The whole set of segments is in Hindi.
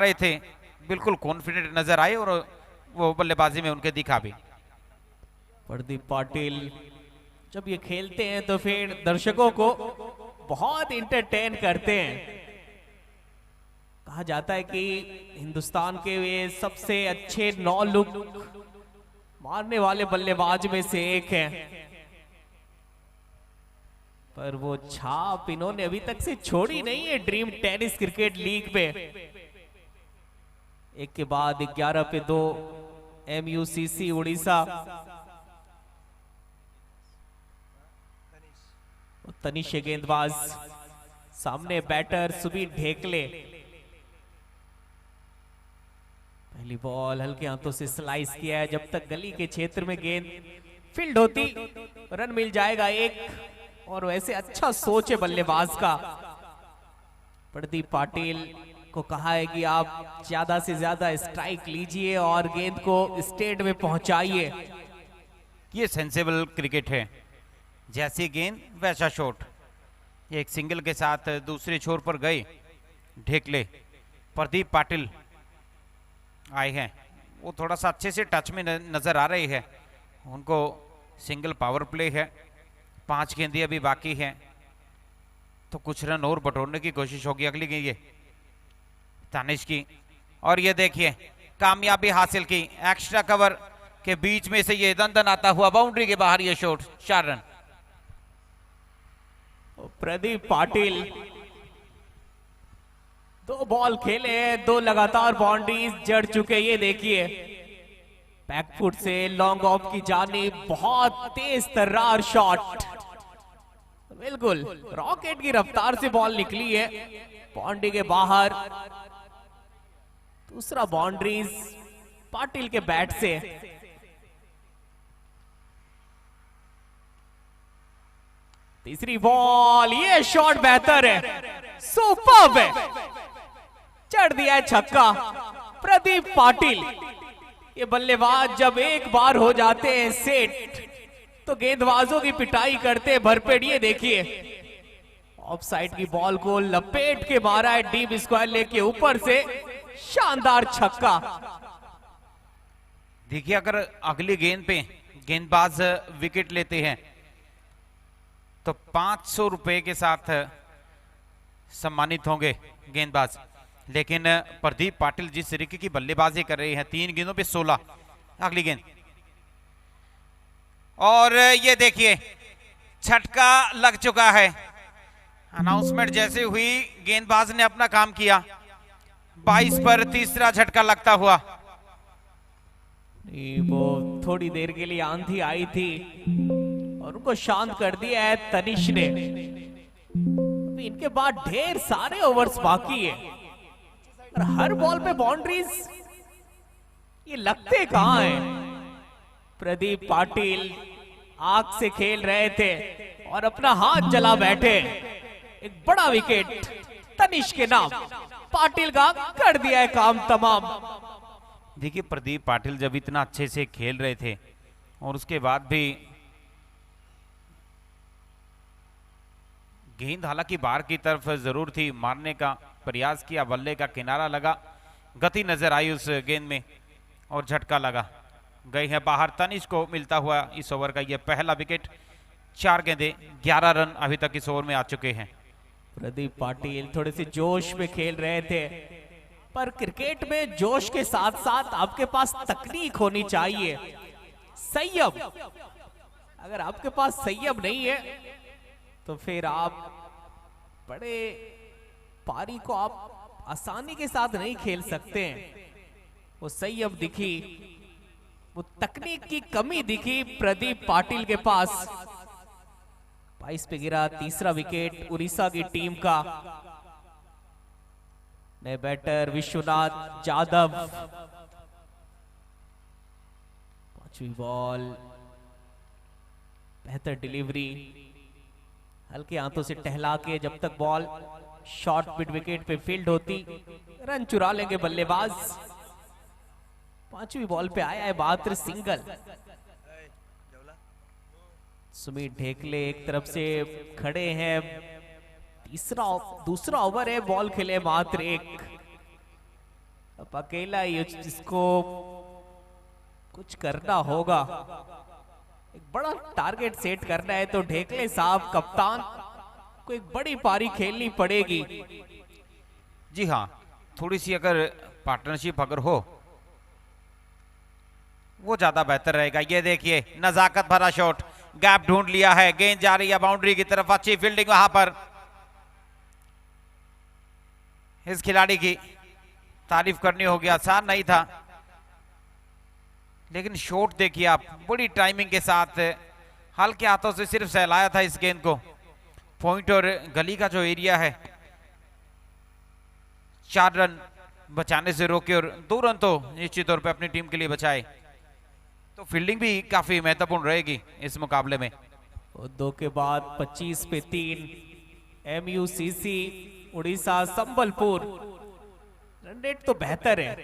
रहे थे, बिल्कुल कॉन्फिडेंट नजर आए और वो बल्लेबाजी में उनके दिखा भी। प्रदीप पाटिल जब ये खेलते हैं तो फिर दर्शकों को बहुत इंटरटेन करते हैं। कहा जाता है कि हिंदुस्तान के वे सबसे अच्छे 9 लुक मारने वाले बल्लेबाज में से एक हैं, पर वो छाप इन्होंने अभी तक से छोड़ी नहीं है ड्रीम टेनिस क्रिकेट लीग पे। एक के बाद 11 पे 2 MUCC उड़ीसा, तनिष गेंदबाज, सामने बैटर सुबीर ढेकले। पहली बॉल हल्के हाथों से स्लाइस किया है, जब तक गली के क्षेत्र में गेंद फील्ड होती रन मिल जाएगा एक, और वैसे अच्छा सोच है बल्लेबाज का। प्रदीप पाटिल को कहा है कि आप ज्यादा से ज्यादा स्ट्राइक लीजिए और गेंद को स्टेट में पहुंचाइए। ये सेंसेबल क्रिकेट है, जैसी गेंद वैसा शॉट। एक सिंगल के साथ दूसरे छोर पर गए ढेकले। प्रदीप पाटिल आए हैं, वो थोड़ा सा अच्छे से टच में नजर आ रहे हैं। उनको सिंगल पावर प्ले है, 5 गेंदें अभी बाकी हैं, तो कुछ रन और बटोरने की कोशिश होगी अगली गेंद ये तानिश की। और ये देखिए कामयाबी हासिल की, एक्स्ट्रा कवर के बीच में से ये दंदन आता हुआ बाउंड्री के बाहर ये shot, 4 run. Pradeep Patil 2 ball खेले हैं, 2 लगातार बाउंड्रीज जड़ चुके। ये देखिए बैकफुट से लॉन्ग ऑफ की जानिब बहुत तेज तर्रार शॉट, बिल्कुल रॉकेट की रफ्तार से बॉल निकली है बाउंड्री के बाहर। दूसरा बाउंड्रीज पाटिल के बैट से। तीसरी बॉल, ये शॉट बेहतर है, सुपर्ब है, चढ़ दिया है छक्का। प्रदीप पाटिल ये बल्लेबाज जब एक बार हो जाते हैं सेट तो गेंदबाजों की पिटाई करते हैं भरपेट। ये देखिए ऑफ साइड की बॉल को लपेट के मारा है डीप स्क्वायर लेके ऊपर से, शानदार छक्का। देखिए अगर अगली गेंद पे गेंदबाज विकेट लेते हैं तो 500 रुपए के साथ सम्मानित होंगे गेंदबाज। लेकिन प्रदीप पाटिल जिस तरीके की बल्लेबाजी कर रहे हैं, 3 गेंदों पे 16। अगली गेंद, और ये देखिए झटका लग चुका है। अनाउंसमेंट जैसे हुई गेंदबाज ने अपना काम किया, 22 पर तीसरा झटका लगता हुआ। वो थोड़ी देर के लिए आंधी आई थी और उनको शांत कर दिया है तनिष ने। इनके बाद ढेर सारे ओवर्स बाकी है और हर बॉल पे बाउंड्रीज, ये लगते कहां हैं। प्रदीप पाटिल आग से खेल रहे थे और अपना हाथ जला बैठे। एक बड़ा विकेट तनिष के नाम, पाटिल का कर दिया है काम तमाम। देखिए प्रदीप पाटिल जब इतना अच्छे से खेल रहे थे और उसके बाद भी गेंद हालांकि बाहर की तरफ जरूर थी, मारने का प्रयास किया, बल्ले का किनारा लगा, गति नजर आई उस गेंद में और झटका लगा, गई है बाहर। तनिष को मिलता हुआ इस ओवर का यह पहला विकेट। 4 गेंदें 11 रन अभी तक इस ओवर में आ चुके हैं। प्रदीप पाटिल थोड़े से जोश में खेल रहे थे, पर क्रिकेट में जोश के साथ साथ आपके पास तकनीक होनी चाहिए, संयम। अगर आपके पास संयम नहीं है तो फिर आप बड़े पारी को आप आसानी के साथ नहीं खेल सकते हैं। वो संयम दिखी, वो तकनीक की कमी दिखी प्रदीप पाटिल के पास। 22 पे गिरा तीसरा विकेट उड़ीसा की टीम का। नए बैटर विश्वनाथ जाधव। 5वीं बॉल, बेहतर डिलीवरी, हल्के हाथों से टहला के जब तक बॉल शॉर्ट मिड विकेट पे फील्ड होती रन चुरा लेंगे बल्लेबाज। 5वीं बॉल पे आया है मात्र सिंगल। सुमित ढेकले एक तरफ से खड़े हैं, दूसरा ओवर है, बॉल खेले मात्र 1। अब अकेला ही इसको कुछ करना होगा, एक बड़ा टारगेट सेट करना है। तो ढेकले साहब कप्तान को एक बड़ी पारी खेलनी पड़ेगी। जी हाँ, थोड़ी सी अगर पार्टनरशिप अगर हो वो ज्यादा बेहतर रहेगा। ये देखिए नजाकत भरा शॉट, गैप ढूंढ लिया है, गेंद जा रही है बाउंड्री की तरफ, अच्छी फील्डिंग वहां पर। इस खिलाड़ी की तारीफ करनी होगी, आसान नहीं था, लेकिन शॉट देखिए आप, बड़ी टाइमिंग के साथ हल्के हाथों से सिर्फ सहलाया था इस गेंद को। पॉइंट और गली का जो एरिया है 4 रन बचाने से रोके और 2 रन तो निश्चित तौर पे अपनी टीम के लिए बचाए। तो फील्डिंग भी काफी महत्वपूर्ण रहेगी इस मुकाबले में। 2 के बाद 25 पे 3 MUCC Orissa Sambalpur. Run rate तो बेहतर है,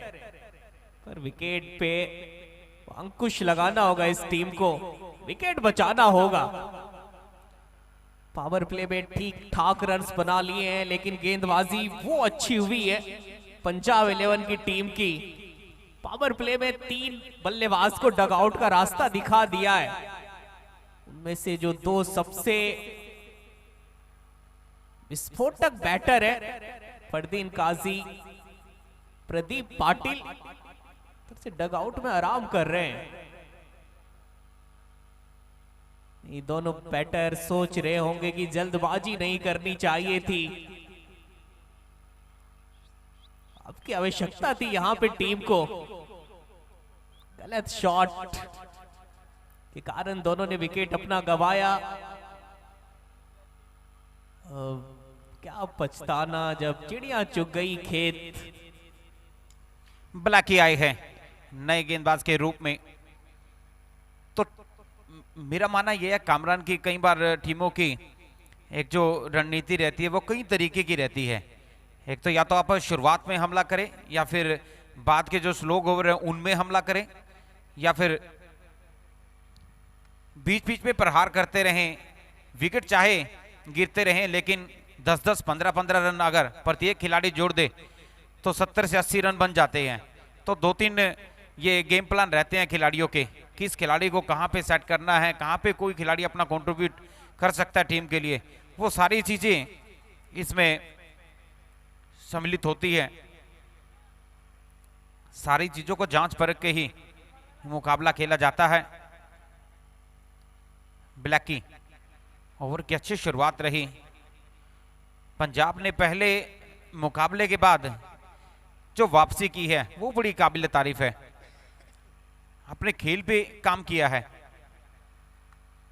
पर विकेट पे अंकुश लगाना होगा इस टीम को, विकेट बचाना होगा। पावर प्ले में ठीक ठाक रन्स बना लिए हैं, लेकिन गेंदबाजी वो अच्छी हुई है पंजाब 11 की टीम की। पावर प्ले में 3 बल्लेबाज को डगआउट का रास्ता दिखा दिया है, उनमें से जो 2 सबसे विस्फोटक बैटर है फरदीन काजी, प्रदीप पाटिल से डगआउट में आराम कर रहे हैं। ये दोनों बैटर सोच रहे होंगे कि जल्दबाजी नहीं करनी चाहिए थी, अब की आवश्यकता थी यहां पे टीम को। गलत शॉट के कारण दोनों ने विकेट अपना गंवाया। क्या पछताना जब चिड़िया चुग गई खेत। ब्लैकी आई है नए गेंदबाज के रूप में। तो मेरा मानना यह है कामरान की कई बार टीमों की एक जो रणनीति रहती है वो कई तरीके की रहती है। एक तो या तो आप शुरुआत में हमला करें, या फिर बाद के जो स्लो ओवर है उनमें हमला करें, या फिर बीच बीच में प्रहार करते रहें, विकेट चाहे गिरते रहें लेकिन 10-10, 15-15 रन अगर प्रत्येक खिलाड़ी जोड़ दे तो 70 से 80 रन बन जाते हैं। तो 2-3 ये गेम प्लान रहते हैं खिलाड़ियों के, किस खिलाड़ी को कहां पे सेट करना है, कहां पे कोई खिलाड़ी अपना कंट्रीब्यूट कर सकता है टीम के लिए, वो सारी चीजें इसमें सम्मिलित होती है। सारी चीजों को जांच परख के ही मुकाबला खेला जाता है। ब्लैकी ओवर की अच्छी शुरुआत रही। पंजाब ने पहले मुकाबले के बाद जो वापसी की है वो बड़ी काबिल तारीफ है, अपने खेल पे काम किया है।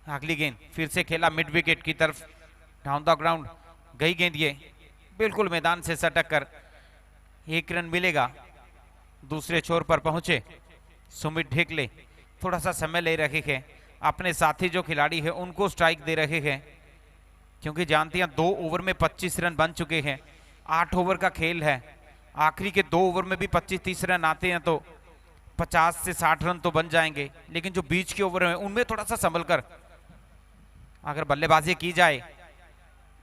अगली गेंद फिर से खेला मिड विकेट की तरफ, डाउन द ग्राउंड गई गेंद, ये बिल्कुल मैदान से सटक कर 1 रन मिलेगा। दूसरे छोर पर पहुंचे सुमित ढेकले, थोड़ा सा समय ले रहे हैं, अपने साथी जो खिलाड़ी है उनको स्ट्राइक दे रहे हैं, क्योंकि जानते हैं 2 ओवर में 25 रन बन चुके हैं। 8 ओवर का खेल है, आखिरी के 2 ओवर में भी 25-30 रन आते हैं तो 50 से 60 रन तो बन जाएंगे। लेकिन जो बीच के ओवर हैं उनमें थोड़ा सा संभल कर अगर बल्लेबाजी की जाए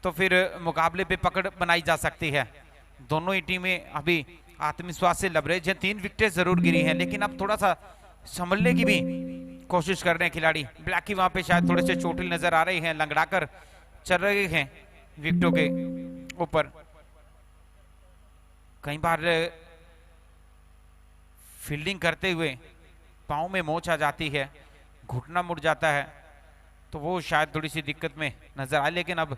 तो फिर मुकाबले पे पकड़ बनाई जा सकती है। दोनों ही टीमें अभी आत्मविश्वास से लबरेज हैं। 3 विकेटें जरूर गिरी हैं, लेकिन अब थोड़ा सा संभलने की भी कोशिश कर रहे हैं खिलाड़ी। ब्लैकी वहां पे शायद थोड़े से चोटिल नजर आ रहे हैं, लंगड़ाकर चल रहे हैं विकेटों के ऊपर। कई बार फील्डिंग करते हुए पांव में मोच आ जाती है, घुटना मुड़ जाता है, तो वो शायद थोड़ी सी दिक्कत में नजर आए, लेकिन अब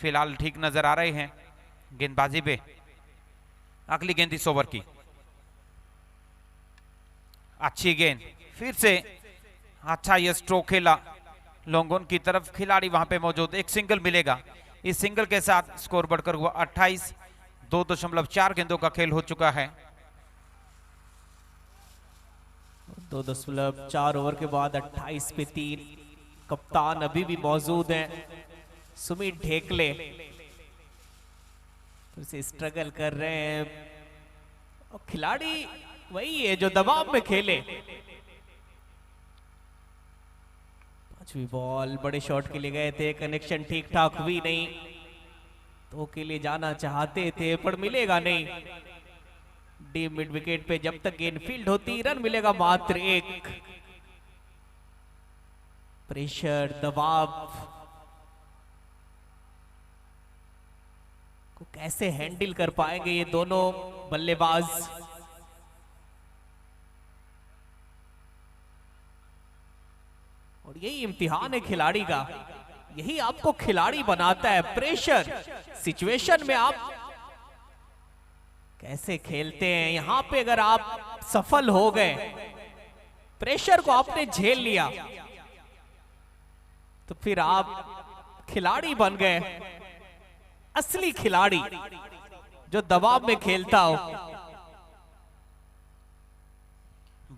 फिलहाल ठीक नजर आ रहे हैं गेंदबाजी पे। अगली गेंद इस ओवर की अच्छी गेंद, फिर से अच्छा ये स्ट्रोक खेला लोंगोन की तरफ, खिलाड़ी वहां पे मौजूद, एक सिंगल मिलेगा। इस सिंगल के साथ स्कोर बढ़कर हुआ 28। 2.4 गेंदों का खेल हो चुका है। 2.4 ओवर के बाद 28 पे 3। कप्तान अभी भी मौजूद हैं सुमित ढेकले, फिर से स्ट्रगल कर रहे हैं और खिलाड़ी वही है जो दबाव में खेले। 5वीं बॉल, बड़े शॉट के लिए गए थे, कनेक्शन ठीक ठाक हुई नहीं, तो के लिए जाना चाहते थे पर मिलेगा नहीं। डीप मिड विकेट पे जब तक गेंद फील्ड होती रन मिलेगा मात्र एक। प्रेशर, दबाव को कैसे हैंडल कर पाएंगे ये दोनों बल्लेबाज। और यही इम्तिहान है खिलाड़ी का, यही आपको खिलाड़ी बनाता है। प्रेशर सिचुएशन में आप कैसे खेलते हैं। यहां पे अगर आप सफल हो गए, प्रेशर को आपने झेल लिया, तो फिर आप खिलाड़ी बन गए, असली खिलाड़ी जो दबाव में खेलता हो।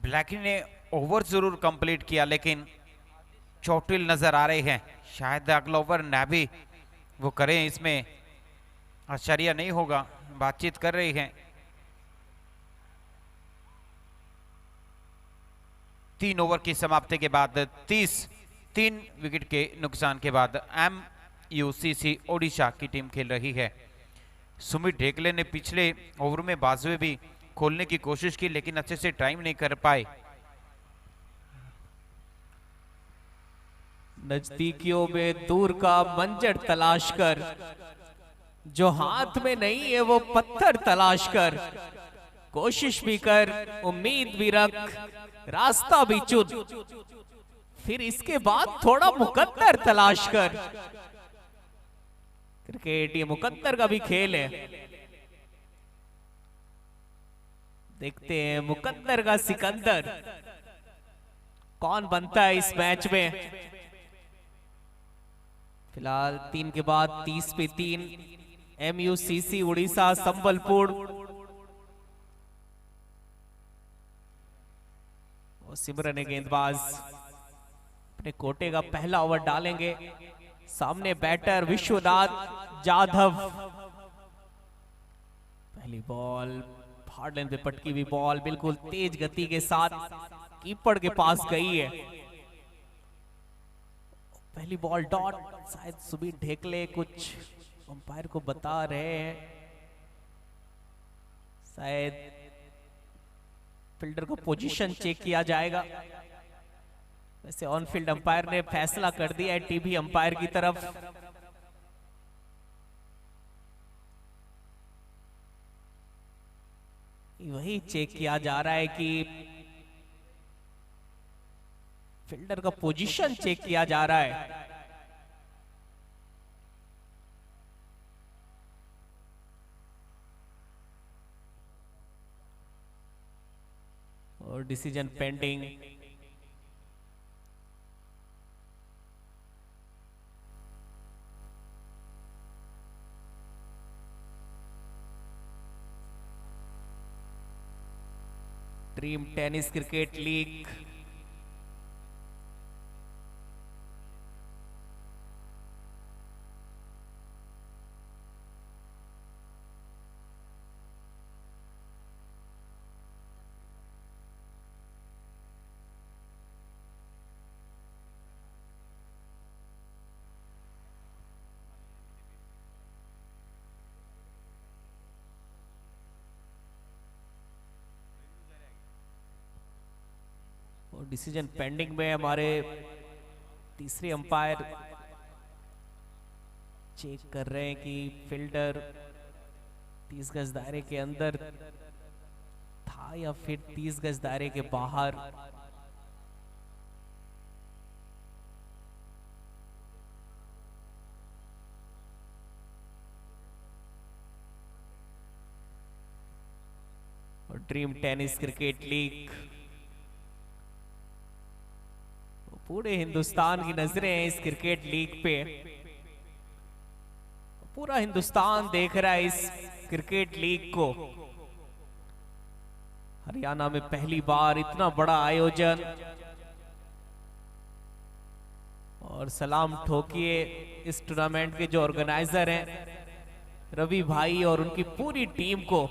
ब्लैकी ने ओवर जरूर कंप्लीट किया, लेकिन चोटिल नजर आ रहे हैं। शायद अगला ओवर ना भी वो करें, इसमें आश्चर्य नहीं होगा। बातचीत कर रही हैं। 3 ओवर की समाप्ति के बाद 3 विकेट के नुकसान के बाद MUCC ओडिशा की टीम खेल रही है। सुमित ढेकले ने पिछले ओवर में बाजुए भी खोलने की कोशिश की, लेकिन अच्छे से टाइम नहीं कर पाए। नजदीकियों में दूर का मंजर तलाश कर, जो हाथ में नहीं है वो पत्थर तलाश कर, कोशिश भी कर, उम्मीद भी रख, रास्ता भी चुन, फिर इसके बाद थोड़ा मुकद्दर तलाश कर। क्रिकेट ये मुकद्दर का भी खेल है। देखते हैं मुकद्दर का सिकंदर कौन बनता है इस मैच में। फिलहाल 3 के बाद 30 पे 3 MUCC उड़ीसा संबलपुर। और सिमरन गेंदबाज अपने कोटे का पहला ओवर डालेंगे। सामने बैटर विश्वनाथ जाधव। पहली बॉल हार्ड लाइन पे पटकी हुई बॉल बिल्कुल तेज गति के साथ कीपर के पास गई है। पहली बॉल डॉट। शायद सुमित ढेकले कुछ अंपायर को बता रहे हैं, शायद फील्डर को पोजीशन चेक किया जाएगा। वैसे ऑन फील्ड अंपायर ने फैसला कर दिया है टीवी अंपायर की तरफ। वही चेक किया जा रहा है कि फील्डर का पोजीशन चेक किया जा रहा है। और decision pending. Dream tennis cricket league और डिसीजन पेंडिंग में हमारे तीसरे अंपायर चेक कर रहे हैं कि फील्डर 30 गज दायरे के अंदर था या फिर 30 गज दायरे के बाहर। और ड्रीम टेनिस क्रिकेट लीग पूरे हिंदुस्तान की नजरें हैं इस क्रिकेट लीग पे। पूरा हिंदुस्तान देख रहा है इस क्रिकेट लीग को। हरियाणा में पहली बार इतना बड़ा आयोजन। और सलाम ठोकिए इस टूर्नामेंट के जो ऑर्गेनाइजर हैं रवि भाई और उनकी पूरी टीम को।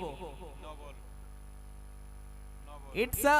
इट्स अ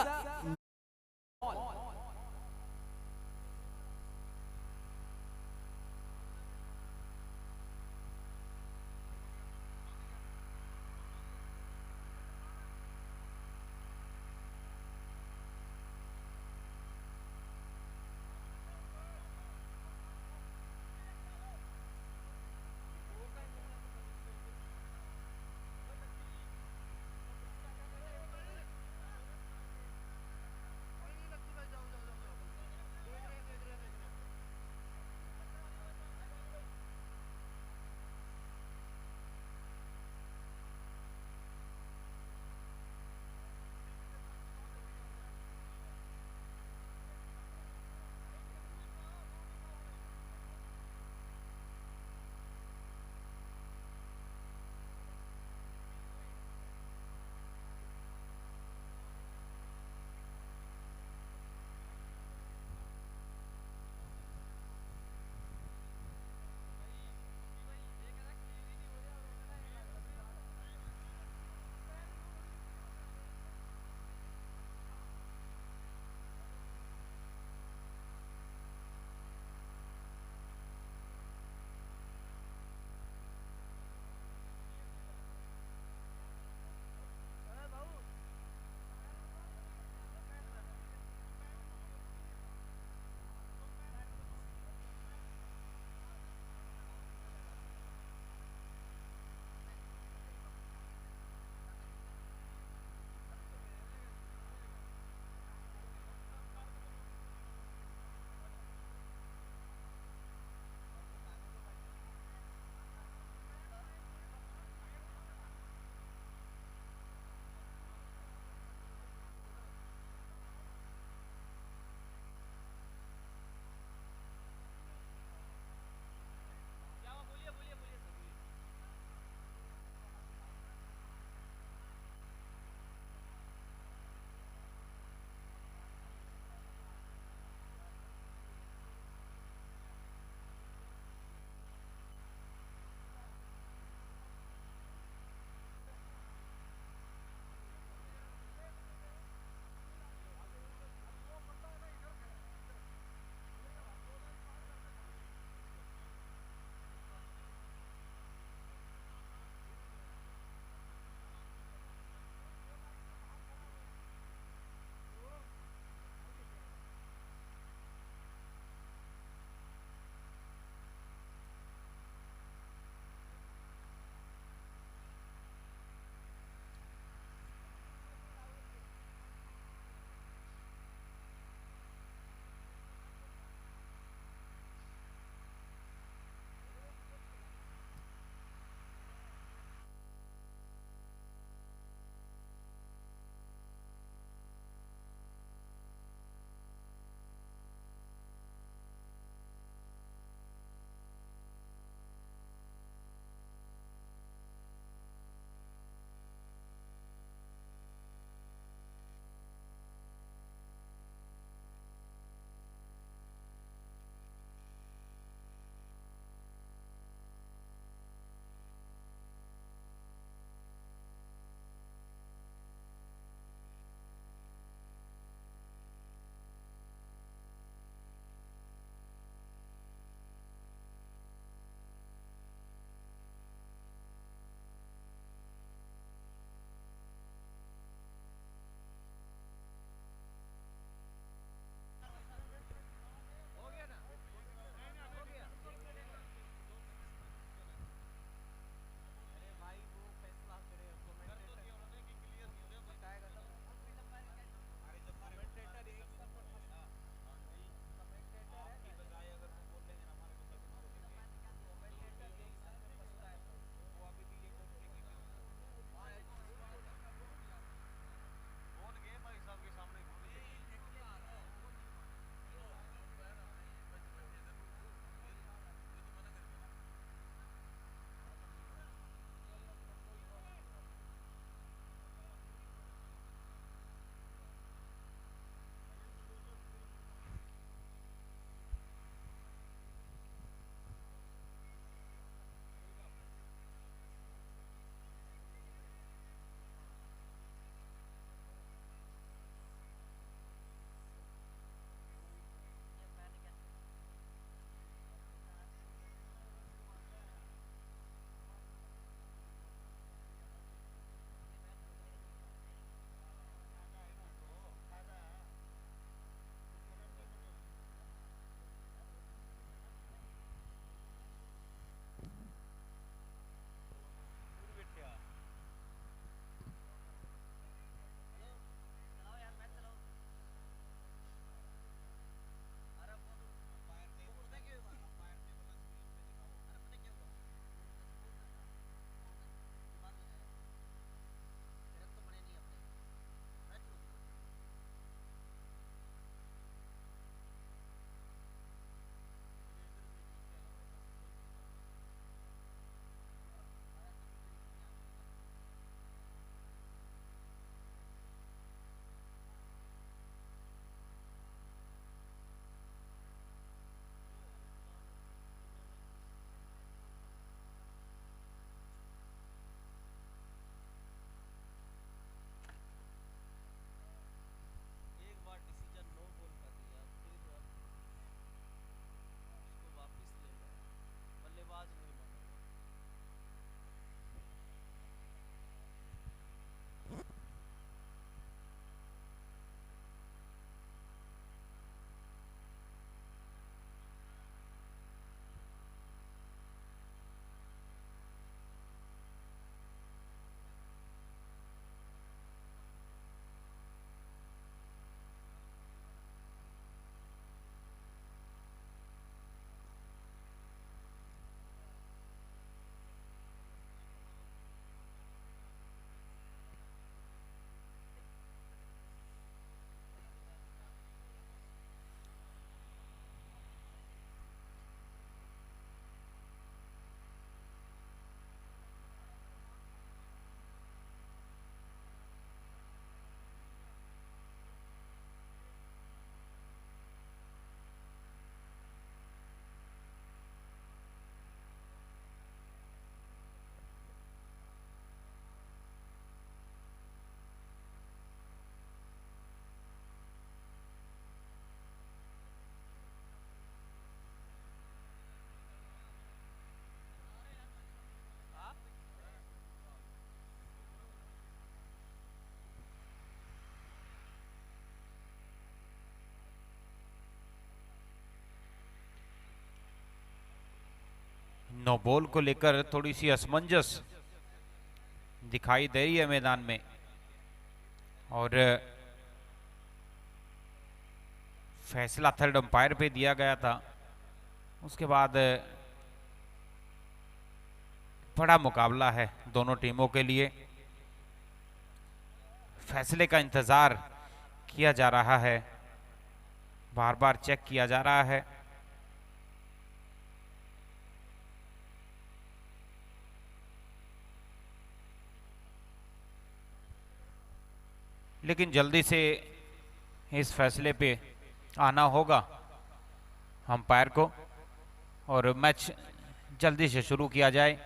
नो बॉल को लेकर थोड़ी सी असमंजस दिखाई दे रही है मैदान में, और फैसला थर्ड अंपायर पे दिया गया था। उसके बाद बड़ा मुकाबला है दोनों टीमों के लिए। फैसले का इंतजार किया जा रहा है, बार बार चेक किया जा रहा है। लेकिन जल्दी से इस फैसले पे आना होगा अंपायर को, और मैच जल्दी से शुरू किया जाए।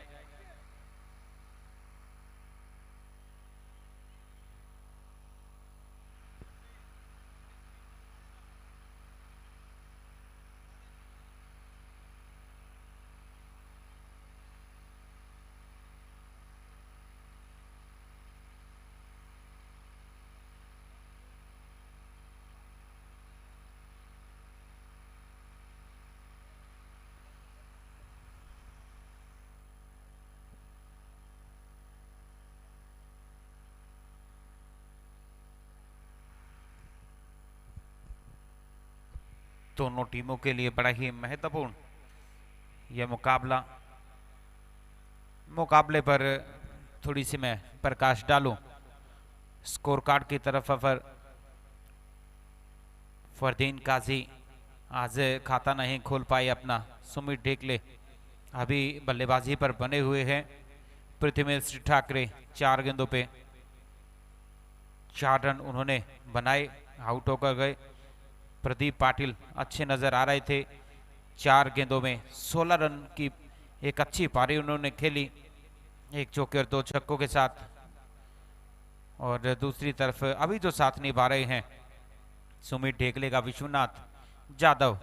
दोनों टीमों के लिए बड़ा ही महत्वपूर्ण यह मुकाबले पर थोड़ी सी मैं प्रकाश डालूं स्कोर कार्ड की तरफ। पर फरदीन काजी आज खाता नहीं खोल पाए अपना। सुमित ढेकले अभी बल्लेबाजी पर बने हुए हैं। पृथ्वीश ठाकरे 4 गेंदों पे 4 रन उन्होंने बनाए, आउट होकर गए। प्रदीप पाटिल अच्छे नजर आ रहे थे, 4 गेंदों में 16 रन की एक अच्छी पारी उन्होंने खेली, 1 चौके और 2 छक्कों के साथ। और दूसरी तरफ अभी जो साथ निभा रहे हैं सुमित ढेकले का विश्वनाथ जाधव,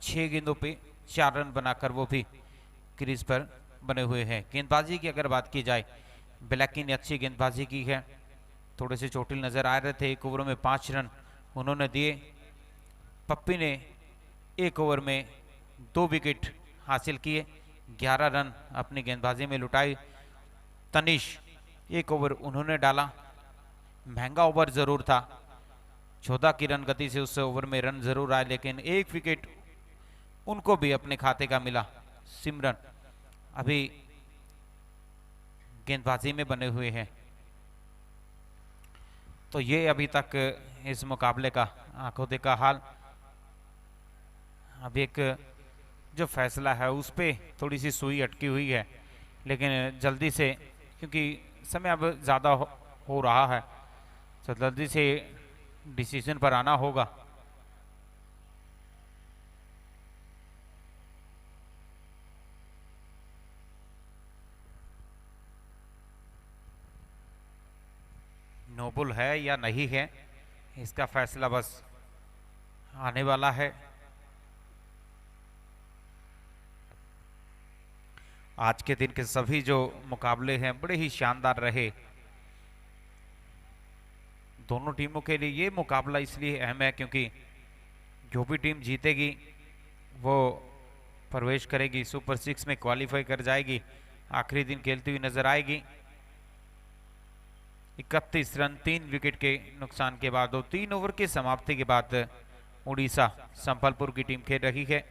6 गेंदों पे 4 रन बनाकर वो भी क्रीज पर बने हुए हैं। गेंदबाजी की अगर बात की जाए, ब्लैकी ने अच्छी गेंदबाजी की है, थोड़े से चोटिल नजर आ रहे थे। 1 ओवर में 5 रन उन्होंने दिए। पप्पी ने 1 ओवर में 2 विकेट हासिल किए, 11 रन अपनी गेंदबाजी में लुटाए। तनिष 1 ओवर उन्होंने डाला, महंगा ओवर जरूर था, 14 की रन गति से उस ओवर में रन जरूर आए, लेकिन 1 विकेट उनको भी अपने खाते का मिला। सिमरन अभी गेंदबाजी में बने हुए हैं। तो ये अभी तक इस मुकाबले का आंखों देखा हाल। अब एक जो फैसला है उस पे थोड़ी सी सुई अटकी हुई है, लेकिन जल्दी से, क्योंकि समय अब ज़्यादा हो रहा है, तो जल्दी से डिसीजन पर आना होगा। नोबल है या नहीं है, इसका फैसला बस आने वाला है। आज के दिन के सभी जो मुकाबले हैं बड़े ही शानदार रहे। दोनों टीमों के लिए ये मुकाबला इसलिए अहम है क्योंकि जो भी टीम जीतेगी वो प्रवेश करेगी, सुपर 6 में क्वालिफाई कर जाएगी, आखिरी दिन खेलती हुई नजर आएगी। 31 रन 3 विकेट के नुकसान के बाद, 3 ओवर की समाप्ति के बाद उड़ीसा संबलपुर की टीम खेल रही है।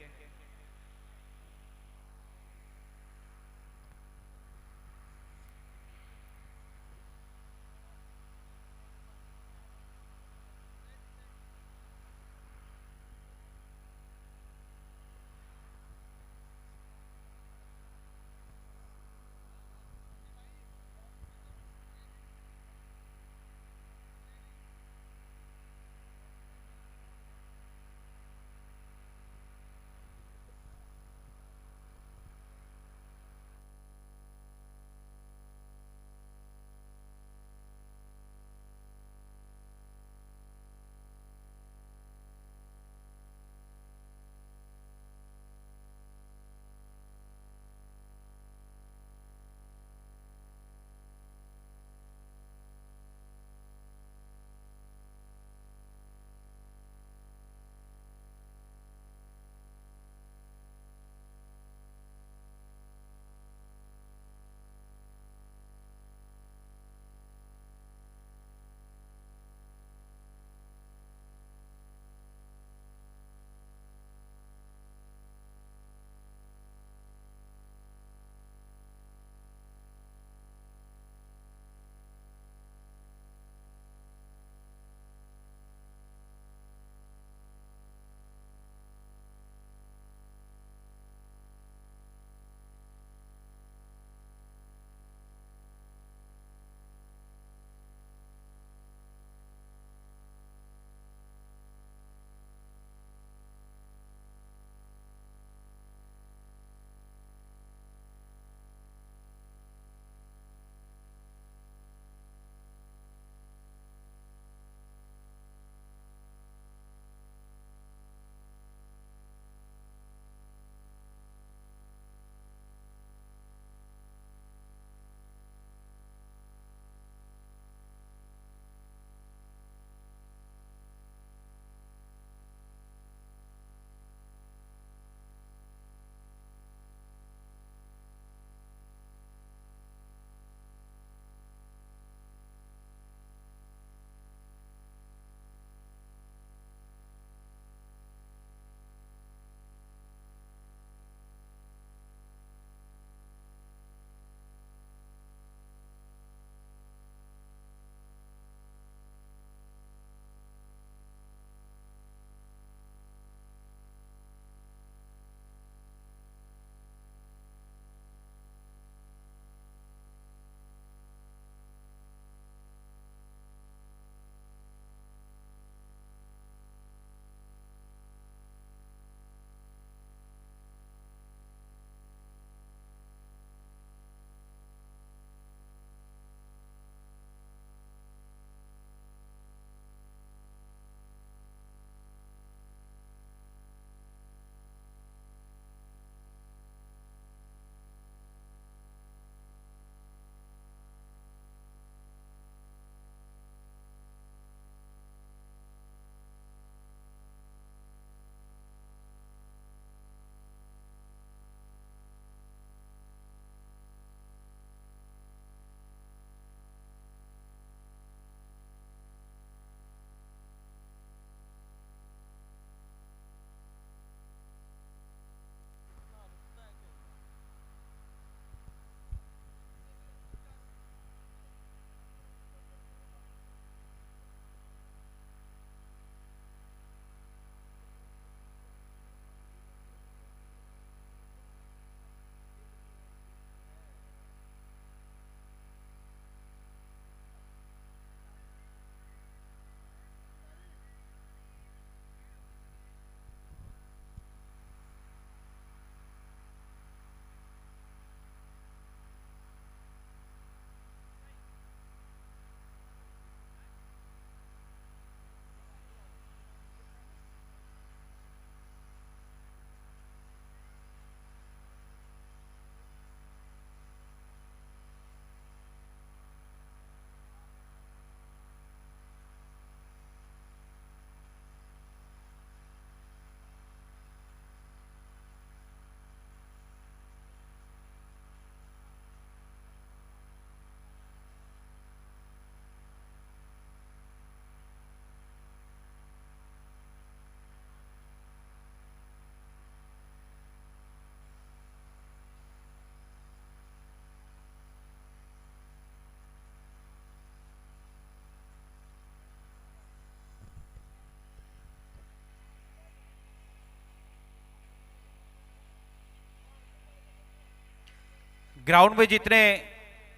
ग्राउंड में जितने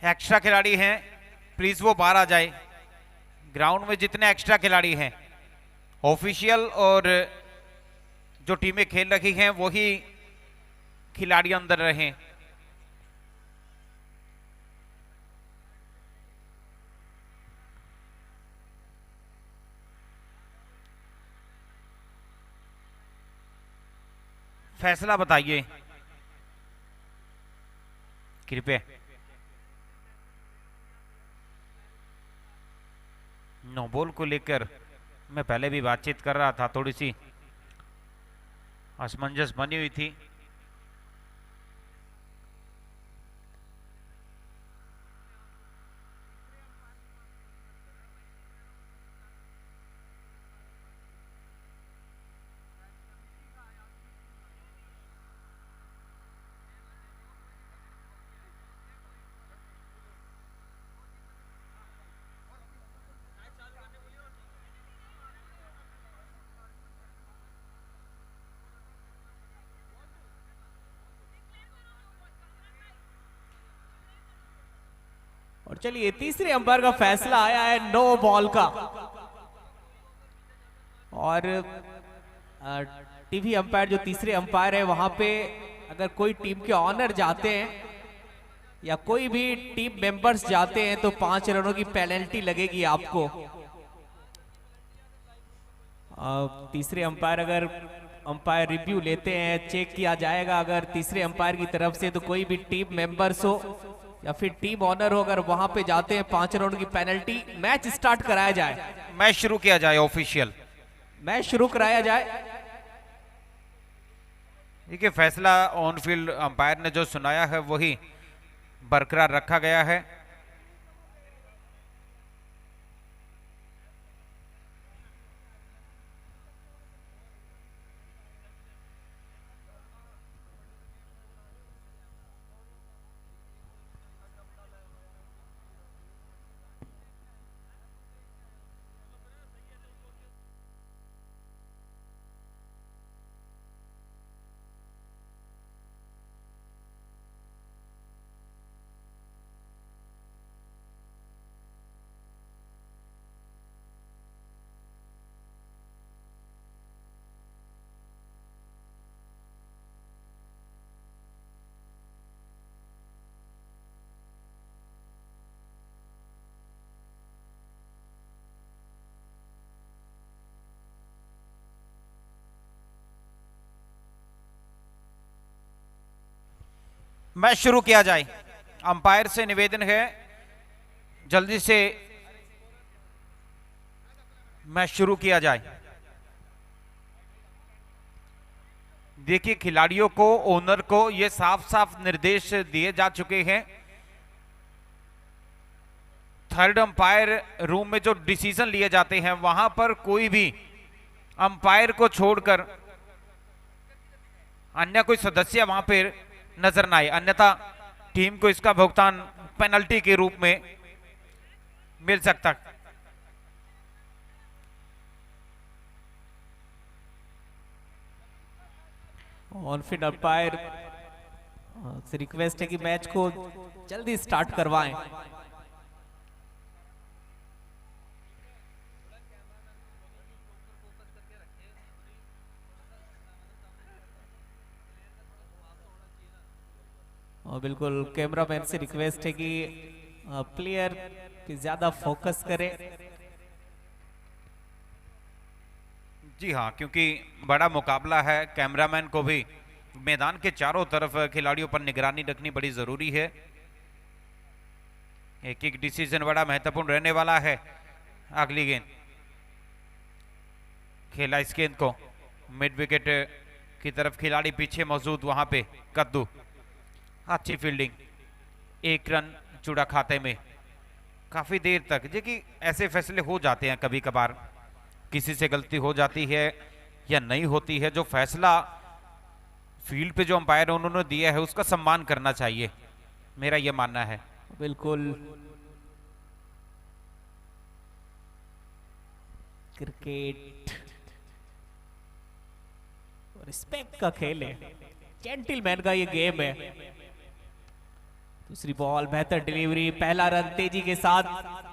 एक्स्ट्रा खिलाड़ी हैं प्लीज वो बाहर आ जाए। ग्राउंड में जितने एक्स्ट्रा खिलाड़ी हैं, ऑफिशियल और जो टीमें खेल रही हैं वही खिलाड़ी अंदर रहें। फैसला बताइए कृपया। नो बॉल को लेकर मैं पहले भी बातचीत कर रहा था, थोड़ी सी असमंजस बनी हुई थी। और चलिए तीसरे अंपायर का फैसला आया है नो बॉल का। और टीवी अंपायर जो तीसरे अंपायर है वहां पे अगर कोई टीम के ऑनर जाते हैं या कोई भी टीम मेंबर्स जाते हैं तो 5 रनों की पेनल्टी लगेगी आपको। तीसरे अंपायर अगर अंपायर रिव्यू लेते हैं, चेक किया जाएगा अगर तीसरे अंपायर की तरफ से तो कोई भी टीम मेंबर्स हो या फिर टीम ऑनर हो, अगर वहां पे जाते हैं 5 राउंड की पेनल्टी। मैच स्टार्ट कराया जाए, मैच शुरू किया जाए, ऑफिशियल मैच शुरू कराया जाए। देखिए फैसला ऑन फील्ड अंपायर ने जो सुनाया है वही बरकरार रखा गया है। मैच शुरू किया जाए। अंपायर से निवेदन है जल्दी से मैच शुरू किया जाए। देखिए खिलाड़ियों को, ओनर को ये साफ साफ निर्देश दिए जा चुके हैं। थर्ड अंपायर रूम में जो डिसीजन लिए जाते हैं वहां पर कोई भी अंपायर को छोड़कर अन्य कोई सदस्य वहां पर नजर ना आए, अन्यथा टीम को इसका भुगतान पेनल्टी के रूप में मिल सकता। ऑन फील्ड अंपायर से रिक्वेस्ट है कि मैच को जल्दी स्टार्ट करवाएं। और बिल्कुल कैमरामैन से रिक्वेस्ट है कि प्लेयर पे ज्यादा फोकस करें। जी हाँ, क्योंकि बड़ा मुकाबला है, कैमरामैन को भी मैदान के चारों तरफ खिलाड़ियों पर निगरानी रखनी बड़ी जरूरी है। एक एक डिसीजन बड़ा महत्वपूर्ण रहने वाला है। अगली गेंद खेला, इस गेंद को मिड विकेट की तरफ, खिलाड़ी पीछे मौजूद, वहां पे कद्दू, अच्छी फील्डिंग, 1 रन जुड़ा खाते में। काफी देर तक देखिए ऐसे फैसले हो जाते हैं, कभी कभार किसी से गलती हो जाती है या नहीं होती है। जो फैसला फील्ड पे जो अंपायर उन्होंने दिया है उसका सम्मान करना चाहिए, मेरा यह मानना है। बिल्कुल क्रिकेट रिस्पेक्ट का खेल है, जेंटलमैन का ये गेम है। दूसरी बॉल बेहतर डिलीवरी, पहला रन तेजी के साथ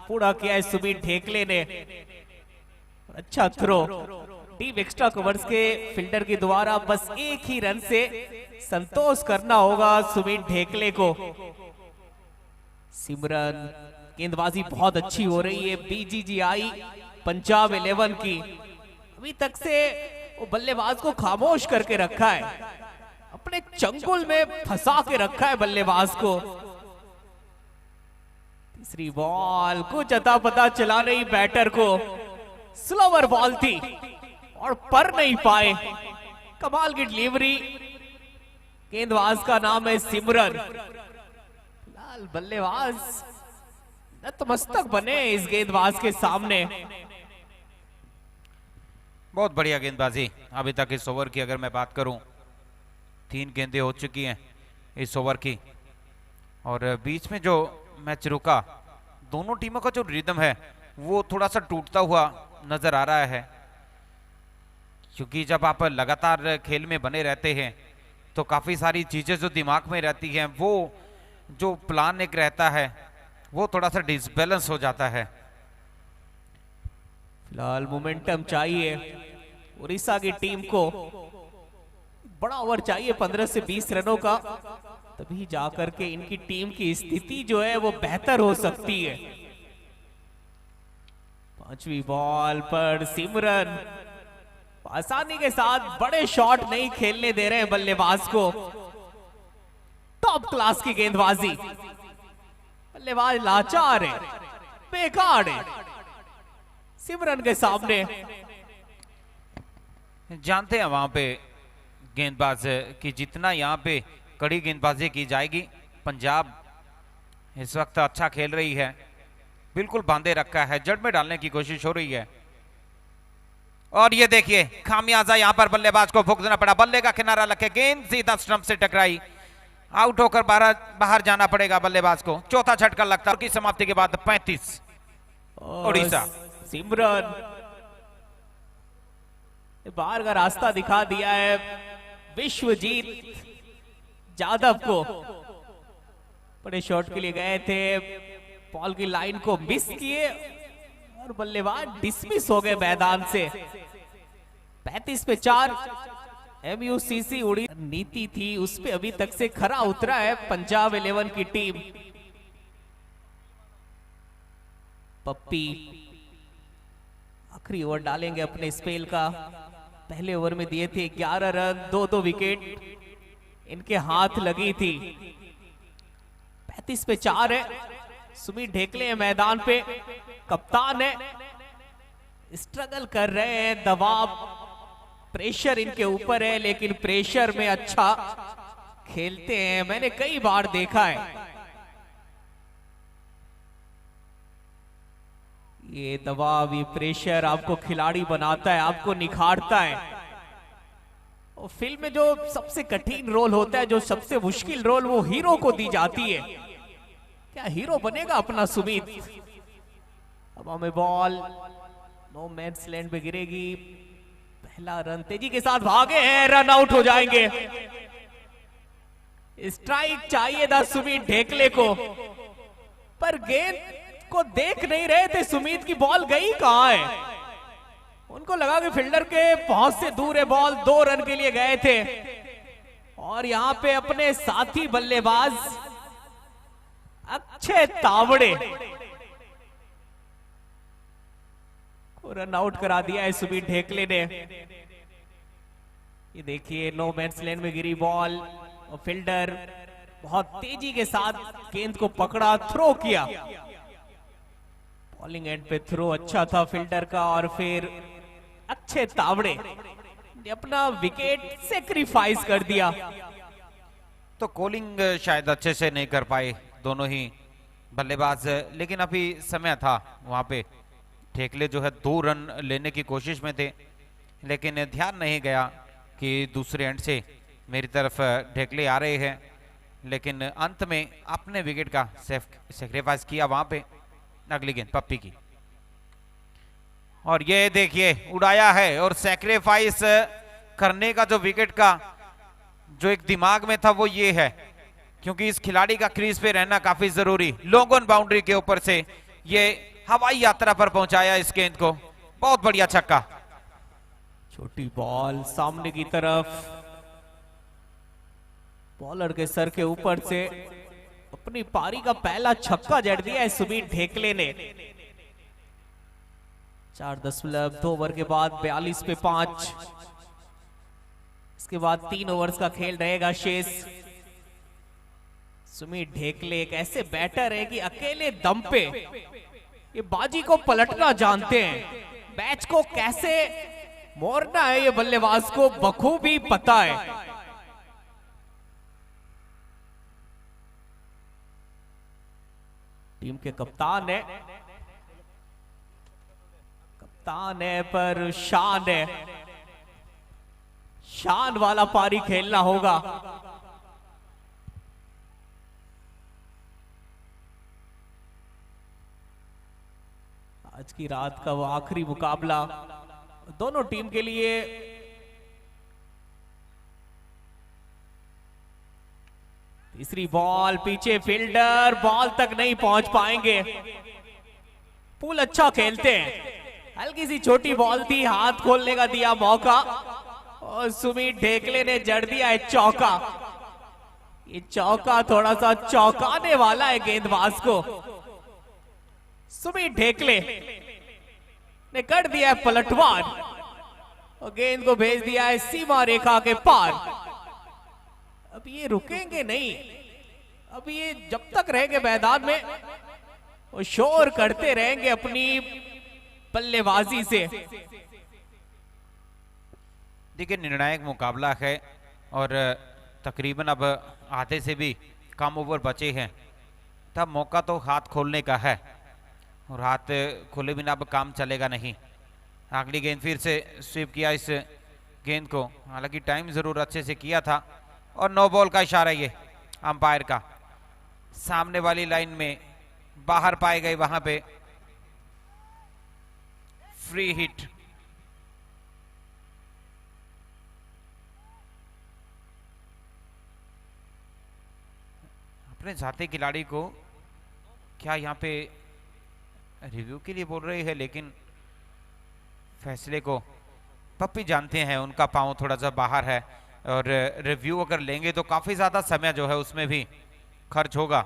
पूरा किया है सुमित ढेकले ने। अच्छा थ्रो, टीम एक्स्ट्रा कवर्स के फील्डर के द्वारा बस एक ही रन से संतोष करना होगा सुमित ढेकले को। सिमरन, गेंदबाजी बहुत अच्छी हो रही है बीजीजीआई पंजाब 11 की। अभी तक से वो बल्लेबाज को खामोश करके रखा है, अपने चंगुल में फंसा के रखा है बल्लेबाज को। तीसरी बॉल, कुछ अता पता चला नहीं बैटर को, स्लोवर बॉल थी और पर नहीं पाए। कमाल की डिलीवरी, गेंदबाज का नाम है सिमरन। लाल बल्लेबाज नतमस्तक बने इस गेंदबाज के सामने। बहुत बढ़िया गेंदबाजी अभी तक इस ओवर की अगर मैं बात करूं, 3 गेंदें हो चुकी हैं इस ओवर की और बीच में जो मैच रुका, दोनों टीमों का जो रिदम है वो थोड़ा सा टूटता हुआ नजर आ रहा है, क्योंकि जब आप लगातार खेल में बने रहते हैं तो काफी सारी चीजें जो दिमाग में रहती हैं, वो जो प्लान एक रहता है वो थोड़ा सा डिसबैलेंस हो जाता है। फिलहाल मोमेंटम चाहिए उड़ीसा की टीम को, बड़ा ओवर चाहिए 15 से 20 रनों का, तभी जाकर के इनकी टीम की स्थिति जो है वो बेहतर हो सकती है। 5वीं बॉल पर सिमरन आसानी के साथ बड़े शॉट नहीं खेलने दे रहे हैं बल्लेबाज को। टॉप क्लास की गेंदबाजी, बल्लेबाज लाचार है, बेकार है सिमरन के सामने। जानते हैं वहां पे गेंदबाज कि जितना यहाँ पे कड़ी गेंदबाजी की जाएगी, पंजाब इस वक्त अच्छा खेल रही है, बिल्कुल बांधे रखा है, जड़ में डालने की कोशिश हो रही है। और ये देखिए खामियाजा यहां पर बल्लेबाज को भुगतना पड़ा, बल्ले का किनारा लगे, गेंद सीधा स्टंप से टकराई, आउट होकर बाहर जाना पड़ेगा बल्लेबाज को। चौथा झटका लगता है की समाप्ति के बाद 35 उड़ीसा। सिमरन बाहर का रास्ता दिखा दिया है विश्वजीत जाधव को, बड़े शॉट के लिए गए थे, बॉल की लाइन को मिस किए और बल्लेबाज डिसमिस हो गए मैदान से। 35 पे 4 MUCC उड़ी नीति थी, उस पे अभी तक से खरा उतरा है पंजाब 11 की टीम। पप्पी आखिरी ओवर डालेंगे अपने स्पेल का, पहले ओवर में दिए थे 11 रन, 2 विकेट इनके हाथ लगी थी। 35 पे 4 है, सुमित ढेकले है मैदान पे, कप्तान है, स्ट्रगल कर रहे हैं, दबाव प्रेशर इनके ऊपर है, लेकिन प्रेशर में अच्छा खेलते हैं, मैंने कई बार देखा है। ये दबाव, ये प्रेशर आपको खिलाड़ी बनाता है, आपको निखारता है। और फिल्म में जो सबसे कठिन रोल होता है, जो सबसे मुश्किल रोल, वो हीरो को दी जाती है। क्या हीरो बनेगा अपना सुमित? अब हमें बॉल नो मैंस लैंड पे गिरेगी, पहला रन तेजी के साथ भागे हैं, रन आउट हो जाएंगे। स्ट्राइक चाहिए था सुमित ढेकले को, पर गेंद को देख नहीं रहे थे सुमित की बॉल गई कहां है। उनको लगा कि फील्डर के पहुंच से दूर है बॉल, 2 रन के लिए गए थे और यहां पे अपने साथी बल्लेबाज अच्छे तावड़े को रन आउट करा दिया है सुमित ढेकले ने। ये देखिए नो मैंस लैंड में गिरी बॉल और फील्डर बहुत तेजी के साथ गेंद को पकड़ा, थ्रो किया, बॉलिंग एंड पे थ्रो अच्छा था फील्डर का और फिर अच्छे तावड़े ने अपना विकेट सेक्रीफाइस कर दिया। तो कॉलिंग शायद अच्छे से नहीं कर पाए दोनों ही बल्लेबाज, लेकिन अभी समय था वहां पे। ढेकले जो है 2 रन लेने की कोशिश में थे, लेकिन ध्यान नहीं गया कि दूसरे एंड से मेरी तरफ ढेकले आ रहे हैं, लेकिन अंत में अपने विकेट का सेक्रीफाइस किया वहां पे। अगली गेंद पप्पी की, और ये देखिए उड़ाया है, और सेक्रीफाइस करने का जो विकेट का जो एक दिमाग में था वो ये है क्योंकि इस खिलाड़ी का क्रीज पे रहना काफी जरूरी। लॉन्ग ऑन बाउंड्री के ऊपर से ये हवाई यात्रा पर पहुंचाया इस गेंद को, बहुत बढ़िया छक्का। छोटी बॉल सामने की तरफ, बॉलर के सर के ऊपर से अपनी पारी का पहला छक्का जड़ दिया है सुमित ढेकले ने। 4.2 ओवर के बाद 42 पे 5। इसके बाद 3 ओवर्स का खेल रहेगा शेष। सुमित ढेकले एक ऐसे बैटर है कि अकेले दम पे ये बाजी को पलटना जानते हैं। मैच को कैसे मोड़ना है ये बल्लेबाज को बखूबी पता है। टीम के कप्तान है पर शान है, शान वाला पारी खेलना होगा। आज की रात का वो आखिरी मुकाबला दोनों टीम के लिए। तीसरी बॉल, पीछे फील्डर बॉल तक नहीं पहुंच पाएंगे। पुल अच्छा खेलते हैं, हल्की सी छोटी बॉल थी, हाथ खोलने का दिया मौका और सुमित ढेकले ने जड़ दिया है चौका। ये चौका थोड़ा सा चौंकाने वाला है गेंदबाज को। सुमित ढेकले ने कर दिया है पलटवार और गेंद को भेज दिया है सीमा रेखा के पार। अब ये रुकेंगे नहीं, अब ये जब तक रहेंगे मैदान में वो शोर करते रहेंगे अपनी बल्लेबाजी से। देखिए निर्णायक मुकाबला है और तकरीबन अब आधे से भी कम ओवर बचे हैं, तब मौका तो हाथ खोलने का है और हाथ खोले बिना अब काम चलेगा नहीं। अगली गेंद फिर से स्वीप किया इस गेंद को, हालांकि टाइम जरूर अच्छे से किया था और नो बॉल का इशारा ये अंपायर का। सामने वाली लाइन में बाहर पाए गए, वहां पे फ्री हिट। अपने साथी खिलाड़ी को क्या यहाँ पे रिव्यू के लिए बोल रही है, लेकिन फैसले को पप्पी जानते हैं, उनका पांव थोड़ा सा बाहर है और रिव्यू अगर लेंगे तो काफी ज्यादा समय जो है उसमें भी खर्च होगा।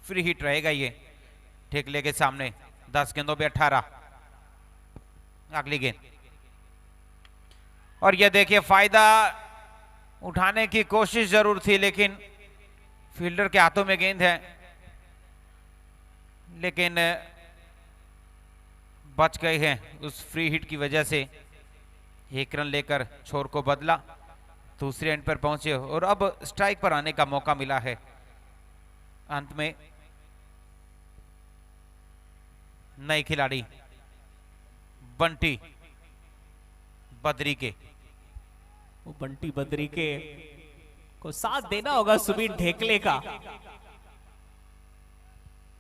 फ्री हिट रहेगा ये ढेकले के सामने। 10 गेंदों पे 18। अगली गेंद और ये देखिए फायदा उठाने की कोशिश जरूर थी, लेकिन फील्डर के हाथों में गेंद है, लेकिन बच गए हैं उस फ्री हिट की वजह से। 1 रन लेकर छोर को बदला, दूसरे एंड पर पहुंचे और अब स्ट्राइक पर आने का मौका मिला है। अंत में नए खिलाड़ी बंटी बद्री के, वो बंटी बद्री के को साथ देना होगा सुमित ढेकले का।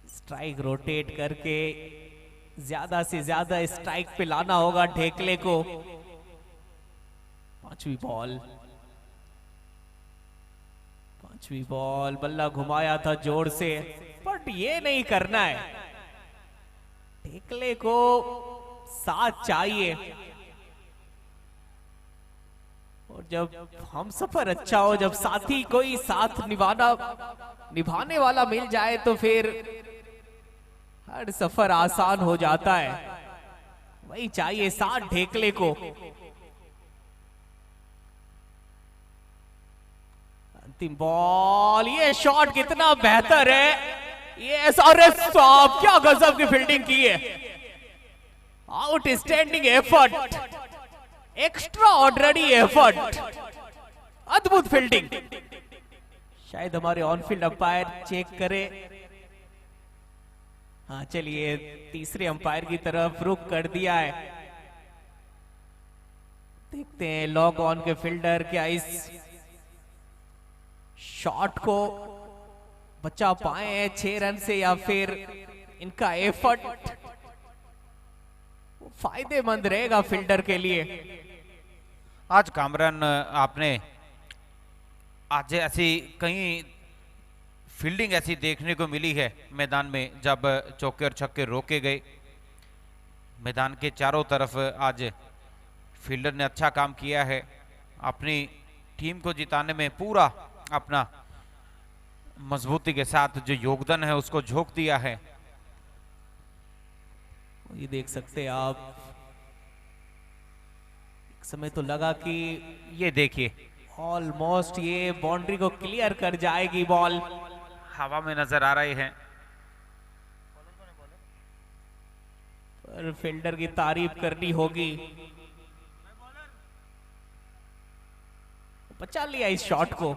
स्ट्राइक रोटेट करके ज्यादा से ज्यादा स्ट्राइक पे लाना होगा ढेकले को। 5वीं बॉल बल्ला घुमाया था जोर से, बट ये नहीं करना है। ढेकले को साथ चाहिए और जब हम सफर अच्छा हो, जब साथी कोई साथ निभाने वाला मिल जाए तो फिर हर सफर आसान हो जाता है। वही चाहिए साथ ढेकले को। अंतिम बॉल, ये शॉट कितना बेहतर है। ये एसआरएस साहब क्या गजब की फील्डिंग की है। Outstanding effort, extra ordinary effort, अद्भुत फील्डिंग। शायद हमारे ऑन फील्ड अंपायर चेक करे। हाँ चलिए, तीसरे अंपायर की तरफ रुख कर दिया है। देखते हैं लॉग ऑन के फील्डर क्या इस शॉट को बचा पाए हैं 6 रन से, या फिर इनका एफर्ट फायदेमंद रहेगा फील्डर के लिए। आज कामरान आपने आज ऐसी कहीं फील्डिंग ऐसी देखने को मिली है मैदान में जब चौके और छक्के रोके गए। मैदान के चारों तरफ आज फील्डर ने अच्छा काम किया है, अपनी टीम को जिताने में पूरा अपना मजबूती के साथ जो योगदान है उसको झोंक दिया है। ये देख सकते हैं आप, एक समय तो लगा कि ये देखिए ऑलमोस्ट ये बाउंड्री को क्लियर कर जाएगी, बॉल हवा में नजर आ रहे हैं। पर फील्डर की तारीफ करनी होगी, बचा लिया इस शॉट को।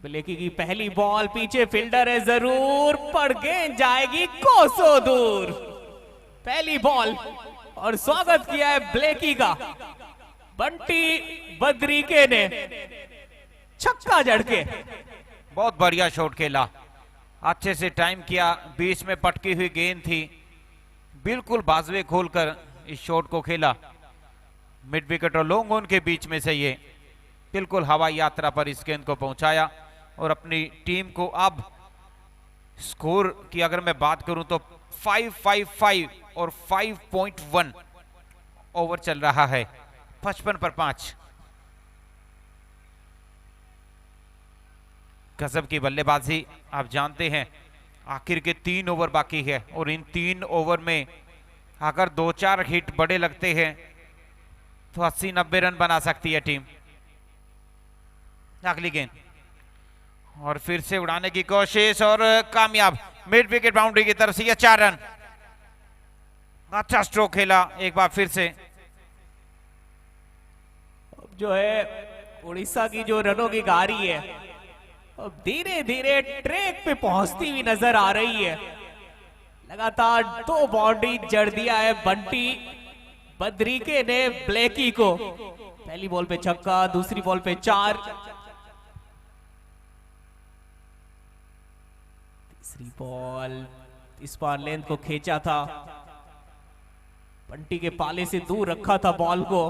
ब्लेकी की पहली बॉल, पीछे फील्डर है जरूर, पर गेंद जाएगी कोसों दूर। पहली बॉल और स्वागत किया है ब्लेकी का, बंटी बद्रीके ने छक्का जड़ के। बहुत बढ़िया शॉट खेला, अच्छे से टाइम किया, बीच में पटकी हुई गेंद थी, बिल्कुल बाजुए खोलकर इस शॉट को खेला। मिड विकेट और लॉन्ग ऑन के बीच में से ये बिल्कुल हवाई यात्रा पर इस गेंद को पहुंचाया और अपनी टीम को अब स्कोर की अगर मैं बात करूं तो 555 और 5.1 ओवर चल रहा है, 55 पर 5। गजब की बल्लेबाजी। आप जानते हैं आखिर के 3 ओवर बाकी है और इन 3 ओवर में अगर 2-4 हिट बड़े लगते हैं तो 80-90 रन बना सकती है टीम। अगली गेंद और फिर से उड़ाने की कोशिश और कामयाब, मिड विकेट बाउंड्री की तरफ से यह 4 रन। अच्छा स्ट्रोक खेला एक बार फिर से। अब जो है उड़ीसा की जो रनों की गाड़ी है अब धीरे धीरे ट्रैक पे पहुंचती हुई नजर आ रही है। लगातार 2 बाउंड्री जड़ दिया है बंटी बद्रीके ने ब्लेकी को। पहली बॉल पे छक्का, दूसरी बॉल पे 4, तीसरी बॉल इस बार लेंथ को खींचा था, बंटी के पाले से दूर रखा था बॉल को,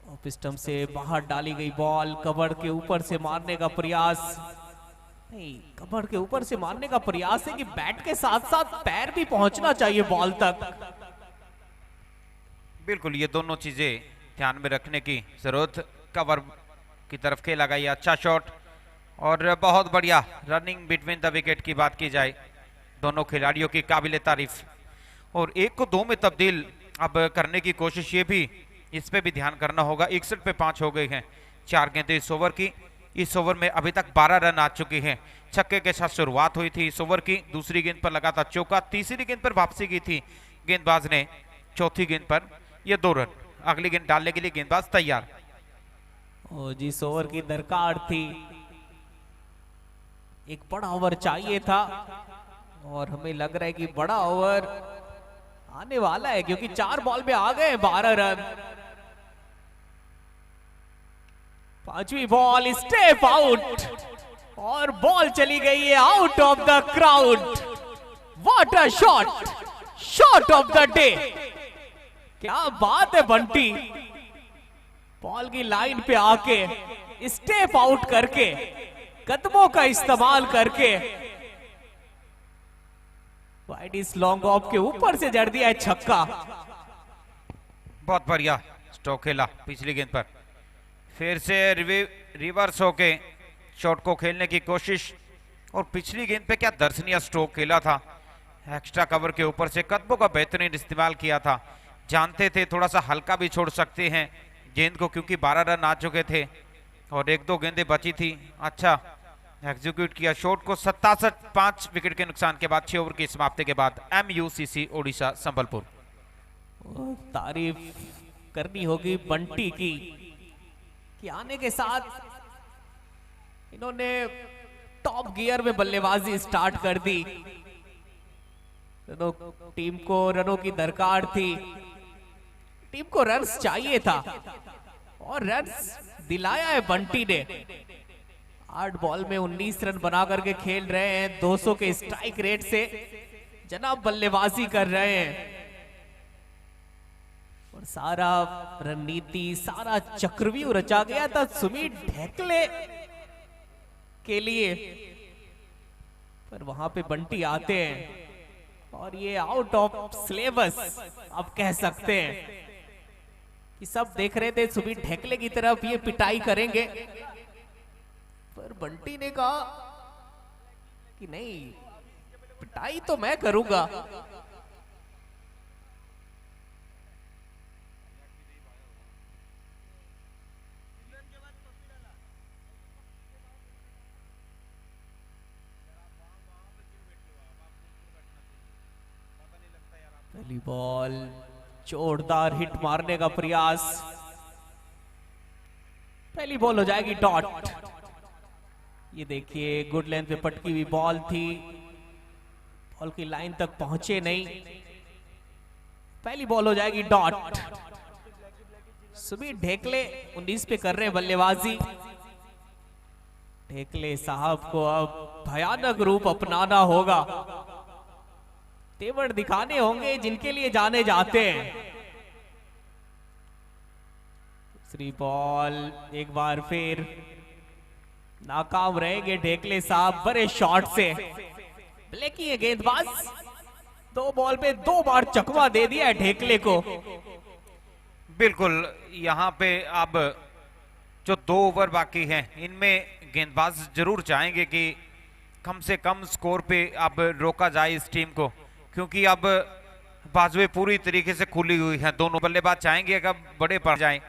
ऑफ स्टंप से बाहर डाली गई बॉल। कवर के ऊपर से मारने का प्रयास नहीं, कवर के ऊपर से मारने का प्रयास है कि बैट के साथ साथ पैर भी पहुंचना चाहिए बॉल तक। बिल्कुल, ये दोनों चीजें ध्यान में रखने की जरूरत। कवर की तरफ खेला गया अच्छा शॉट और बहुत बढ़िया रनिंग बिटवीन द विकेट की बात की जाए, दोनों खिलाड़ियों की काबिले तारीफ। और 1 को 2 में तब्दील अब करने की कोशिश, ये भी इस पे भी ध्यान करना होगा। 61 पे 5 हो गए हैं, 4 गेंदें इस ओवर की। इस ओवर में अभी तक 12 रन आ चुके हैं। छक्के के साथ शुरुआत हुई थी इस ओवर की, दूसरी गेंद पर लगा था चौका, तीसरी गेंद पर वापसी की थी गेंदबाज ने, चौथी गेंद पर ये 2 रन। अगली गेंद डालने के लिए गेंदबाज तैयार। जिस ओवर की दरकार थी, एक बड़ा ओवर चाहिए था और हमें लग रहा है कि बड़ा ओवर आने वाला है, क्योंकि 4 बॉल में आ गए 12 रन। 5वीं बॉल स्टेप आउट और बॉल चली गई है out of the crowd. What a shot, shot of the day. क्या बात है बंटी, बॉल की लाइन पे आके स्टेप आउट करके, कदमों का इस्तेमाल करके वाइड इस लॉन्ग ऑफ के ऊपर से जड़ दिया है छक्का। बहुत बढ़िया स्ट्रोक खेला पिछली गेंद पर, फिर से रिवर्स होके शॉट को खेलने की कोशिश। और पिछली गेंद पे क्या दर्शनीय स्ट्रोक खेला था, एक्स्ट्रा कवर के ऊपर से कदमों का बेहतरीन इस्तेमाल किया था। जानते थे थोड़ा सा हल्का भी छोड़ सकते हैं गेंद को, क्योंकि 12 रन आ चुके थे और 1-2 गेंदें बची थी। अच्छा एग्जीक्यूट किया शॉट को। 67 5 विकेट के नुकसान के बाद 6 ओवर की समाप्ति के बाद MUCC ओडिशा संबलपुर। तारीफ करनी होगी बंटी की कि आने के साथ इन्होंने टॉप गियर में बल्लेबाजी स्टार्ट कर दी। टीम को रनों की दरकार थी, टीम को रन्स चाहिए था और रन्स दिलाया है बंटी ने। 8 बॉल में 19 रन बना करके खेल रहे हैं, 200 के स्ट्राइक रेट से जनाब बल्लेबाजी कर रहे हैं। सारा रणनीति, सारा चक्रव्यूह रचा गया था सुमित ढेकले के लिए, पर वहां पे बंटी आते हैं और ये आउट ऑफ सिलेबस आप कह सकते हैं कि सब देख रहे थे सुमित ढेकले की तरफ ये पिटाई करेंगे, पर बंटी ने कहा कि नहीं, पिटाई तो मैं करूंगा। पहली बॉल, जोरदार हिट मारने का प्रयास, पहली बॉल हो जाएगी डॉट। ये देखिए गुड लेंथ पे पटकी हुई बॉल थी, बॉल की लाइन तक पहुंचे नहीं, पहली बॉल हो जाएगी डॉट। सुमित ढेकले 19 पे कर रहे हैं बल्लेबाजी। ढेकले साहब को अब भयानक रूप अपनाना होगा, तेवर दिखाने होंगे जिनके लिए जाने जाते हैं। दूसरी बॉल, एक बार फिर नाकाम रहेंगे ढेकले साहब बड़े शॉट से। ब्लेकी है गेंदबाज, 2 बॉल पे 2 बार चकवा दे दिया है ढेकले को। बिल्कुल, यहाँ पे अब जो 2 ओवर बाकी हैं इनमें गेंदबाज जरूर चाहेंगे कि कम से कम स्कोर पे अब रोका जाए इस टीम को, क्योंकि अब बाजुएं पूरी तरीके से खुली हुई हैं। दोनों बल्लेबाज चाहेंगे कि अब बड़े पड़ जाएं,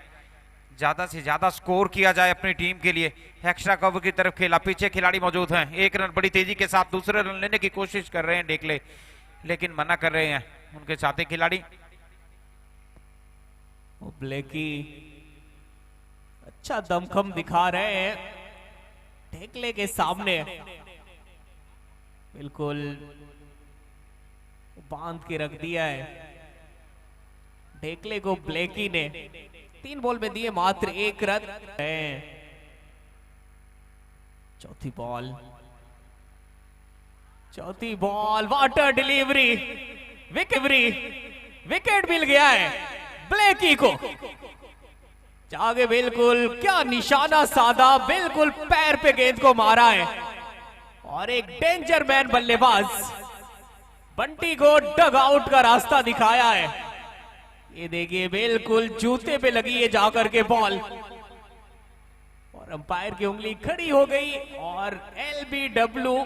ज्यादा से ज्यादा स्कोर किया जाए अपनी टीम के लिए। एक्स्ट्रा कवर की तरफ खेला, पीछे खिलाड़ी मौजूद हैं। 1 रन बड़ी तेजी के साथ दूसरे रन लेने की कोशिश कर रहे हैं ढेकले, लेकिन मना कर रहे हैं उनके साथी खिलाड़ी। ब्लेकी अच्छा दमखम दिखा रहे हैं ढेकले के सामने, बिल्कुल बांध के रख दिया है ढेकले को ब्लेकी ने। 3 बॉल में दिए मात्र 1 रन। चौथी बॉल, वाटर डिलीवरी, विकेट मिल गया है ब्लेकी को। जागे बिल्कुल, क्या निशाना साधा, बिल्कुल पैर पे गेंद को मारा है और एक डेंजर मैन बल्लेबाज बंटी को डग आउट का रास्ता दिखाया है। ये देखिए बिल्कुल जूते पे लगी है जाकर के बॉल और अंपायर की उंगली खड़ी हो गई और LBW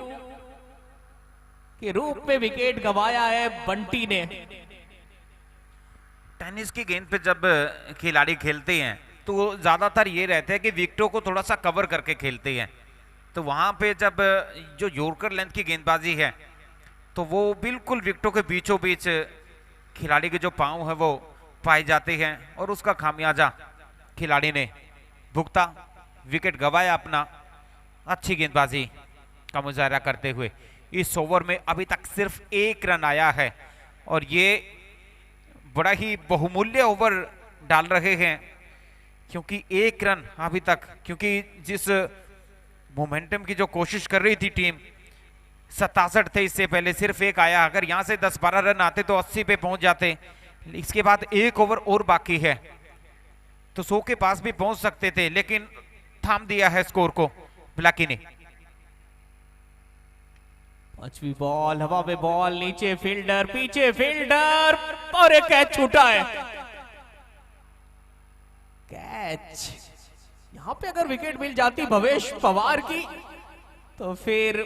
के रूप में विकेट गंवाया है बंटी ने। टेनिस की गेंद पे जब खिलाड़ी खेलते हैं तो ज्यादातर ये रहता है कि विकेटों को थोड़ा सा कवर करके खेलते हैं, तो वहां पे जब जो यॉर्कर लेंथ की गेंदबाजी है तो वो बिल्कुल विकेटों के बीचों बीच खिलाड़ी के जो पांव है वो पाए जाते हैं और उसका खामियाजा खिलाड़ी ने भुगता, विकेट गंवाया अपना। अच्छी गेंदबाजी का मुजाहरा करते हुए इस ओवर में अभी तक सिर्फ 1 रन आया है और ये बड़ा ही बहुमूल्य ओवर डाल रहे हैं, क्योंकि 1 रन अभी तक, क्योंकि जिस मोमेंटम की जो कोशिश कर रही थी टीम, 67 थे इससे पहले, सिर्फ 1 आया। अगर यहां से 10-12 रन आते तो 80 पे पहुंच जाते। इसके बाद 1 ओवर और बाकी है तो 100 के पास भी पहुंच सकते थे, लेकिन थाम दिया है स्कोर को ब्लैकी ने। 5वीं बॉल, हवा में बॉल, नीचे फील्डर, पीछे फील्डर और एक कैच छूटा है। कैच, यहां पे अगर विकेट मिल जाती भवेश पवार की तो फिर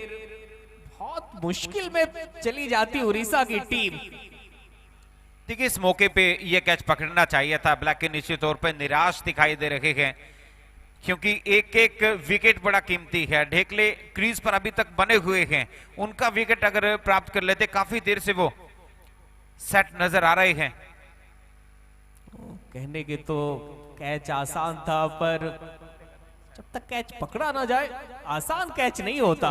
बहुत मुश्किल में चली जाती उड़ीसा की टीम। देखिए इस मौके पे ये कैच पकड़ना चाहिए था। ब्लैकी निश्चित तौर पे निराश दिखाई दे रहे हैं, क्योंकि एक एक विकेट बड़ा कीमती है। ढेकले क्रीज पर अभी तक बने हुए हैं, उनका विकेट अगर प्राप्त कर लेते, काफी देर से वो सेट नजर आ रहे हैं। कहने के तो कैच आसान था, पर जब तक कैच पकड़ा ना जाए आसान कैच नहीं होता।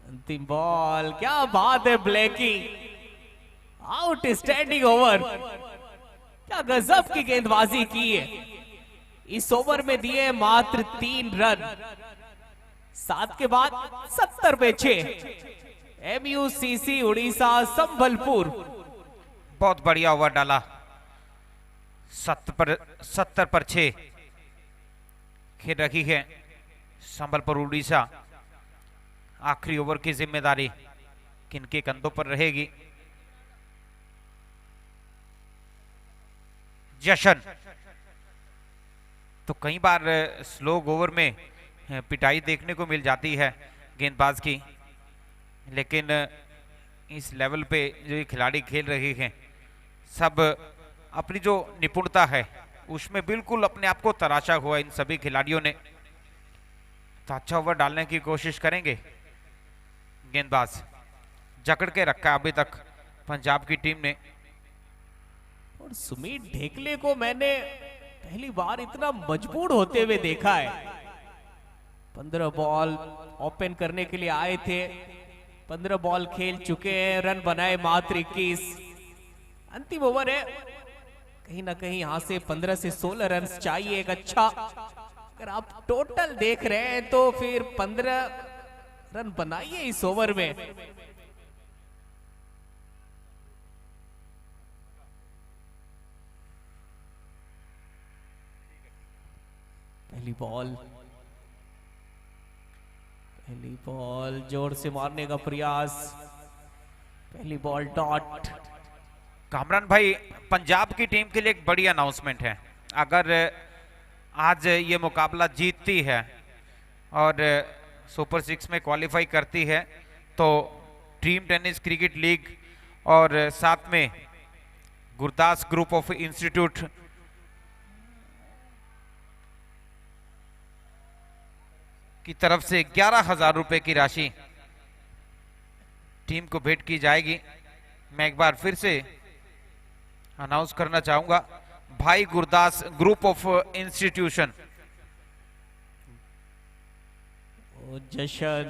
अंतिम बॉल, क्या बात है ब्लेकी, आउट स्टैंडिंग ओवर, क्या गजब की गेंदबाजी की है। इस ओवर में दिए मात्र 3 रन, 7 के बाद 70 पे 6। MUCC उड़ीसा संबलपुर बहुत बढ़िया ओवर डाला। 70 पर 6 खेल रखी है संबलपुर उड़ीसा। आखिरी ओवर की जिम्मेदारी किनके कंधों पर रहेगी? जशन। तो कई बार स्लो ओवर में पिटाई देखने को मिल जाती है गेंदबाज की, लेकिन इस लेवल पे जो ये खिलाड़ी खेल रहे हैं सब अपनी जो निपुणता है उसमें बिल्कुल अपने आप को तराशा हुआ इन सभी खिलाड़ियों ने। तो अच्छा ओवर डालने की कोशिश करेंगे गेंदबाज। जकड़ के रखा अभी तक पंजाब की टीम ने। और सुमित ढेकले को मैंने पहली बार इतना मजबूर होते हुए देखा है। 15 बॉल ओपन करने के लिए आए थे, 15 बॉल खेल चुके हैं, रन बनाए मात्र 21। अंतिम ओवर है, कहीं ना कहीं यहां से 15 से 16 रन चाहिए एक अच्छा। अगर आप टोटल देख रहे हैं तो फिर 15 रन बनाइए इस ओवर में। पहली बॉल जोर से मारने का प्रयास, पहली बॉल डॉट। कामरान भाई, पंजाब की टीम के लिए एक बड़ी अनाउंसमेंट है। अगर आज ये मुकाबला जीतती है और सुपर 6 में क्वालिफाई करती है तो ड्रीम टेनिस क्रिकेट लीग और साथ में गुरदास ग्रुप ऑफ इंस्टीट्यूट की तरफ से 11,000 रुपए की राशि टीम को भेंट की जाएगी। मैं एक बार फिर से अनाउंस करना चाहूंगा, भाई Gurdas group of institution. Jashan,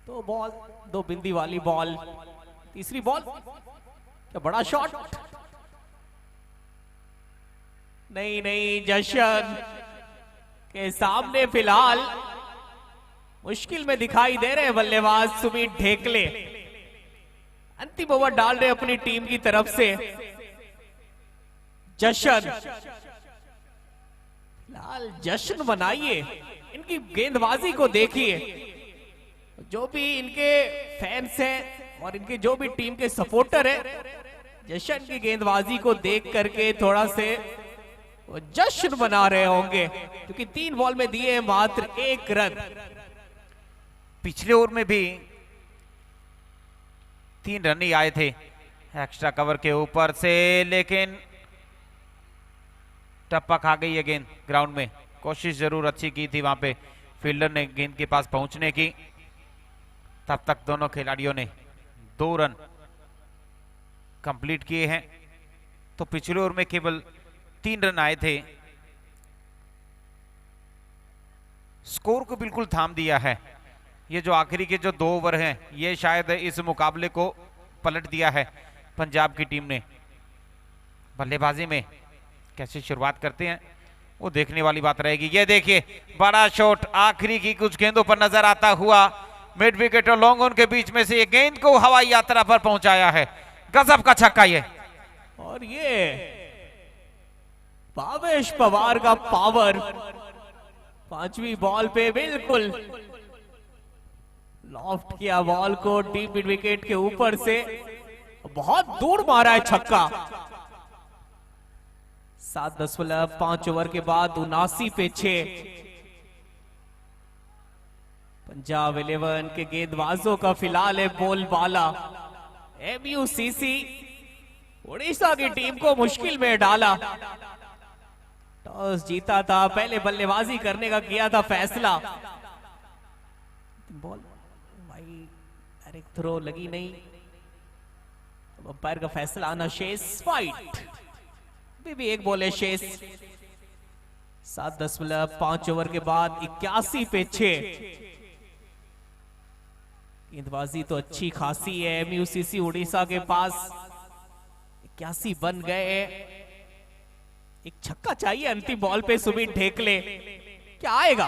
2 ball 2 बिंदी वाली बॉल, तीसरी बॉल, क्या बड़ा शॉट। नहीं, जशन के सामने फिलहाल मुश्किल में दिखाई दे रहे बल्लेबाज सुमित ढेकले। अंतिम ओवर डाल रहे अपनी टीम की तरफ से जशन। फिलहाल जश्न मनाइए, इनकी गेंदबाजी को देखिए। जो भी इनके फैंस हैं और इनके जो भी टीम के सपोर्टर हैं, जशन की गेंदबाजी को देख करके थोड़ा से वो जश्न मना रहे होंगे, क्योंकि 3 बॉल में दिए मात्र 1 रन। पिछले ओवर में भी 3 रन ही आए थे एक्स्ट्रा कवर के ऊपर से, लेकिन टप्पा खा गई है गेंद ग्राउंड में। कोशिश जरूर अच्छी की थी वहां पे फील्डर ने गेंद के पास पहुंचने की। तब तक दोनों खिलाड़ियों ने 2 रन कंप्लीट किए हैं। तो पिछले ओवर में केवल 3 रन आए थे। स्कोर को बिल्कुल थाम दिया है। ये जो आखिरी के जो 2 ओवर हैं, ये शायद इस मुकाबले को पलट दिया है पंजाब की टीम ने। बल्लेबाजी में कैसे शुरुआत करते हैं वो देखने वाली बात रहेगी। ये देखिए, बड़ा शॉट आखिरी की कुछ गेंदों पर नजर आता हुआ मिड विकेट और लॉन्ग ऑन के बीच में से ये गेंद को हवाई यात्रा पर पहुंचाया है। गजब का छक्का ये। और ये भावेश पवार का पावर 5वीं बॉल पे बिल्कुल लॉफ्ट किया बॉल को डीप मिड विकेट के ऊपर से, बहुत दूर मारा है छक्का। 7.5 ओवर के बाद 79 पे 6। पंजाब 11 के गेंदबाजों का फिलहाल है बोलबाला। MUCC उड़ीसा की टीम को मुश्किल में डाला। टॉस जीता था, पहले बल्लेबाजी करने का किया था फैसला। बॉल भाई डायरेक्ट थ्रो लगी नहीं, अंपायर का फैसला आना शेष। फाइट भी 1 बॉल है शेष। 7.5 ओवर के बाद 81 पे 6। गेंदबाजी तो अच्छी खासी है MUCC उड़ीसा के पास। 81 बन गए। एक छक्का चाहिए अंतिम बॉल पे सुमित ढेकले, क्या आएगा?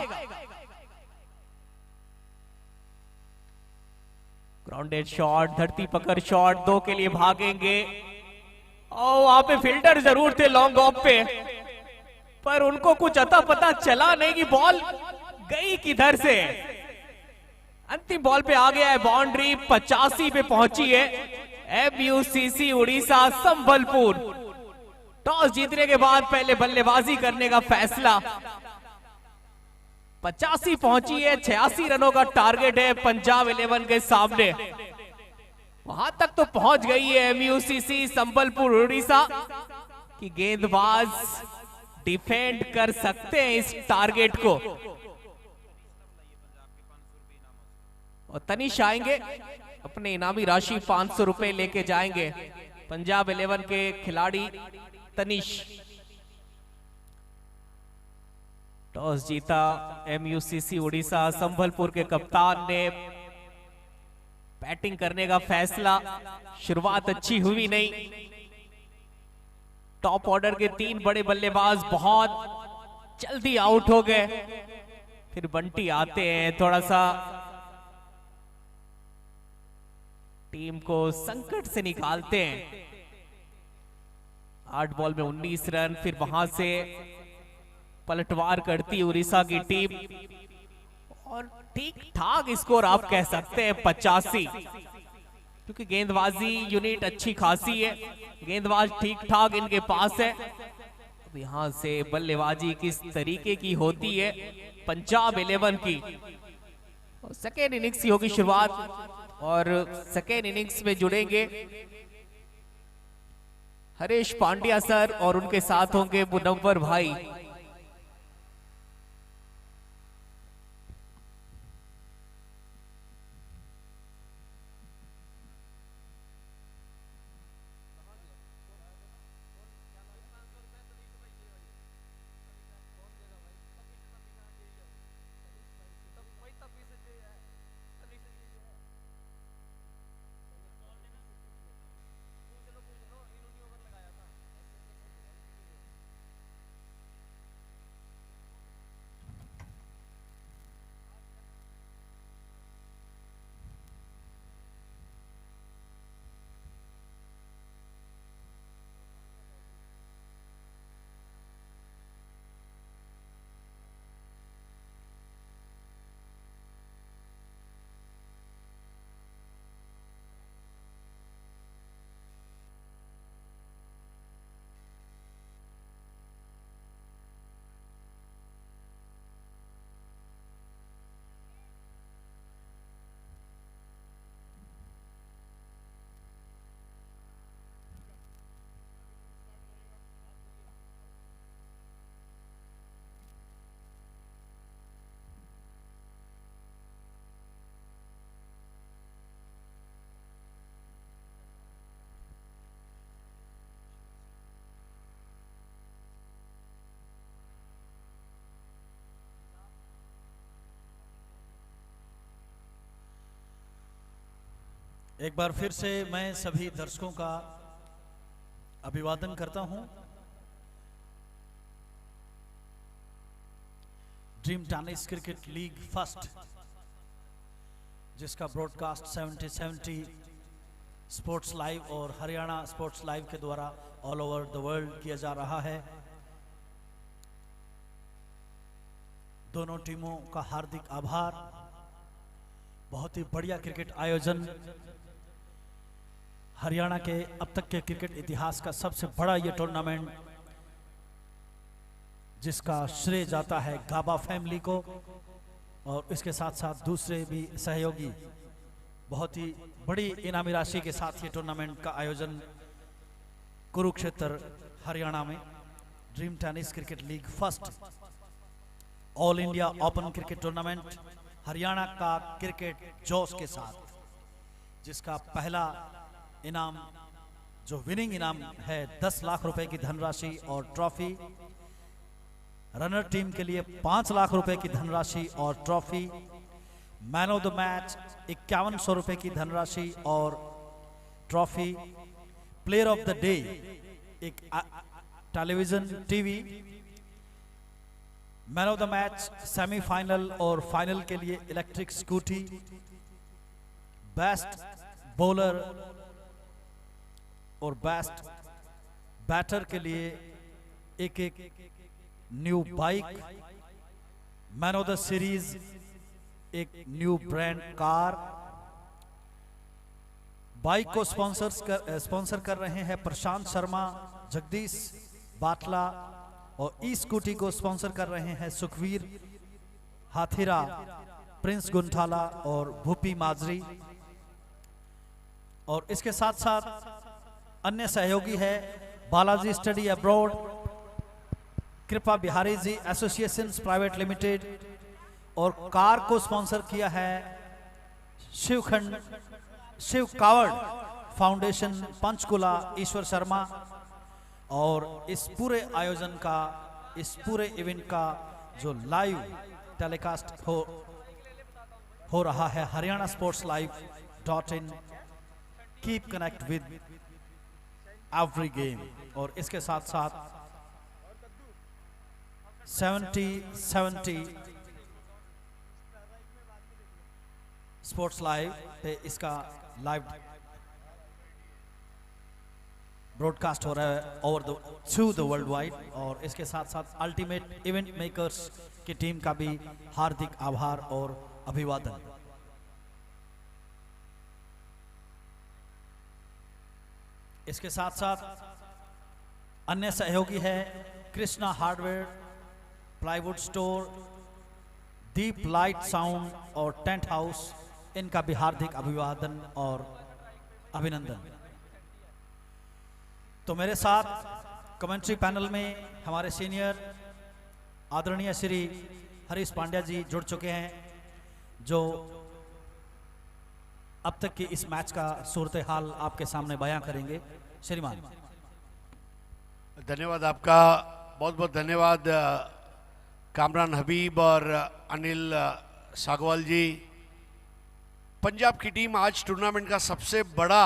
ग्राउंडेड शॉट, धरती पकड़ शॉट, 2 के लिए भागेंगे। और वहां पे फील्डर जरूर थे लॉन्ग ऑफ पे, पर उनको कुछ अता पता चला नहीं कि बॉल गई किधर से। अंतिम बॉल पे आ गया है बाउंड्री, 85 पे पहुंची है MUCC उड़ीसा संबलपुर। टॉस जीतने के बाद पहले बल्लेबाजी करने का फैसला। 85 पहुंची है, 86 रनों का टारगेट है पंजाब 11 के सामने। वहां तक तो पहुंच गई है MUCC संबलपुर उड़ीसा कि गेंदबाज डिफेंड कर सकते हैं इस टारगेट को। और तनिष आएंगे, अपने इनामी राशि 500 रुपए लेके जाएंगे। पंजाब 11 के खिलाड़ी तनिष। टॉस जीता MUCC उड़ीसा संबलपुर के कप्तान ने बैटिंग करने का फैसला। शुरुआत अच्छी हुई नहीं। टॉप ऑर्डर के 3 बड़े बल्लेबाज बहुत जल्दी आउट हो गए। फिर बंटी आते हैं, थोड़ा सा टीम को संकट से निकालते हैं। 8 बॉल में 19 रन। फिर वहां से पलटवार करती उड़ीसा की टीम और ठीक ठाक स्कोर आप कह सकते हैं 85, क्योंकि गेंदबाजी यूनिट अच्छी खासी है। गेंदबाज ठीक ठाक इनके पास है। अब यहां से बल्लेबाजी किस तरीके की होती है पंजाब 11 की। सेकेंड इनिंग्स की होगी शुरुआत और सेकेंड इनिंग्स में जुड़ेंगे हरीश पांड्या सर और उनके साथ होंगे मुनव्वर भाई। एक बार फिर से मैं सभी दर्शकों का अभिवादन करता हूं। Dream tennis cricket league first, जिसका ब्रॉडकास्ट 70 स्पोर्ट्स लाइव और हरियाणा स्पोर्ट्स लाइव के द्वारा ऑल ओवर द वर्ल्ड किया जा रहा है। दोनों टीमों का हार्दिक आभार। बहुत ही बढ़िया क्रिकेट आयोजन। हरियाणा के अब तक के क्रिकेट इतिहास का सबसे बड़ा ये टूर्नामेंट, जिसका श्रेय जाता है गाबा फैमिली को और इसके साथ साथ दूसरे भी सहयोगी। बहुत ही बड़ी इनामी राशि के साथ ये टूर्नामेंट का आयोजन कुरुक्षेत्र हरियाणा में dream tennis cricket league first all India open cricket tournament Haryana का क्रिकेट जोश के साथ, जिसका पहला इनाम जो विनिंग इनाम है 10 लाख रुपए की धनराशि और ट्रॉफी। रनर टीम के लिए 5 लाख रुपए की धनराशि और trophy. Man of the match 5100 रुपए की धनराशि और trophy. Player of the day एक television TV. Man of the match semifinal और फाइनल के लिए इलेक्ट्रिक स्कूटी। बेस्ट बॉलर और बेस्ट बैटर के लिए एक new bike, man of the series एक न्यू ब्रांड कार। बाइक को स्पॉन्सर कर रहे हैं प्रशांत शर्मा, जगदीश बाटला, और ई स्कूटी को स्पॉन्सर कर रहे हैं सुखवीर हाथीरा, प्रिंस गुंठाला और भूपी माजरी। और इसके साथ साथ अन्य सहयोगी है बालाजी स्टडी अब्रॉड, कृपा Bihari ji associations private limited, और कार को स्पॉन्सर किया है शिव कावड़ फाउंडेशन पंचकुला, ईश्वर शर्मा। और इस पूरे आयोजन का, इस पूरे इवेंट का जो लाइव टेलीकास्ट हो रहा है Haryana sports live dot in. Keep connect with every game. और इसके साथ साथ 70 स्पोर्ट्स लाइव पे इसका लाइव ब्रॉडकास्ट हो रहा है over through the world wide. और इसके साथ साथ अल्टीमेट इवेंट मेकर्स की टीम का भी हार्दिक आभार और अभिवादन। इसके साथ साथ अन्य सहयोगी है कृष्णा हार्डवेयर, प्लाईवुड स्टोर, दीप लाइट साउंड और टेंट हाउस। इनका भी हार्दिक अभिवादन और अभिनंदन। तो मेरे साथ कमेंट्री पैनल में हमारे सीनियर आदरणीय श्री हरीश पांड्या जी जुड़ चुके हैं, जो अब तक की इस मैच का सूरत हाल आपके सामने बयां करेंगे। श्रीमान, धन्यवाद आपका, बहुत बहुत धन्यवाद कामरान हबीब और अनिल सागवाल जी। पंजाब की टीम आज टूर्नामेंट का सबसे बड़ा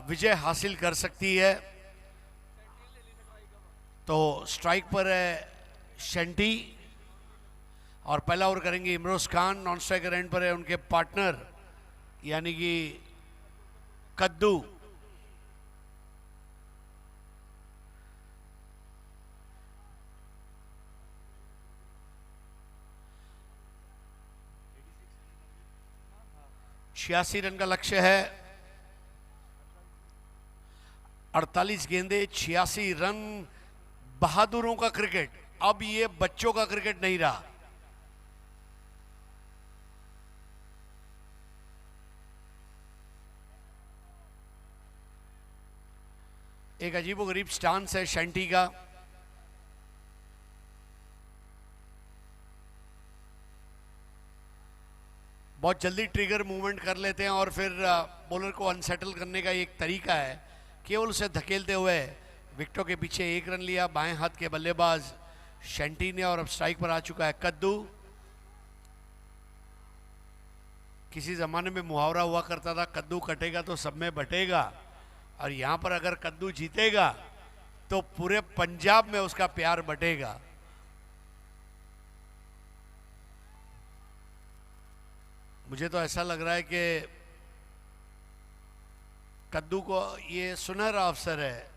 विजय हासिल कर सकती है। तो स्ट्राइक पर है शेंटी और पहला ओवर करेंगे Imroz Khan. Non striker end पर है उनके पार्टनर यानी कि कद्दू। छियासी रन का लक्ष्य है, 48 गेंदे 86 रन। बहादुरों का क्रिकेट, अब ये बच्चों का क्रिकेट नहीं रहा। एक अजीबोगरीब स्टांस है शेंटी का। बहुत जल्दी ट्रिगर मूवमेंट कर लेते हैं और फिर बॉलर को अनसेटल करने का एक तरीका है, केवल उसे धकेलते हुए विकेटों के पीछे 1 रन लिया बाएं हाथ के बल्लेबाज शेंटी ने। और अब स्ट्राइक पर आ चुका है कद्दू। किसी जमाने में मुहावरा हुआ करता था, कद्दू कटेगा तो सब में बटेगा। और यहां पर अगर कद्दू जीतेगा तो पूरे पंजाब में उसका प्यार बटेगा। मुझे तो ऐसा लग रहा है कि कद्दू को ये सुनहरा अवसर है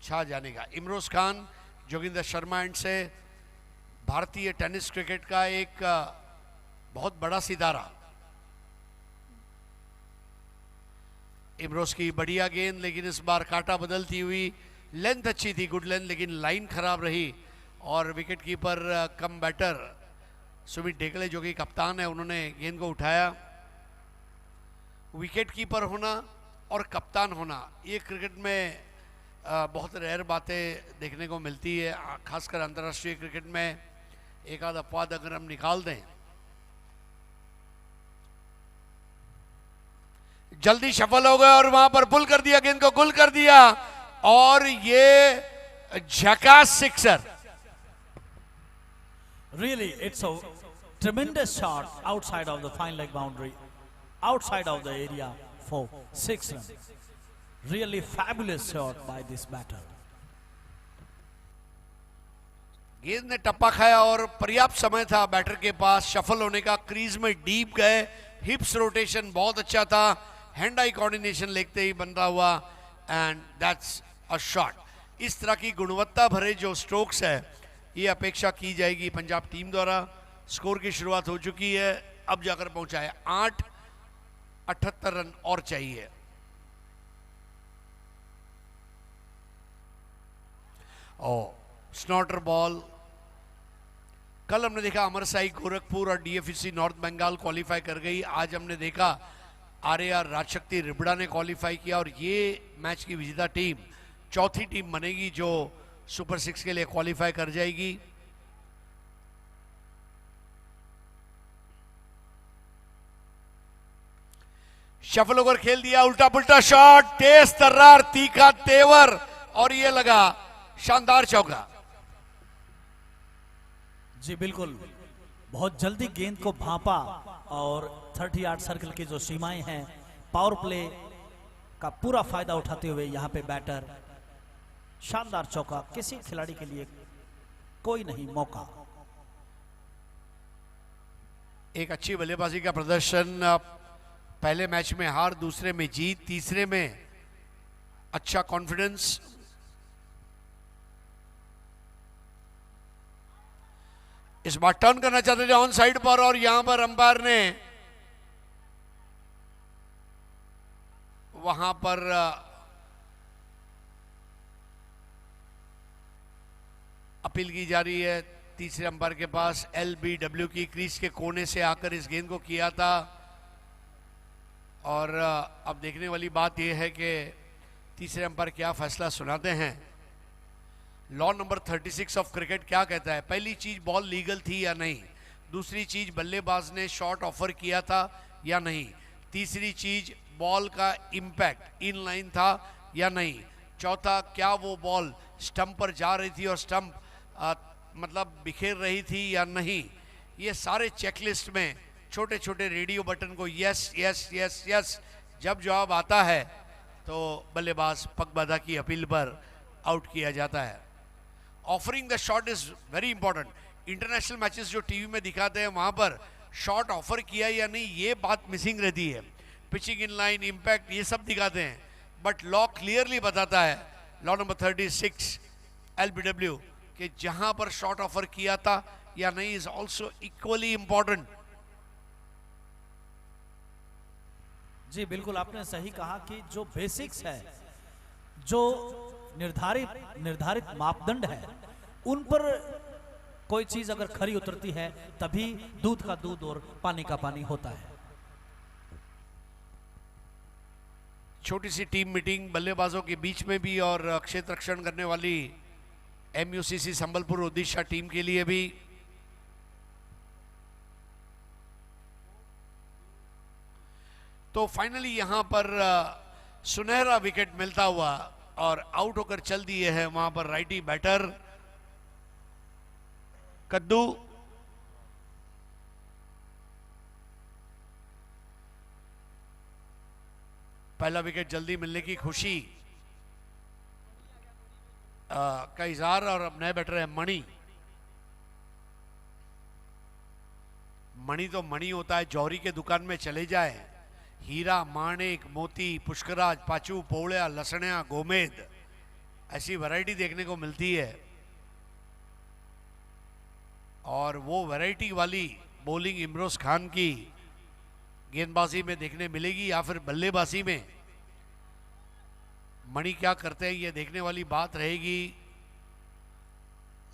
छा जाने का। इमरोज खान जोगिंदर शर्मा एंड से भारतीय टेनिस क्रिकेट का एक बहुत बड़ा सितारा। इमरोज की बढ़िया गेंद, लेकिन इस बार काटा बदलती हुई। लेंथ अच्छी थी, गुड लेंथ, लेकिन लाइन खराब रही। और विकेट कीपर कम बैटर सुमित ढेकले जो कि कप्तान है, उन्होंने गेंद को उठाया। विकेट कीपर होना और कप्तान होना ये क्रिकेट में बहुत रेयर बातें देखने को मिलती है, खासकर अंतर्राष्ट्रीय क्रिकेट में। एक आध अपवाद अगर हम निकाल दें। जल्दी सफल हो गए और वहां पर पुल कर दिया, गेंद को गुल कर दिया और ये झकास sixer. Really, it's a tremendous shot outside of the fine leg boundary, outside of the area for 6 runs. Really fabulous shot by this batter. गेंद ने टप्पा खाया और पर्याप्त समय था बैटर के पास शफल होने का। क्रीज में डीप गए, हिप्स रोटेशन बहुत अच्छा था, हैंड आई कोऑर्डिनेशन लेते ही बन रहा हुआ, एंड दैट्स अ शॉट। इस तरह की गुणवत्ता भरे जो स्ट्रोक्स है ये अपेक्षा की जाएगी पंजाब टीम द्वारा। स्कोर की शुरुआत हो चुकी है, अब जाकर पहुंचा है 8, 78 रन और चाहिए। और स्नॉटर बॉल, कल हमने देखा अमर साई गोरखपुर और डीएफसी नॉर्थ बंगाल क्वालिफाई कर गई, आज हमने देखा आरएआर राजशक्ति रिबड़ा ने क्वालिफाई किया, और ये मैच की विजेता टीम चौथी टीम बनेगी जो सुपर 6 के लिए क्वालिफाई कर जाएगी। शफल ओवर खेल दिया, उल्टा पुल्टा शॉट, तेज तर्रार, तीखा तेवर, और ये लगा शानदार चौका। जी बिल्कुल, बहुत जल्दी गेंद को भांपा और 30 यार्ड सर्कल की जो सीमाएं हैं, पावर प्ले का पूरा फायदा उठाते हुए यहाँ पे बैटर, शानदार चौका, किसी खिलाड़ी के लिए कोई नहीं मौका। एक अच्छी बल्लेबाजी का प्रदर्शन, पहले मैच में हार, दूसरे में जीत, तीसरे में अच्छा कॉन्फिडेंस। इस बार टर्न करना चाहते थे ऑन साइड पर, और यहां पर अंपायर ने वहां पर अपील की जा रही है तीसरे अंपायर के पास। LBW की क्रीज के कोने से आकर इस गेंद को किया था, और अब देखने वाली बात यह है कि तीसरे अंपायर क्या फैसला सुनाते हैं। लॉ नंबर 36 ऑफ क्रिकेट क्या कहता है? पहली चीज बॉल लीगल थी या नहीं, दूसरी चीज बल्लेबाज ने शॉट ऑफर किया था या नहीं, तीसरी चीज बॉल का इंपैक्ट इन लाइन था या नहीं, चौथा क्या वो बॉल स्टंप पर जा रही थी और स्टंप मतलब बिखेर रही थी या नहीं। ये सारे चेकलिस्ट में छोटे छोटे रेडियो बटन को यस यस यस यस जब जवाब आता है तो बल्लेबाज पगबाधा की अपील पर आउट किया जाता है। Offering the shot is very important. International matches जो टीवी में दिखाते हैं वहां पर शॉट ऑफर किया या नहीं ये बात मिसिंग रहती है। पिचिंग इन लाइन, इंपैक्ट, ये सब दिखाते हैं, बट लॉ क्लियरली बताता है, लॉ नंबर 36 LBW, कि जहां पर शॉट ऑफर किया था या नहीं इज ऑल्सो इक्वली इंपॉर्टेंट। जी बिल्कुल, आपने सही कहा कि जो बेसिक्स है, जो निर्धारित मापदंड है, उन पर कोई चीज अगर खरी उतरती है तभी दूध का दूध और पानी का पानी होता है। छोटी सी टीम मीटिंग बल्लेबाजों के बीच में भी और क्षेत्र रक्षण करने वाली MUCC संबलपुर ओडिशा टीम के लिए भी। तो फाइनली यहां पर सुनहरा विकेट मिलता हुआ और आउट होकर चल दिए हैं वहां पर राइटी बैटर कद्दू। पहला विकेट जल्दी मिलने की खुशी का इजहार, और अब नए बैटर है मणि। मणि तो मणि होता है, जौहरी के दुकान में चले जाए, हीरा, माणिक, मोती, पुष्कराज, पाचू, पोवड़िया, लसणिया, गोमेद, ऐसी वैरायटी देखने को मिलती है। और वो वैरायटी वाली बॉलिंग इमरोज खान की गेंदबाजी में देखने मिलेगी या फिर बल्लेबाजी में मणि क्या करते हैं ये देखने वाली बात रहेगी।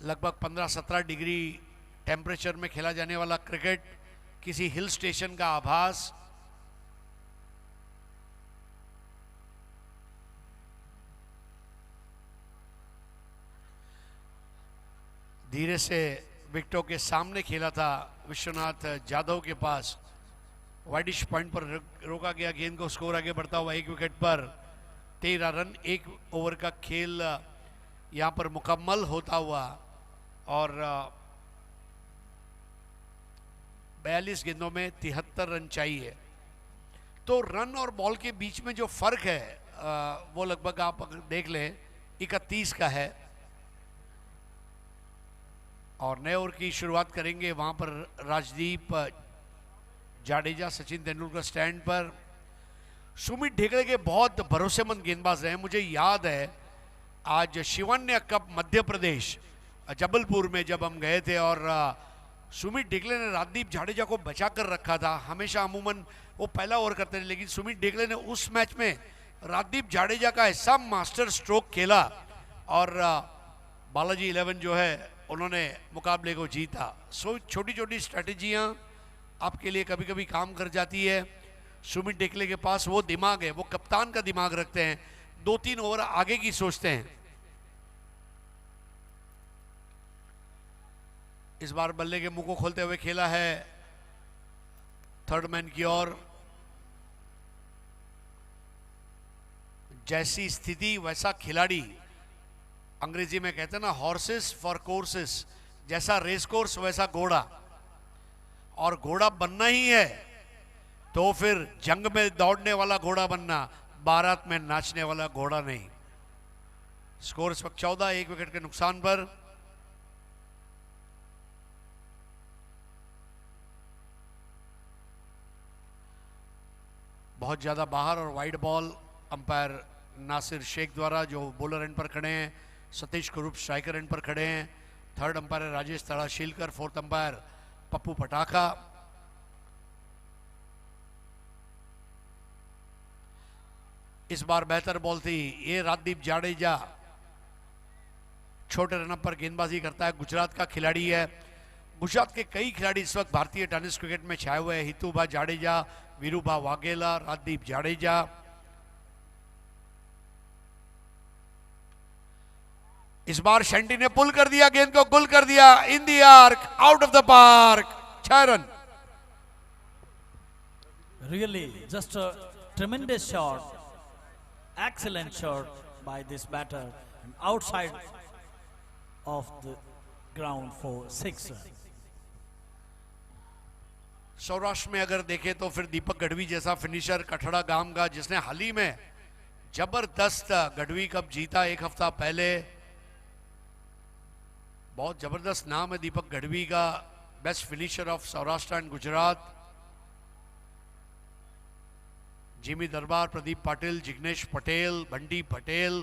लगभग 15-17 डिग्री टेम्परेचर में खेला जाने वाला क्रिकेट, किसी हिल स्टेशन का आभास। धीरे से विकेटों के सामने खेला था विश्वनाथ जाधव के पास, वाइडिश पॉइंट पर रोका गया गेंद को, स्कोर आगे बढ़ता हुआ 1 विकेट पर 13 रन। 1 ओवर का खेल यहां पर मुकम्मल होता हुआ और 42 गेंदों में 73 रन चाहिए। तो रन और बॉल के बीच में जो फर्क है वो लगभग आप अगर देख लें 31 का है। और नए ओवर की शुरुआत करेंगे वहां पर राजदीप जाडेजा सचिन तेंदुलकर स्टैंड पर। सुमित ढेकले के बहुत भरोसेमंद गेंदबाज रहे। मुझे याद है आज शिवन्य कप मध्य प्रदेश जबलपुर में जब हम गए थे और सुमित ढेकले ने राजदीप जाडेजा को बचा कर रखा था। हमेशा अमूमन वो पहला ओवर करते थे, लेकिन सुमित ढेकले ने उस मैच में राजदीप जाडेजा का ऐसा मास्टर स्ट्रोक खेला और बालाजी 11 जो है उन्होंने मुकाबले को जीता। सो छोटी छोटी स्ट्रैटेजियां आपके लिए कभी कभी काम कर जाती है। सुमित ढेकले के पास वो दिमाग है, वो कप्तान का दिमाग रखते हैं, 2-3 ओवर आगे की सोचते हैं। इस बार बल्ले के मुंह को खोलते हुए खेला है थर्ड मैन की ओर। जैसी स्थिति वैसा खिलाड़ी, अंग्रेजी में कहते हैं ना हॉर्सेस फॉर कोर्सेस, जैसा रेस कोर्स वैसा घोड़ा। और घोड़ा बनना ही है तो फिर जंग में दौड़ने वाला घोड़ा बनना, बारात में नाचने वाला घोड़ा नहीं। स्कोर इस वक्त 14, 1 विकेट के नुकसान पर। बहुत ज्यादा बाहर और wide ball umpire Nasir Shaikh द्वारा, जो बॉलर एंड पर खड़े हैं। सतीश कुरूप स्ट्राइकर एंड पर खड़े हैं। Third umpire Rajesh Tadashilkar, fourth umpire Pappu Patakha. इस बार बेहतर बॉल थी, ये राजदीप जाडेजा छोटे रन पर गेंदबाजी करता है, गुजरात का खिलाड़ी है। गुजरात के कई खिलाड़ी इस वक्त भारतीय टेनिस क्रिकेट में छाए हुए हैं। हितुभा जाडेजा, वीरूभा वाघेला, राजदीप जाडेजा। इस बार शेंटी ने पुल कर दिया, गेंद को गुल कर दिया, in the arc, out of the park, 6 run. Really, just a tremendous shot, excellent shot by this batter, and outside of the ground for 6 runs. Saurashtra में अगर देखें तो फिर दीपक गढ़वी जैसा फिनिशर कठड़ा गांव का, जिसने हाल ही में जबरदस्त गढ़वी कप जीता 1 हफ्ता पहले। बहुत जबरदस्त नाम है दीपक गढ़वी का, best finisher of Saurashtra and Gujarat. Jimmy दरबार, प्रदीप पाटिल, जिग्नेश पटेल, बंटी पटेल,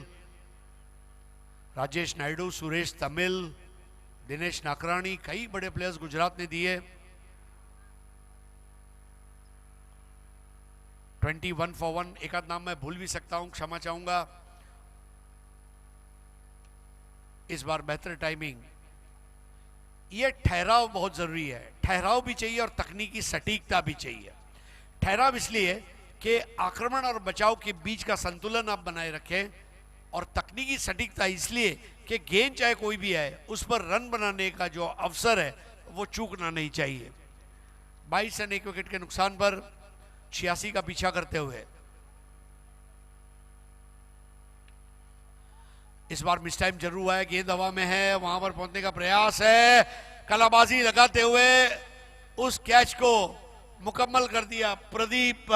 राजेश नायडू, सुरेश तमिल, दिनेश नाकरानी, कई बड़े प्लेयर्स गुजरात ने दिए। 21 for 1, एक आध नाम मैं भूल भी सकता हूं, क्षमा चाहूंगा। इस बार बेहतर टाइमिंग, ये ठहराव बहुत जरूरी है। ठहराव भी चाहिए और तकनीकी सटीकता भी चाहिए। ठहराव इसलिए कि आक्रमण और बचाव के बीच का संतुलन आप बनाए रखें, और तकनीकी सटीकता इसलिए कि गेंद चाहे कोई भी आए उस पर रन बनाने का जो अवसर है वो चूकना नहीं चाहिए। 22 रन 1 विकेट के नुकसान पर 86 का पीछा करते हुए। इस बार मिस टाइम जरूर हुआ है, गेंद हवा में है, वहां पर पहुंचने का प्रयास है, कलाबाजी लगाते हुए उस कैच को मुकम्मल कर दिया प्रदीप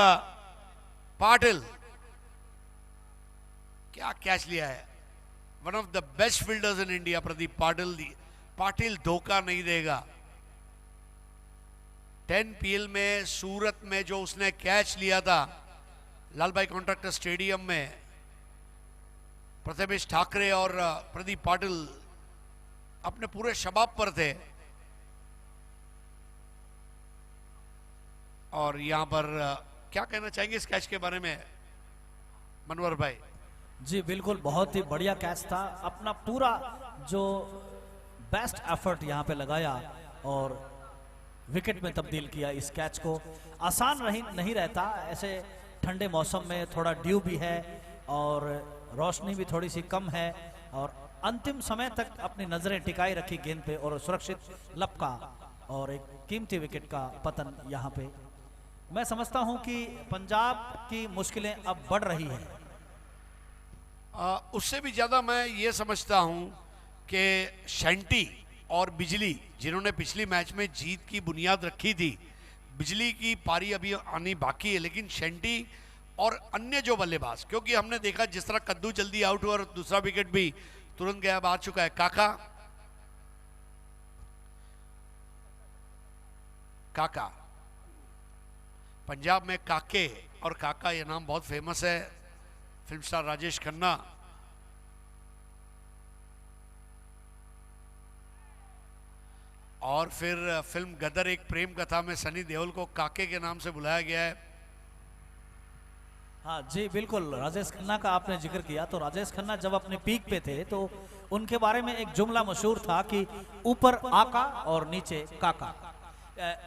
पाटिल। क्या कैच लिया है, one of the best fielders in India Pradeep Patil. Patil धोखा नहीं देगा। 10 PL में सूरत में जो उसने कैच लिया था लाल भाई कॉन्ट्रैक्टर स्टेडियम में, प्रथमेश ठाकरे और प्रदीप पाटिल अपने पूरे शबाब पर थे। और यहां पर क्या कहना चाहेंगे इस कैच के बारे में मनोहर भाई? जी बिल्कुल, बहुत ही बढ़िया कैच था। अपना पूरा जो बेस्ट एफर्ट यहाँ पे लगाया और विकेट में तब्दील किया इस कैच को। आसान नहीं रहता, ऐसे ठंडे मौसम में थोड़ा ड्यू भी है और रोशनी भी थोड़ी सी कम है, और अंतिम समय तक अपनी नजरें टिकाई रखी गेंद पे और सुरक्षित लपका और एक कीमती विकेट का पतन यहाँ पे। मैं समझता हूँ कि पंजाब की मुश्किलें अब बढ़ रही हैं। उससे भी ज्यादा मैं ये समझता हूं कि शेंटी और बिजली, जिन्होंने पिछली मैच में जीत की बुनियाद रखी थी, बिजली की पारी अभी आनी बाकी है, लेकिन शेंटी और अन्य जो बल्लेबाज, क्योंकि हमने देखा जिस तरह कद्दू जल्दी आउट हुआ और दूसरा विकेट भी तुरंत गया, आ चुका है काका पंजाब में काके और काका ये नाम बहुत फेमस है, फिल्म स्टार राजेश खन्ना। और फिर फिल्म गदर एक प्रेम कथा में सनी देओल को काके के नाम से बुलाया गया है। हाँ जी बिल्कुल, राजेश खन्ना का आपने जिक्र किया तो राजेश खन्ना जब अपने पीक पे थे तो उनके बारे में एक जुमला मशहूर था कि ऊपर आका और नीचे काका।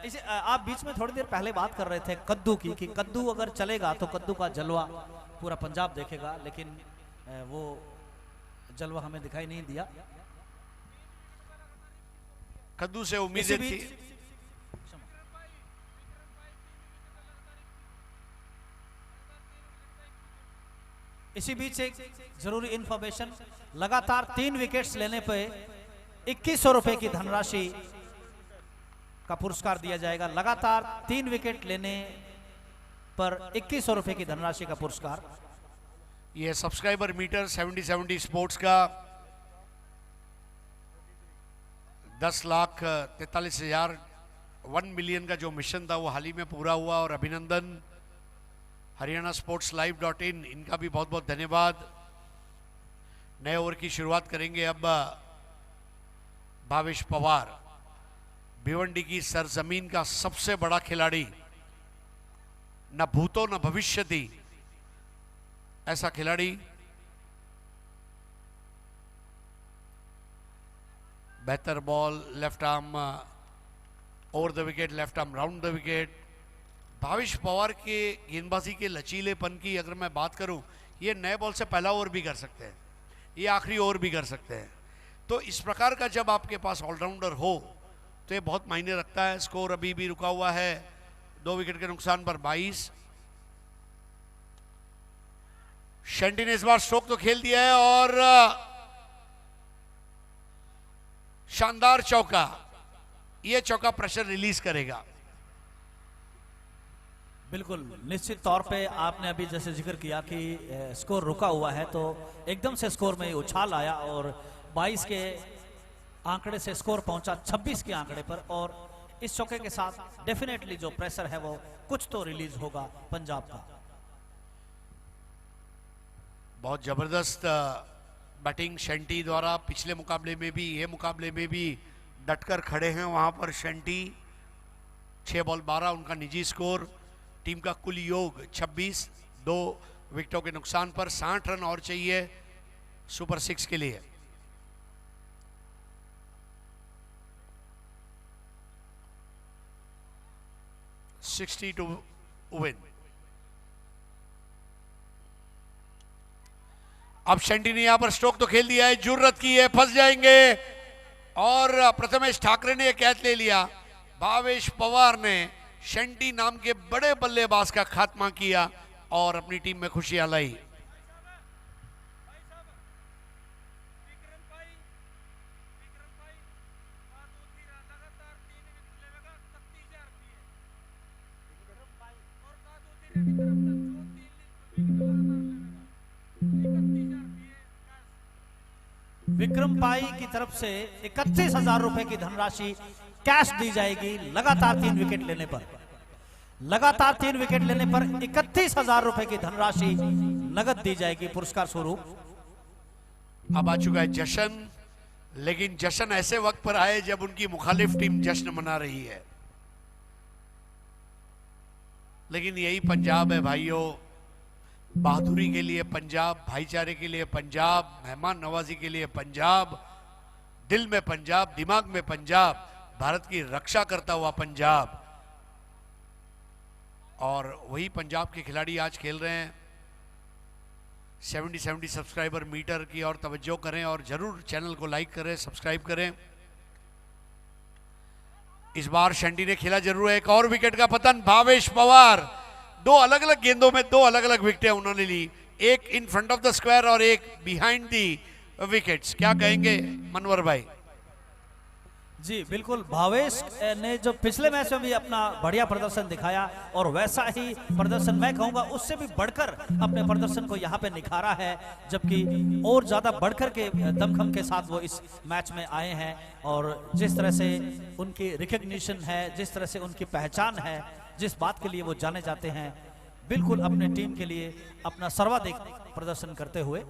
इसे आप बीच में थोड़ी देर पहले बात कर रहे थे कद्दू की, कि कद्दू अगर चलेगा तो कद्दू का जलवा पूरा पंजाब देखेगा, लेकिन वो जलवा हमें दिखाई नहीं दिया। कद्दू से उम्मीदें थी। इसी बीच एक जरूरी इंफॉर्मेशन, लगातार 3 विकेट्स लेने पे 2100 रुपए की धनराशि का पुरस्कार दिया जाएगा। लगातार 3 विकेट लेने पर 2100 रुपए की धनराशि का पुरस्कार। ये सब्सक्राइबर मीटर 70-70 स्पोर्ट्स का 10,43,000 1 मिलियन का जो मिशन था वो हाल ही में पूरा हुआ, और अभिनंदन हरियाणा स्पोर्ट्स live.in, इनका भी बहुत बहुत धन्यवाद। नए ओवर की शुरुआत करेंगे अब भावेश पवार, भिवंडी की सरजमीन का सबसे बड़ा खिलाड़ी, न भूतो न भविष्यति ऐसा खिलाड़ी। बेहतर ball, left arm over the wicket, left arm round the wicket. Bhavesh Pawar के गेंदबाजी के लचीलेपन की अगर मैं बात करूं, ये नए बॉल से पहला ओवर भी कर सकते हैं, ये आखिरी ओवर भी कर सकते हैं। तो इस प्रकार का जब आपके पास ऑलराउंडर हो तो ये बहुत मायने रखता है। स्कोर अभी भी रुका हुआ है 2 विकेट के नुकसान पर 22। शेंटी ने इस बार स्ट्रोक तो खेल दिया है और शानदार चौका, ये चौका प्रेशर रिलीज करेगा। बिल्कुल निश्चित तौर पे आपने अभी जैसे जिक्र किया कि स्कोर रुका हुआ है, तो एकदम से स्कोर में उछाल आया और 22 के आंकड़े से स्कोर पहुंचा 26 के आंकड़े पर, और इस चौके के साथ डेफिनेटली जो प्रेशर है वो कुछ तो रिलीज होगा पंजाब का। बहुत जबरदस्त बैटिंग शेंटी द्वारा, पिछले मुकाबले में भी ये मुकाबले में भी डटकर खड़े हैं वहां पर शेंटी। 6 बॉल 12 उनका निजी स्कोर। टीम का कुल योग 26, 2 विकेटों के नुकसान पर 60 रन और चाहिए सुपर 6 के लिए। $60 to win। अब शेंटी ने यहां पर स्ट्रोक तो खेल दिया है, जुर्रत की है, फंस जाएंगे, और प्रथमेश ठाकरे ने कैच ले लिया। भावेश पवार ने शेंटी नाम के बड़े बल्लेबाज का खात्मा किया और अपनी टीम में खुशियां लाई। विक्रम पाई की तरफ से 31,000 रुपए की धनराशि कैश दी जाएगी लगातार 3 विकेट लेने पर। लगातार 3 विकेट लेने पर 31,000 रुपए की धनराशि नगद दी जाएगी पुरस्कार स्वरूप। अब आ चुका है जश्न, लेकिन जश्न ऐसे वक्त पर आए जब उनकी मुखालिफ टीम जश्न मना रही है। लेकिन यही पंजाब है भाइयों, बहादुरी के लिए पंजाब, भाईचारे के लिए पंजाब, मेहमान नवाजी के लिए पंजाब, दिल में पंजाब, दिमाग में पंजाब, भारत की रक्षा करता हुआ पंजाब। और वही पंजाब के खिलाड़ी आज खेल रहे हैं। 70-70 सब्सक्राइबर मीटर की और तवज्जो करें और जरूर चैनल को लाइक करें, सब्सक्राइब करें। इस बार शेंटी ने खेला जरूर है। एक और विकेट का पतन, भावेश पवार 2 अलग अलग गेंदों में 2 अलग अलग विकेटें उन्होंने ली, एक in front of the square और एक बिहाइंड दी विकेट्स। क्या कहेंगे मनवर भाई? जी बिल्कुल, भावेश ने जो पिछले मैच में भी अपना बढ़िया प्रदर्शन दिखाया और वैसा ही प्रदर्शन मैं कहूंगा उससे भी बढ़कर अपने प्रदर्शन को यहाँ पे निखारा है, जबकि और ज्यादा बढ़कर के दमखम के साथ वो इस मैच में आए हैं। और जिस तरह से उनकी रिकग्निशन है, जिस तरह से उनकी पहचान है, जिस बात के लिए वो जाने जाते हैं, बिल्कुल अपने टीम के लिए अपना सर्वाधिक प्रदर्शन करते हुए।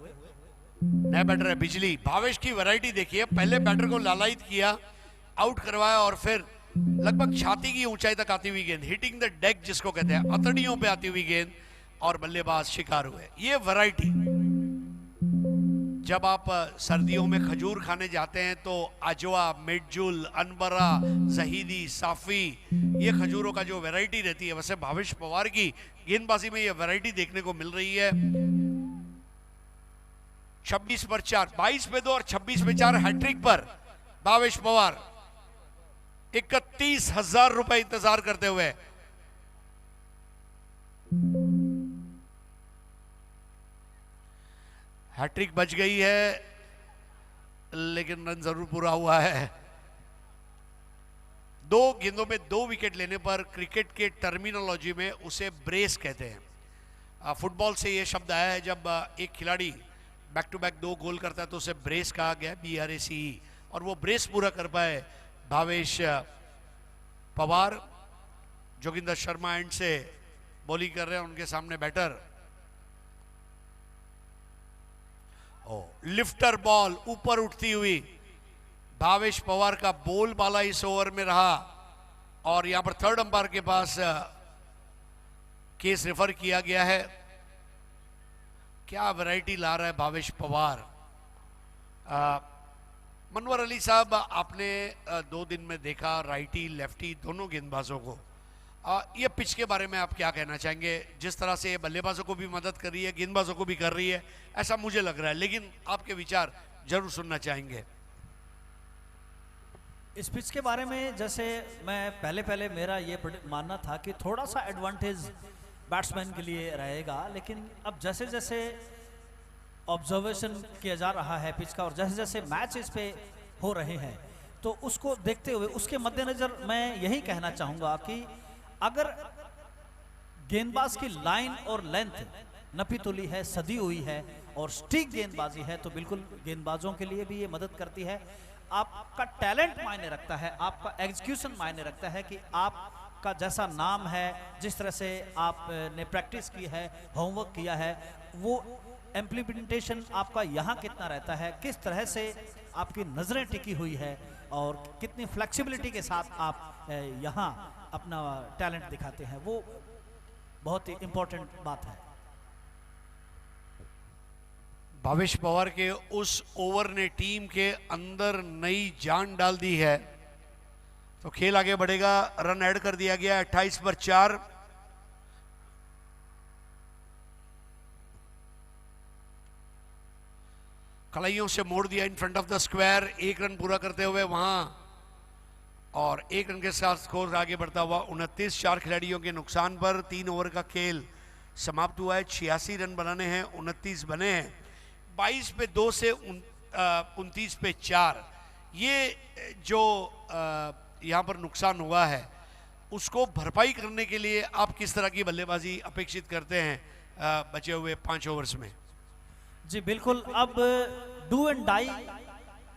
नया बैटर है बिजली। भावेश की वैरायटी देखिए, पहले बैटर को लालायित किया, आउट करवाया और फिर लगभग छाती की ऊंचाई तक आती हुई गेंद, हिटिंग द डेक जिसको कहते हैं, अतड़ियों पे आती हुई गेंद और बल्लेबाज शिकार हुए। ये वैरायटी, जब आप सर्दियों में खजूर खाने जाते हैं तो अजवा, मिर्जुल, अनबरा, जहीदी, साफी, ये खजूरों का जो वैरायटी रहती है, वैसे भावेश पवार की गेंदबाजी में ये वैरायटी देखने को मिल रही है। 26 पर 4, 22 पे 2 और 26 पे 4 हैट्रिक पर भावेश पवार 31,000 रुपए इंतजार करते हुए। हैट्रिक बच गई है लेकिन रन जरूर पूरा हुआ है। 2 गेंदों में 2 विकेट लेने पर क्रिकेट के टर्मिनोलॉजी में उसे ब्रेस कहते हैं। फुटबॉल से यह शब्द आया है, जब एक खिलाड़ी बैक टू बैक 2 गोल करता है तो उसे ब्रेस कहा गया, BRACE, और वो ब्रेस पूरा कर पाए भावेश पवार। जोगिंदर शर्मा एंड से बॉलिंग कर रहे हैं, उनके सामने बैटर। लिफ्टर बॉल ऊपर उठती हुई, भावेश पवार का बोल बाला इस ओवर में रहा और यहां पर थर्ड अंपायर के पास केस रेफर किया गया है। क्या वैरायटी ला रहा है भावेश पवार। मनवर अली साहब, आपने 2 दिन में देखा राइटी लेफ्टी दोनों गेंदबाजों को, ये पिच के बारे में आप क्या कहना चाहेंगे? जिस तरह से बल्लेबाजों को भी मदद कर रही है, गेंदबाजों को भी कर रही है, ऐसा मुझे लग रहा है, लेकिन आपके विचार जरूर सुनना चाहेंगे। इस पिच के बारे में जैसे मैं पहले मेरा ये मानना था कि थोड़ा सा एडवांटेज बैट्समैन के लिए रहेगा, लेकिन अब जैसे जैसे ऑब्जर्वेशन किया जा रहा है पिच का और जैसे जैसे मैच इस पे हो रहे हैं, तो उसको देखते हुए, उसके मद्देनजर मैं यही कहना चाहूँगा कि अगर गेंदबाज की लाइन और लेंथ नपी तुली है, सदी हुई है और स्टिक गेंदबाजी है, तो बिल्कुल गेंदबाजों के लिए भी ये मदद करती है। आपका टैलेंट मायने रखता है, आपका एग्जीक्यूशन मायने रखता है कि आपका जैसा नाम है, जिस तरह से आपने प्रैक्टिस की है, होमवर्क किया है, वो इम्प्लीमेंटेशन आपका यहाँ कितना रहता है, किस तरह से आपकी नज़रें टिकी हुई है और कितनी फ्लेक्सिबिलिटी के साथ आप यहाँ अपना टैलेंट दिखाते हैं, वो बहुत ही इंपॉर्टेंट बात है। भावेश पवार के उस ओवर ने टीम के अंदर नई जान डाल दी है, तो खेल आगे बढ़ेगा। रन ऐड कर दिया गया 28 पर 4। कलाइयों से मोड़ दिया in front of the square, 1 run पूरा करते हुए वहां, और 1 रन के साथ स्कोर आगे बढ़ता हुआ 29। 4 खिलाड़ियों के नुकसान पर 3 ओवर का खेल समाप्त हुआ है। 86 रन बनाने हैं, 29 बने हैं। 22 पे 2 से 29 पे 4। ये जो यहाँ पर नुकसान हुआ है उसको भरपाई करने के लिए आप किस तरह की बल्लेबाजी अपेक्षित करते हैं बचे हुए 5 ओवर्स में? जी बिल्कुल, अब डू एंड डाई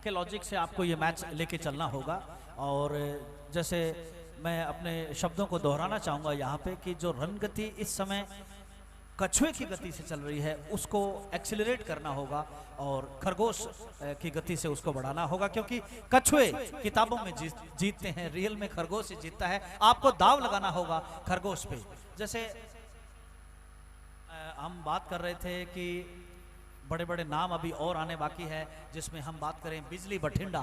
के लॉजिक से आपको ये मैच लेके चलना होगा, और जैसे मैं अपने शब्दों को दोहराना चाहूँगा यहाँ पे कि जो रन गति इस समय कछुए की गति से चल रही है उसको एक्सीलरेट करना होगा और खरगोश की गति से उसको बढ़ाना होगा, क्योंकि कछुए किताबों में जीतते हैं, रियल में खरगोश ही जीतता है। आपको दाव लगाना होगा खरगोश पे। जैसे हम बात कर रहे थे कि बड़े बड़े नाम अभी और आने बाकी है, जिसमें हम बात करें बिजली बठिंडा।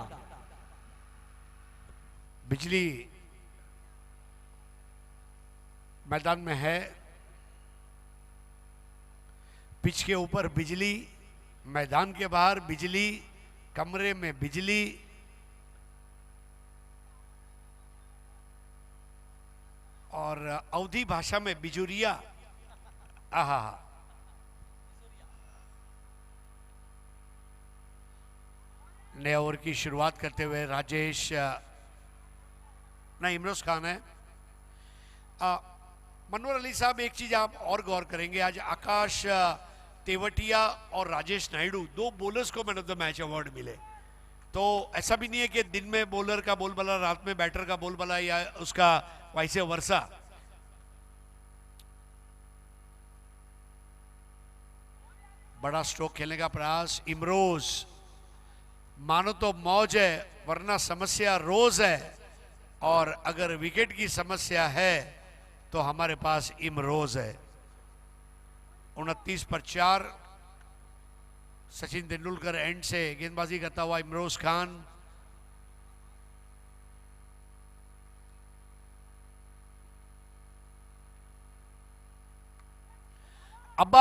बिजली मैदान में है, पिच के ऊपर बिजली, मैदान के बाहर बिजली, कमरे में बिजली। और अवधी भाषा में बिजुरिया। आहा, नए ओवर की शुरुआत करते हुए राजेश, नहीं इमरोज खान है। मनोहर अली साहब, एक चीज आप और गौर करेंगे, आज आकाश तेवटिया और राजेश नायडू 2 बॉलर्स को man of the match award मिले। तो ऐसा भी नहीं है कि दिन में बॉलर का बोलबाला, रात में बैटर का बोलबाला, या उसका वैसे वर्षा। बड़ा स्ट्रोक खेलने का प्रयास। इमरोज, मानो तो मौज है वरना समस्या रोज है, और अगर विकेट की समस्या है तो हमारे पास इमरोज है। 29 पर 4, सचिन तेंदुलकर एंड से गेंदबाजी करता हुआ इमरोज खान। अब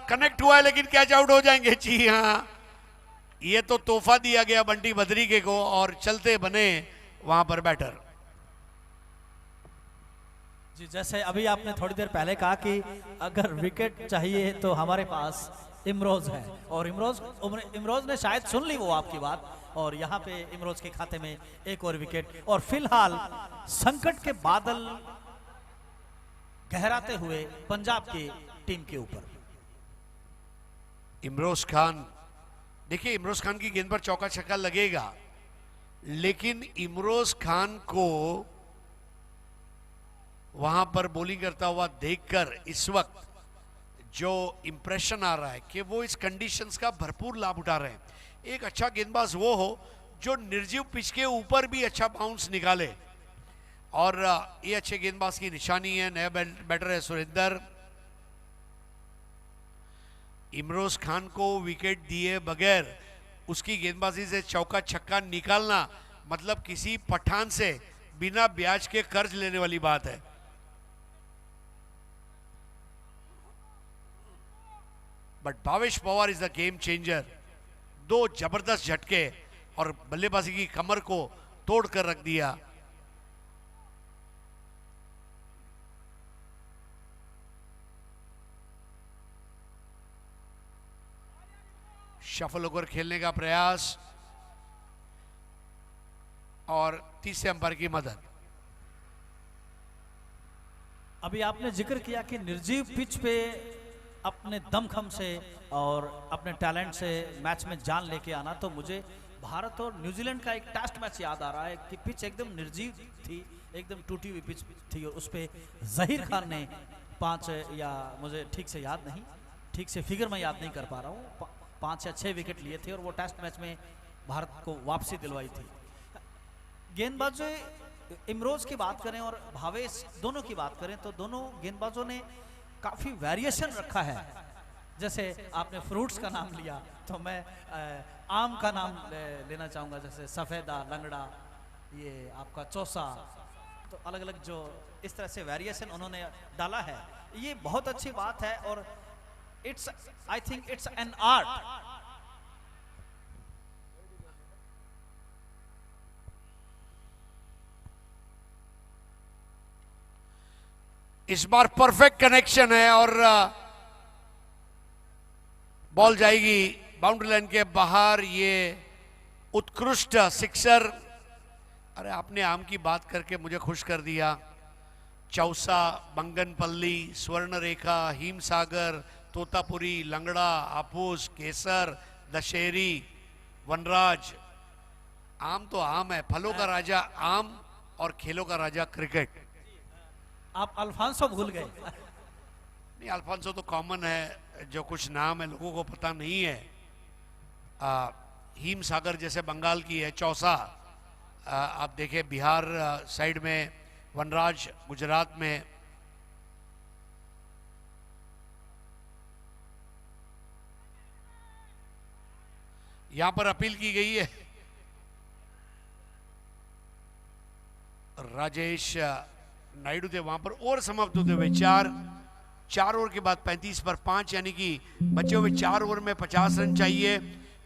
कनेक्ट हुआ है लेकिन कैच आउट हो जाएंगे। जी हाँ, ये तो तोहफा दिया गया बंटी बद्रिके को, और चलते बने वहां पर बैटर। जी, जैसे अभी आपने थोड़ी देर पहले कहा कि अगर विकेट चाहिए तो हमारे पास इमरोज है, और इमरोज ने शायद सुन ली वो आपकी बात, और यहाँ पे इमरोज के खाते में एक और विकेट। और फिलहाल संकट के बादल गहराते हुए पंजाब की टीम के ऊपर। इमरोज खान, देखिए इमरोज खान की गेंद पर चौका छक्का लगेगा, लेकिन इमरोज खान को वहां पर बॉलिंग करता हुआ देखकर इस वक्त जो इंप्रेशन आ रहा है कि वो इस कंडीशंस का भरपूर लाभ उठा रहे हैं। एक अच्छा गेंदबाज वो हो जो निर्जीव पिच के ऊपर भी अच्छा बाउंस निकाले, और ये अच्छे गेंदबाज की निशानी है। नया बैटर है सुरेंदर। इमरोज खान को विकेट दिए बगैर उसकी गेंदबाजी से चौका छक्का निकालना मतलब किसी पठान से बिना ब्याज के कर्ज लेने वाली बात है। But Bhavesh Pawar is the game changer. 2 जबरदस्त झटके और बल्लेबाजी की कमर को तोड़ कर रख दिया। शफल ओवर खेलने का प्रयास और तीसरे अंपायर की मदद। अभी आपने जिक्र किया कि निर्जीव पिच पे अपने दमखम से और अपने टैलेंट से मैच में जान लेके आना, तो मुझे भारत और न्यूजीलैंड का एक टेस्ट मैच याद आ रहा है कि पिच एकदम निर्जीव थी, एकदम टूटी हुई पिच थी, और उस पे जहीर खान ने 5 या मुझे ठीक से याद नहीं, ठीक से फिगर मैं याद नहीं कर पा रहा हूँ, 5 या 6 विकेट लिए थे और वो टेस्ट मैच में भारत को वापसी दिलवाई थी। गेंदबाजों इमरोज की बात करें और भावेश दोनों की बात करें तो दोनों गेंदबाजों ने काफ़ी वेरिएशन रखा है। जैसे आपने फ्रूट्स का नाम लिया तो मैं आम का नाम लेना चाहूँगा, जैसे सफ़ेदा, लंगड़ा, ये आपका चौसा, तो अलग अलग जो इस तरह से वेरिएशन उन्होंने डाला है, ये बहुत अच्छी बात है। और it's I think it's an art. इस बार परफेक्ट कनेक्शन है और बॉल जाएगी बाउंड्री लाइन के बाहर। ये उत्कृष्ट सिक्सर। अरे आपने आम की बात करके मुझे खुश कर दिया। चौसा, बंगनपल्ली, स्वर्णरेखा, हिमसागर, तोतापुरी, लंगड़ा, हापुस, केसर, दशहरी, वनराज। आम तो आम है, फलों का राजा आम और खेलों का राजा क्रिकेट। आप अल्फांसो भूल गए। नहीं, अल्फांसो तो कॉमन है, जो कुछ नाम है लोगों को पता नहीं है। हिमसागर जैसे बंगाल की है, चौसा आप देखें बिहार साइड में, वनराज गुजरात में। यहां पर अपील की गई है। राजेश नायडू थे वहां पर। ओवर समाप्त होते हुए 4 ओवर के बाद 35 पर 5, यानी कि बचे हुए 4 ओवर में 50 रन चाहिए।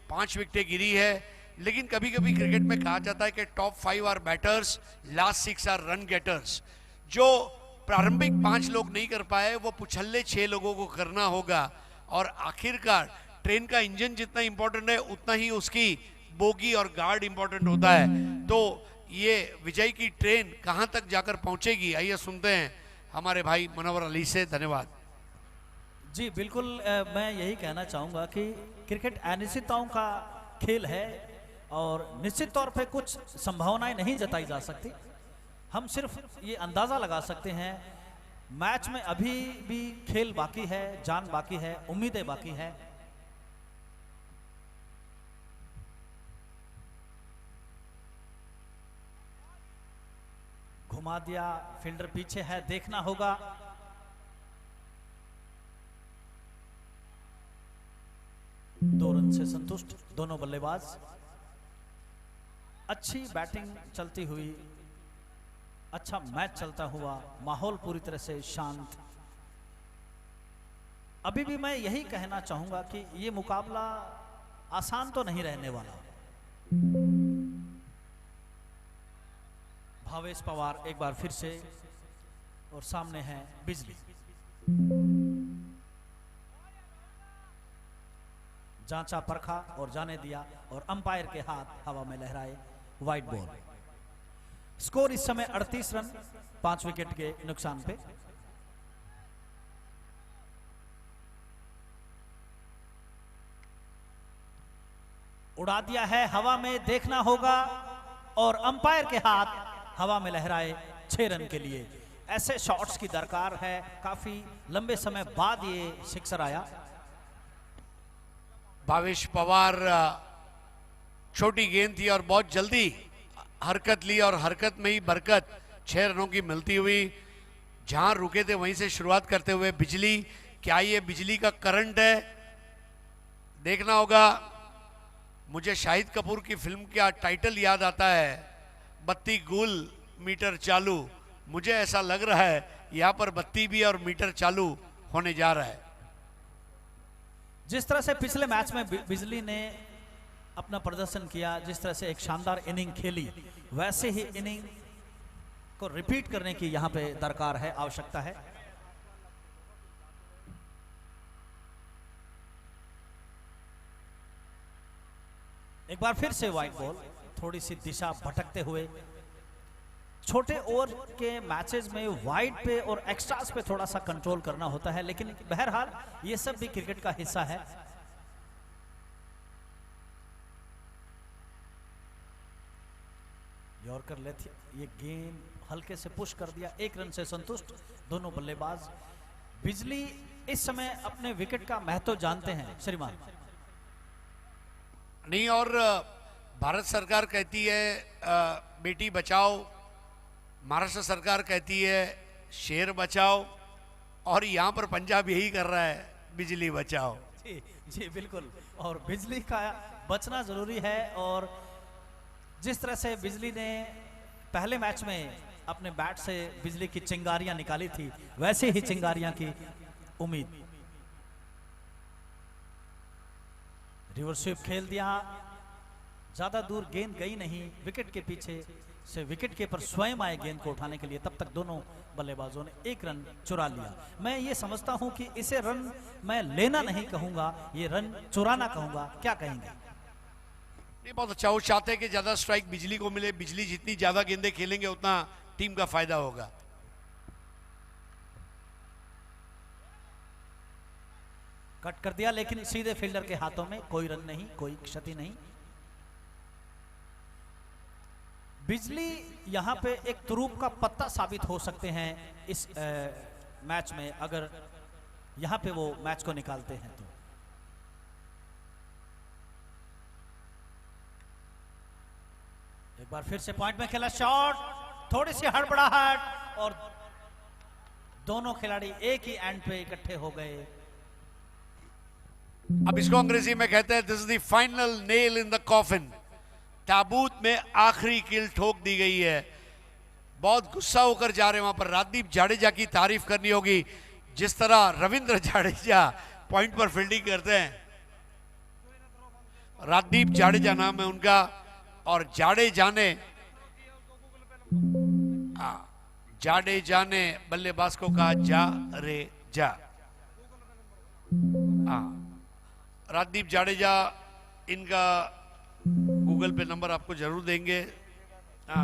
5 विकेटें गिरी है, लेकिन कभी कभी क्रिकेट में कहा जाता है कि top 5 are batters, last 6 are run getters. जो प्रारंभिक 5 लोग नहीं कर पाए वो पुछल्ले 6 लोगों को करना होगा। और आखिरकार ट्रेन का इंजन जितना इंपॉर्टेंट है उतना ही उसकी बोगी और गार्ड इंपॉर्टेंट होता है। तो ये विजय की ट्रेन कहां तक जाकर पहुंचेगी, आइए सुनते हैं हमारे भाई मनोहर अली से। धन्यवाद जी। बिल्कुल मैं यही कहना चाहूँगा कि क्रिकेट अनिश्चितताओं का खेल है और निश्चित तौर पे कुछ संभावनाएं नहीं जताई जा सकती। हम सिर्फ ये अंदाज़ा लगा सकते हैं मैच में अभी भी खेल बाकी है, जान बाकी है, उम्मीदें बाकी है। घुमा दिया, फील्डर पीछे है, देखना होगा। दो रन से संतुष्ट दोनों बल्लेबाज। अच्छी बैटिंग चलती हुई, अच्छा मैच चलता हुआ, माहौल पूरी तरह से शांत। अभी भी मैं यही कहना चाहूंगा कि ये मुकाबला आसान तो नहीं रहने वाला। भावेश पवार एक बार फिर से, और सामने है बिजली। जांचा परखा और जाने दिया, और अंपायर के हाथ हवा में लहराए, वाइड बॉल। स्कोर इस समय 38 रन 5 विकेट के नुकसान पे। उड़ा दिया है हवा में, देखना होगा, और अंपायर के हाथ हवा में लहराए 6 रन के लिए। ऐसे शॉट्स की दरकार है, काफी लंबे समय बाद ये सिक्सर आया। भावेश पवार छोटी गेंद थी और बहुत जल्दी हरकत ली, और हरकत में ही बरकत 6 रनों की मिलती हुई। जहां रुके थे वहीं से शुरुआत करते हुए बिजली। क्या ये बिजली का करंट है? देखना होगा। मुझे शाहिद कपूर की फिल्म का टाइटल याद आता है, बत्ती गुल मीटर चालू। मुझे ऐसा लग रहा है यहां पर बत्ती भी और मीटर चालू होने जा रहा है। जिस तरह से पिछले मैच में बिजली ने अपना प्रदर्शन किया, जिस तरह से एक शानदार इनिंग खेली, वैसे ही इनिंग को रिपीट करने की यहां पे दरकार है, आवश्यकता है। एक बार फिर से वाइड बॉल, थोड़ी सी दिशा भटकते हुए। छोटे ओवर के मैचेस में वाइड पे और एक्स्ट्रास पे थोड़ा सा कंट्रोल करना होता है, लेकिन बहरहाल ये सब भी क्रिकेट का हिस्सा है। यॉर्कर लेथ, ये गेंद हल्के से पुश कर दिया, 1 रन से संतुष्ट दोनों बल्लेबाज। बिजली इस समय अपने विकेट का महत्व जानते हैं श्रीमान। नहीं, और भारत सरकार कहती है बेटी बचाओ, महाराष्ट्र सरकार कहती है शेर बचाओ, और यहाँ पर पंजाब यही कर रहा है, बिजली बचाओ। जी जी बिल्कुल, और बिजली का बचना जरूरी है। और जिस तरह से बिजली ने पहले मैच में अपने बैट से बिजली की चिंगारियां निकाली थी, वैसे ही चिंगारियां की उम्मीद। रिवर्स स्वीप खेल दिया, ज्यादा दूर गेंद गई नहीं, विकेट के पीछे से विकेट कीपर स्वयं आए गेंद को उठाने के लिए। तब तक दोनों बल्लेबाजों ने 1 रन चुरा लिया। मैं ये समझता हूं कि इसे रन मैं लेना नहीं कहूंगा, ये रन चुराना कहूंगा। क्या कहेंगे? ये बहुत अच्छा, वो चाहते हैं कि ज्यादा स्ट्राइक बिजली को मिले। बिजली जितनी ज्यादा गेंदें खेलेंगे उतना टीम का फायदा होगा। कट कर दिया, लेकिन सीधे फील्डर के हाथों में, कोई रन नहीं, कोई क्षति नहीं। बिजली यहां पे एक तुरूप का पत्ता साबित हो सकते हैं इस मैच में, अगर यहां पे वो मैच को निकालते हैं तो। एक बार फिर से पॉइंट में खेला शॉट, थोड़ी सी हड़बड़ाहट, और दोनों खिलाड़ी एक ही एंड पे इकट्ठे हो गए। अब इसको अंग्रेजी में कहते हैं this is the final nail in the coffin. ताबूत में आखिरी कील ठोक दी गई है। बहुत गुस्सा होकर जा रहे हैं वहां पर। राजदीप जाडेजा की तारीफ करनी होगी, जिस तरह रविंद्र जाडेजा पॉइंट पर फील्डिंग करते हैं। राजदीप जाडेजा नाम है उनका, और जाडेजा ने बल्लेबाज को कहा जा रे जा। राजदीप जाडेजा, इनका गूगल पे नंबर आपको जरूर देंगे।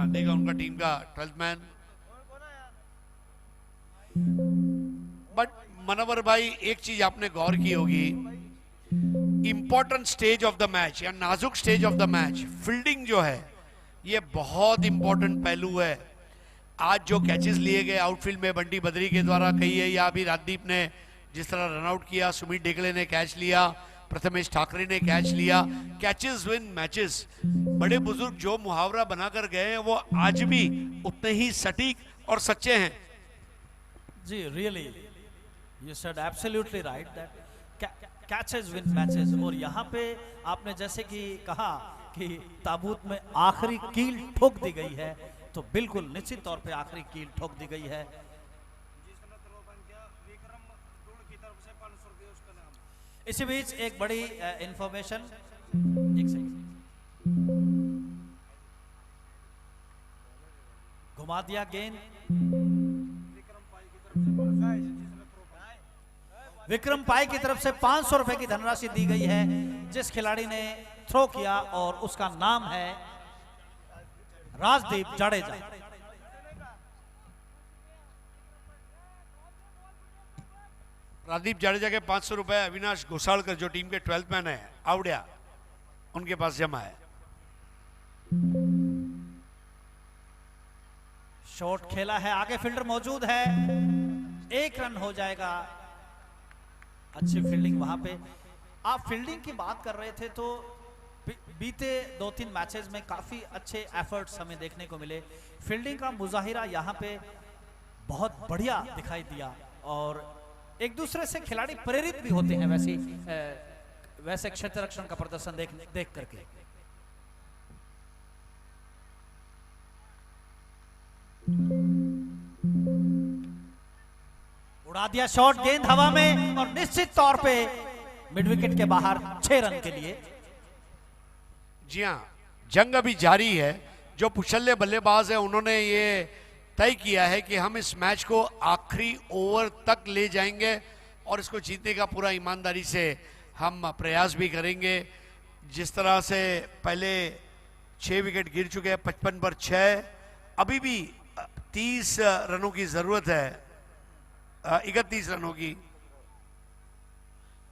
देगा उनका टीम का 12th मैन। बट मनोवर भाई, एक चीज आपने गौर की होगी, important stage of the match या नाजुक stage of the match, fielding जो है ये बहुत इंपॉर्टेंट पहलू है। आज जो कैचेस लिए गए आउटफील्ड में बंटी बद्री के द्वारा कही है, या अभी राजदीप ने जिस तरह रनआउट किया, सुमित डेगले ने कैच लिया, प्रथमेश ठाकरे ने कैच लिया। Catches win matches. बड़े बुजुर्ग जो मुहावरा बनाकर गए हैं वो आज भी उतने ही सटीक और सच्चे हैं। जी really you said absolutely right that catches win matches. और यहाँ पे आपने जैसे कि कहा कि ताबूत में आखिरी कील ठोक दी गई है, तो बिल्कुल निश्चित तौर पे आखिरी कील ठोक दी गई है। इसी बीच एक बड़ी इंफॉर्मेशन, एक सेकंड, घुमा दिया गेंद, विक्रम पाई की तरफ से 500 रुपए की धनराशि दी गई है जिस खिलाड़ी ने थ्रो किया, और उसका नाम है राजदीप जाडेजा। राजदीप जाडेजा के 500 रुपए अविनाश घोसालकर जो टीम के 12th मैन है, आवड़िया, उनके पास जमा है। शॉट खेला है, आगे फील्डर मौजूद है, 1 रन हो जाएगा। अच्छी फील्डिंग वहां पे। आप फील्डिंग की बात कर रहे थे तो बीते 2-3 मैचेस में काफी अच्छे एफर्ट्स हमें देखने को मिले। फील्डिंग का मुजाहिरा यहाँ पे बहुत बढ़िया दिखाई दिया, और एक दूसरे से खिलाड़ी प्रेरित भी होते हैं वैसे क्षेत्र रक्षण का प्रदर्शन देख करके। उड़ा दिया शॉट, गेंद हवा में, और निश्चित तौर पे मिड विकेट के बाहर 6 रन के लिए। जी हाँ, जंग अभी जारी है। जो पुछल्ले बल्लेबाज है उन्होंने ये तय किया है कि हम इस मैच को आखिरी ओवर तक ले जाएंगे और इसको जीतने का पूरा ईमानदारी से हम प्रयास भी करेंगे। जिस तरह से पहले 6 विकेट गिर चुके हैं, 55 पर 6, अभी भी 30 रनों की जरूरत है, 31 रनों की,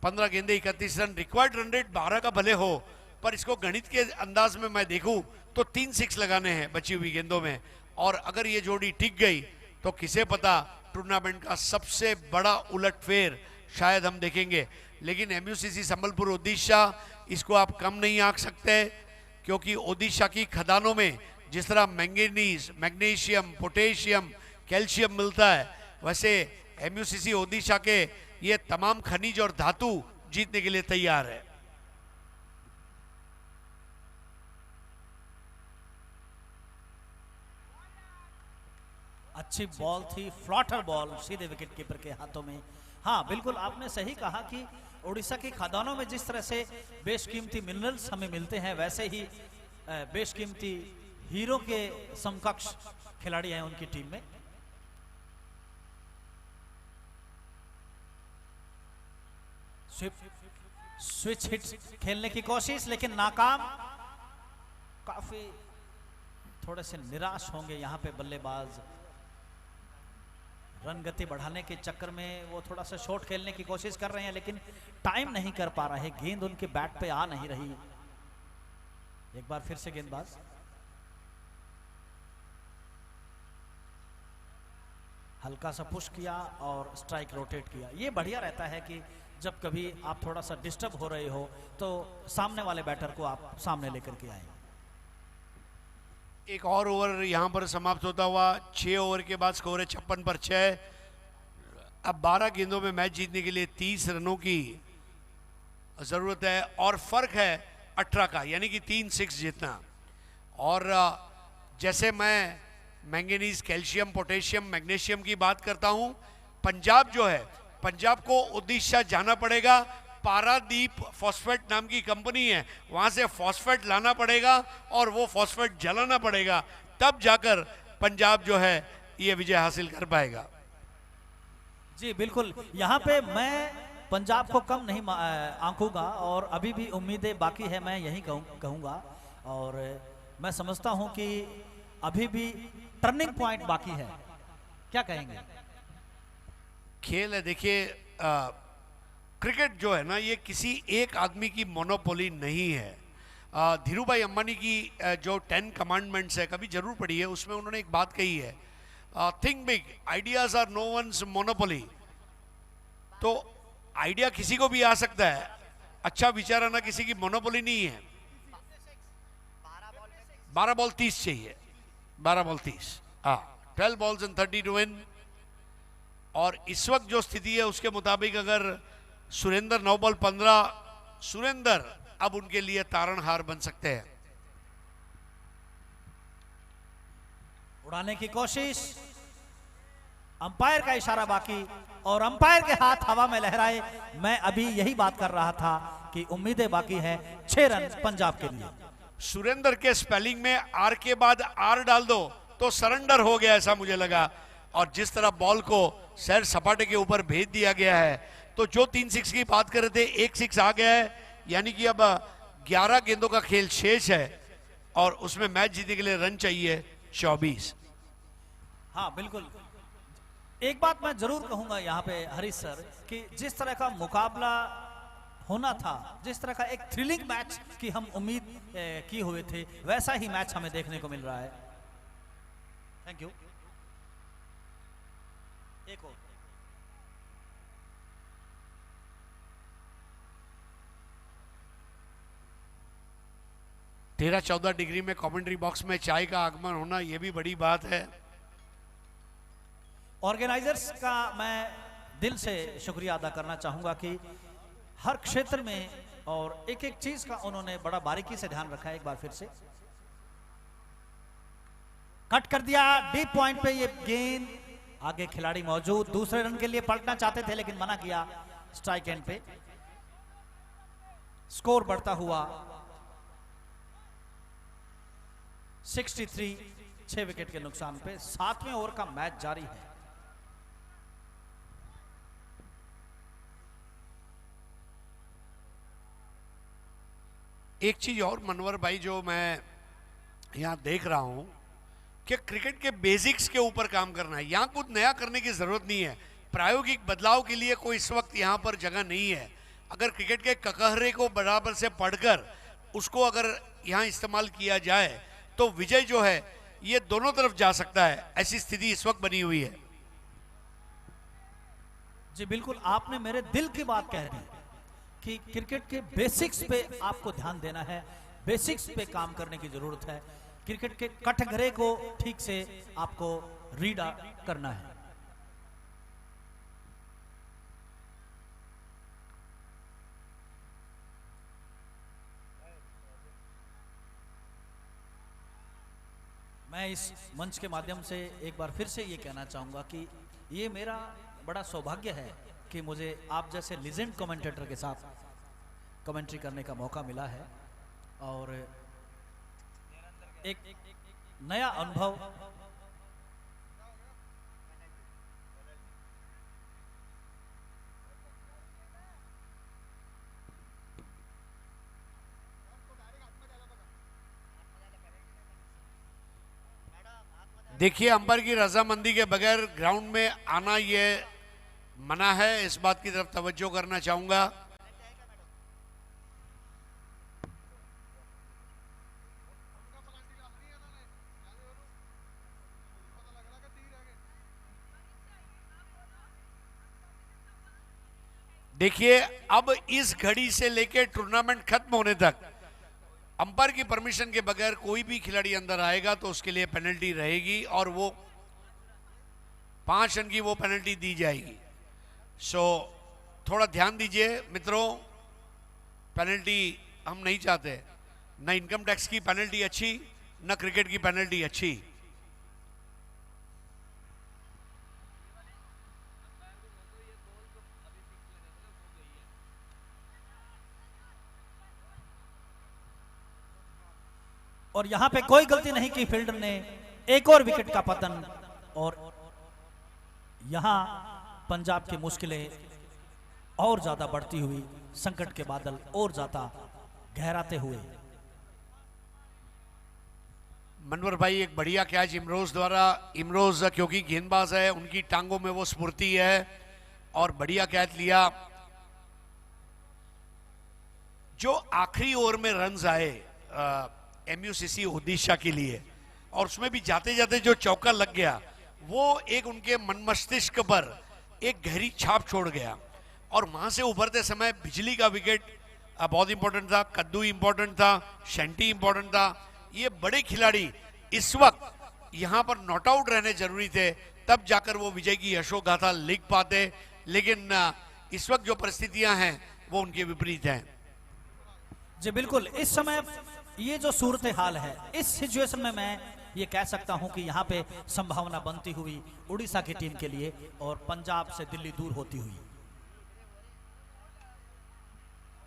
15 गेंदे 31 रन। रिक्वायर्ड रन रेट 12 का भले हो, पर इसको गणित के अंदाज में मैं देखूं तो 3 6 लगाने हैं बची हुई गेंदों में, और अगर ये जोड़ी टिक गई तो किसे पता टूर्नामेंट का सबसे बड़ा उलटफेर शायद हम देखेंगे। लेकिन एमयूसीसी संबलपुर ओडिशा, इसको आप कम नहीं आंक सकते, क्योंकि ओडिशा की खदानों में जिस तरह मैंगनीज, मैग्नीशियम, पोटेशियम, कैल्शियम मिलता है, वैसे एमयूसीसी ओडिशा के ये तमाम खनिज और धातु जीतने के लिए तैयार है। अच्छी बॉल थी, फ्लॉटर बॉल सीधे विकेट कीपर के हाथों में। हाँ बिल्कुल आपने सही कहा कि उड़ीसा की खदानों में जिस तरह से बेशकीमती मिनरल्स हमें मिलते हैं, वैसे ही बेशकीमती हीरो के समकक्ष खिलाड़ी हैं उनकी टीम में। स्विच हिट खेलने की कोशिश, लेकिन नाकाम। काफी थोड़े से निराश होंगे यहाँ पे बल्लेबाज। रन गति बढ़ाने के चक्कर में वो थोड़ा सा शॉट खेलने की कोशिश कर रहे हैं, लेकिन टाइम नहीं कर पा रहे, गेंद उनके बैट पे आ नहीं रही। एक बार फिर से गेंदबाज हल्का सा पुश किया और स्ट्राइक रोटेट किया। ये बढ़िया रहता है कि जब कभी आप थोड़ा सा डिस्टर्ब हो रहे हो तो सामने वाले बैटर को आप सामने लेकर के आए। एक और ओवर यहां पर समाप्त होता हुआ, 6 ओवर के बाद स्कोर है 56 पर 6। अब 12 गेंदों में मैच जीतने के लिए 30 रनों की जरूरत है, और फर्क है 18 का, यानी कि 3-6 जीतना। और जैसे मैं मैंगनीज, कैल्शियम, पोटेशियम, मैग्नीशियम की बात करता हूं, पंजाब जो है, पंजाब को ओडिशा जाना पड़ेगा। पारादीप फॉस्फेट नाम की कंपनी है, वहां से फॉस्फेट लाना पड़ेगा और वो फॉस्फेट जलाना पड़ेगा, तब जाकर पंजाब जो है ये विजय हासिल कर पाएगा। जी बिल्कुल, यहाँ पे मैं पंजाब को कम नहीं आंकूंगा, और अभी भी उम्मीदें बाकी है, मैं यही कहूँगा। और मैं समझता हूँ कि अभी भी टर्निंग पॉइंट बाकी है। क्या कहेंगे? खेल है, देखिए क्रिकेट जो है ना, ये किसी एक आदमी की मोनोपोली नहीं है। धीरूभाई अंबानी की जो 10 कमांडमेंट्स है, कभी जरूर पढ़ी है, उसमें उन्होंने एक बात कही है, think big, ideas are no one's monopoly. तो आइडिया किसी को भी आ सकता है, अच्छा विचार आना किसी की मोनोपोली नहीं है। 12 बॉल 30 चाहिए, 12 बॉल 30, हाँ 12 balls and 30 to win। और इस वक्त जो स्थिति है उसके मुताबिक अगर सुरेंद्र 9 बॉल 15, सुरेंद्र अब उनके लिए तारणहार बन सकते हैं। उड़ाने की कोशिश, अंपायर का इशारा बाकी और अंपायर के हाथ हवा में लहराए। मैं अभी यही बात कर रहा था कि उम्मीदें बाकी है। 6 रन पंजाब के लिए। सुरेंद्र के स्पेलिंग में आर के बाद आर डाल दो तो सरेंडर हो गया, ऐसा मुझे लगा। और जिस तरह बॉल को सैर सपाटे के ऊपर भेज दिया गया है, तो जो 3 6 की बात कर रहे थे, 1 6 आ गया है। यानी कि अब 11 गेंदों का खेल शेष है और उसमें मैच जीतने के लिए रन चाहिए 24। हाँ बिल्कुल, एक बात मैं जरूर कहूंगा यहाँ पे हरीश सर कि जिस तरह का मुकाबला होना था, जिस तरह का एक थ्रिलिंग मैच की हम उम्मीद किए हुए थे, वैसा ही मैच हमें देखने को मिल रहा है। Thank you. एक और 13-14 डिग्री में कमेंट्री बॉक्स में चाय का आगमन होना, यह भी बड़ी बात है। ऑर्गेनाइजर्स का मैं दिल से शुक्रिया अदा करना चाहूंगा कि हर क्षेत्र में और एक एक चीज का उन्होंने बड़ा बारीकी से ध्यान रखा है। एक बार फिर से कट कर दिया डीप पॉइंट पे ये गेंद, आगे खिलाड़ी मौजूद, दूसरे रन के लिए पलटना चाहते थे लेकिन मना किया स्ट्राइक एंड पे। स्कोर बढ़ता हुआ 63, 6 विकेट के नुकसान पे 7वें ओवर का मैच जारी है। एक चीज और मनवर भाई जो मैं यहां देख रहा हूं कि क्रिकेट के बेसिक्स के ऊपर काम करना है। यहां कुछ नया करने की जरूरत नहीं है। प्रायोगिक बदलाव के लिए कोई इस वक्त यहां पर जगह नहीं है। अगर क्रिकेट के ककहरे को बराबर से पढ़कर उसको अगर यहां इस्तेमाल किया जाए तो विजय जो है ये दोनों तरफ जा सकता है। ऐसी स्थिति इस वक्त बनी हुई है। जी बिल्कुल, आपने मेरे दिल की बात कह दी कि क्रिकेट के बेसिक्स पे आपको ध्यान देना है, बेसिक्स पे काम करने की जरूरत है। क्रिकेट के कटघरे को ठीक से आपको रीड करना है। मैं इस मंच के माध्यम से एक बार फिर से ये कहना चाहूंगा कि ये मेरा बड़ा सौभाग्य है कि मुझे आप जैसे लीजेंड कमेंटेटर के साथ कमेंट्री करने का मौका मिला है और एक नया अनुभव देखिए, अंपायर की रजामंदी के बगैर ग्राउंड में आना ये मना है। इस बात की तरफ तवज्जो करना चाहूंगा। देखिए, अब इस घड़ी से लेकर टूर्नामेंट खत्म होने तक अंपायर की परमिशन के बगैर कोई भी खिलाड़ी अंदर आएगा तो उसके लिए पेनल्टी रहेगी और वो 5 रन की वो पेनल्टी दी जाएगी। सो थोड़ा ध्यान दीजिए मित्रों, पेनल्टी हम नहीं चाहते। न इनकम टैक्स की पेनल्टी अच्छी, न क्रिकेट की पेनल्टी अच्छी। और यहां पे कोई गलती नहीं की फील्डर ने, एक और विकेट का पतन और यहां पंजाब की मुश्किलें और ज्यादा बढ़ती हुई, संकट के बादल और ज्यादा गहराते हुए। मनवर भाई, एक बढ़िया कैच इमरोज द्वारा। इमरोज क्योंकि गेंदबाज है, उनकी टांगों में वो स्फूर्ति है और बढ़िया कैच लिया। जो आखिरी ओवर में रन्स आए MUCC ओडिशा के लिए और उसमें भी जाते जाते जो चौका लग गया, वो एक उनके मन मस्तिष्क पर एक गहरी छाप छोड़ गया। और वहां से उभरते समय बिजली का विकेट बहुत इंपॉर्टेंट था, कद्दू इंपॉर्टेंट था, शेंटी इंपॉर्टेंट था। ये बड़े खिलाड़ी इस वक्त यहां पर नॉट आउट रहने जरूरी थे, तब जाकर वो विजय की यशोगाथा लिख पाते, लेकिन इस वक्त जो परिस्थितियां हैं वो उनके विपरीत हैं। जी बिल्कुल, इस समय ये जो सूरत हाल है, इस सिचुएशन में मैं ये कह सकता हूं कि यहाँ पे संभावना बनती हुई उड़ीसा की टीम के लिए और पंजाब से दिल्ली दूर होती हुई।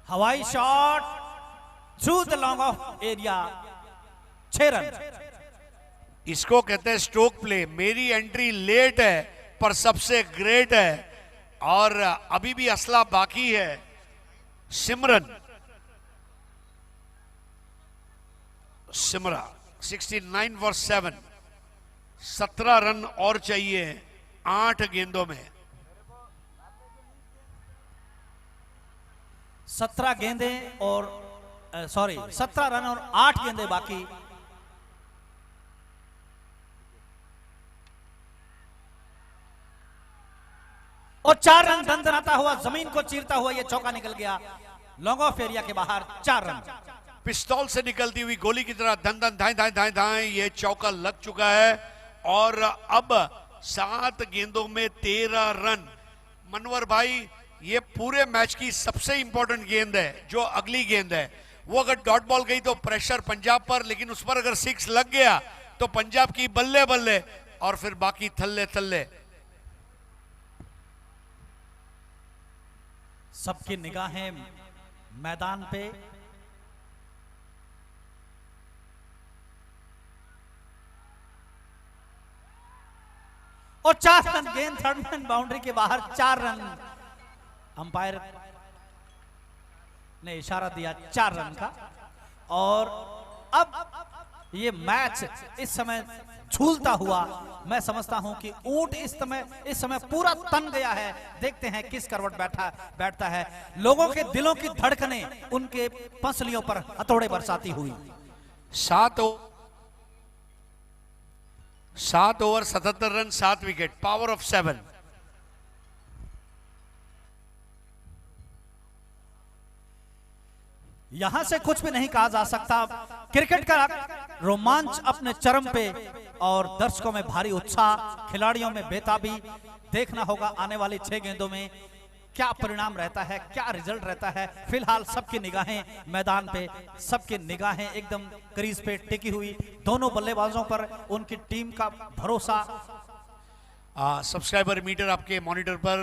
हवाई shot through the long off area, 6 run. इसको कहते हैं स्ट्रोक प्ले। मेरी एंट्री लेट है पर सबसे ग्रेट है, और अभी भी असला बाकी है। सिमरन सिमरा 69 फॉर 7, 17 रन और चाहिए 8 गेंदों में। 17 गेंदे और 17 रन और 8 गेंदे बाकी। और 4 रन दंदनाता हुआ, जमीन को चीरता हुआ ये चौका निकल गया लॉन्ग ऑफ एरिया के बाहर। 4 रन। पिस्तौल से निकलती हुई गोली की तरह धन धन धाए धाए धाए धाए ये चौका लग चुका है, और अब 7 गेंदों में 13 रन। मनवर भाई, ये पूरे मैच की सबसे इंपॉर्टेंट गेंद है, जो अगली गेंद है। वो अगर डॉट बॉल गई तो प्रेशर पंजाब पर, लेकिन उस पर अगर 6 लग गया तो पंजाब की बल्ले बल्ले, और फिर बाकी थल्ले थल्ले। सबकी निगाहें मैदान पे। और 4 रन गेंद, थर्ड मैन बाउंड्री के बाहर 4 रन। अंपायर ने इशारा दिया 4 रन का। और अब ये मैच इस समय झूलता हुआ, मैं समझता हूं कि ऊंट इस समय पूरा तन गया है। देखते हैं किस करवट बैठता है। लोगों के दिलों की धड़कनें उनके पसलियों पर हथौड़े बरसाती हुई। 7 over 77 run, 7 wicket, power of 7। यहां से कुछ भी नहीं कहा जा सकता। क्रिकेट का रोमांच अपने चरम पे, और दर्शकों में भारी उत्साह, खिलाड़ियों में बेताबी। देखना होगा आने वाली 6 गेंदों में क्या परिणाम रहता है, क्या रिजल्ट रहता है। फिलहाल सबकी निगाहें मैदान पे, सबकी निगाहें एकदम क्रीज पे टिकी हुई। दोनों बल्लेबाजों पर उनकी टीम का भरोसा। सब्सक्राइबर मीटर आपके मॉनिटर पर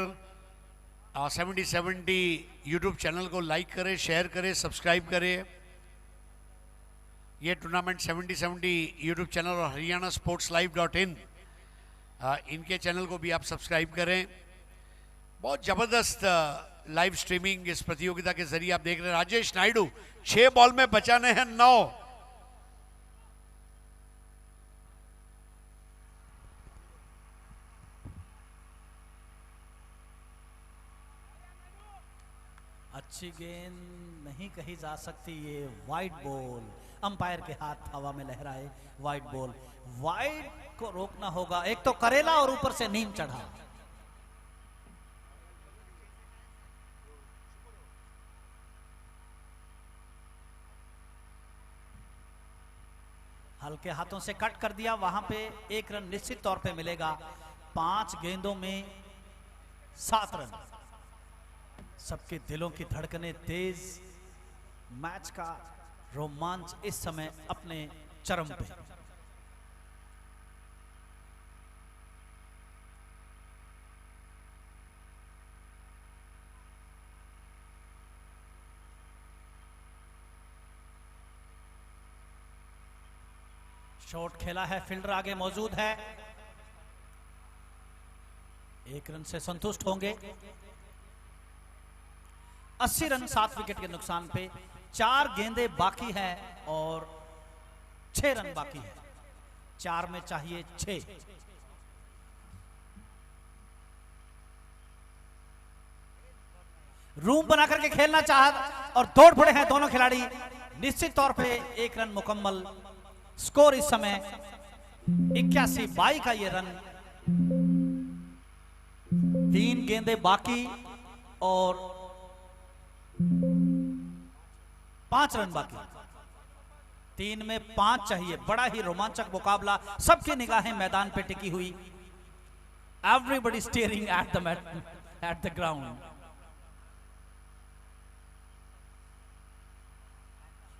7070 यूट्यूब चैनल को लाइक करें, शेयर करें, सब्सक्राइब करें। ये टूर्नामेंट 7070 यूट्यूब चैनल और हरियाणा स्पोर्ट्स live.in इनके चैनल को भी आप सब्सक्राइब करें। बहुत जबरदस्त लाइव स्ट्रीमिंग इस प्रतियोगिता के जरिए आप देख रहे हैं। राजेश नायडू 6 बॉल में बचाने हैं 9। अच्छी गेंद नहीं कही जा सकती, ये वाइड बॉल। अंपायर के हाथ हवा में लहराए, वाइड बॉल। वाइड को रोकना होगा। एक तो करेला और ऊपर से नीम चढ़ा। हल्के हाथों से कट कर दिया। वहां पे 1 रन निश्चित तौर पे मिलेगा। 5 गेंदों में 7 रन। सबके दिलों की धड़कनें तेज। मैच का रोमांच इस समय अपने चरम पे। शॉट खेला है, फील्डर आगे मौजूद है। 1 रन से संतुष्ट होंगे। 80 रन 7 विकेट के नुकसान पे। 4 गेंदें बाकी है और 6 रन बाकी है। 4 में चाहिए 6। रूम बना करके खेलना चाह और दौड़ पड़े हैं दोनों खिलाड़ी। निश्चित तौर पे 1 रन मुकम्मल। स्कोर इस समय 81-22 का ये रन। 3 गेंदें बाकी और 5 रन बाकी। 3 में 5 चाहिए। बड़ा ही रोमांचक मुकाबला, सबकी निगाहें मैदान पे टिकी हुई। Everybody staring at the ground.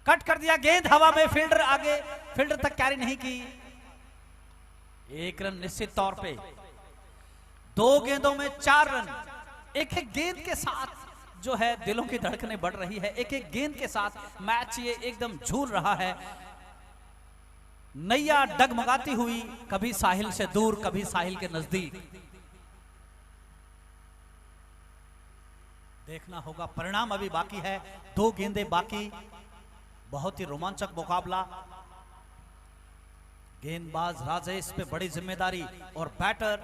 Cut कर दिया, गेंद हवा में, फील्डर आगे, फील्डर तक कैरी नहीं की। 1 रन निश्चित तौर पे। 2 गेंदों में 4 रन। एक एक गेंद के साथ जो है दिलों की धड़कनें बढ़ रही है। एक एक गेंद के साथ मैच ये एकदम झूल रहा है। नैया डगमगाती हुई, कभी साहिल से दूर, कभी साहिल के नजदीक। देखना होगा, परिणाम अभी बाकी है। 2 गेंदें बाकी। बहुत ही रोमांचक मुकाबला। गेंदबाज राजेश पे बड़ी जिम्मेदारी और बैटर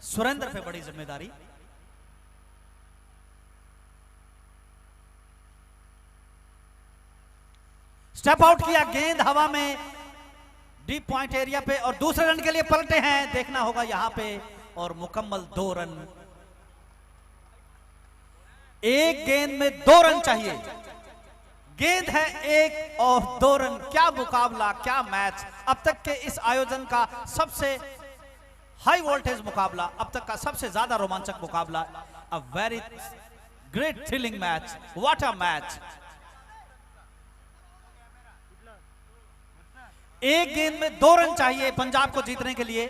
सुरेंद्र पे बड़ी जिम्मेदारी। स्टेप आउट किया, गेंद हवा में डीप पॉइंट एरिया पे और दूसरे रन के लिए पलटे हैं। देखना होगा यहां पे, और मुकम्मल 2 रन। 1 गेंद में 2 रन चाहिए। गेंद है 1 और 2 रन। क्या मुकाबला, क्या मैच। अब तक के इस आयोजन का सबसे हाई वोल्टेज मुकाबला, अब तक का सबसे ज्यादा रोमांचक मुकाबला। A very great thrilling match. What a match. 1 गेंद में 2 रन चाहिए पंजाब को जीतने के लिए।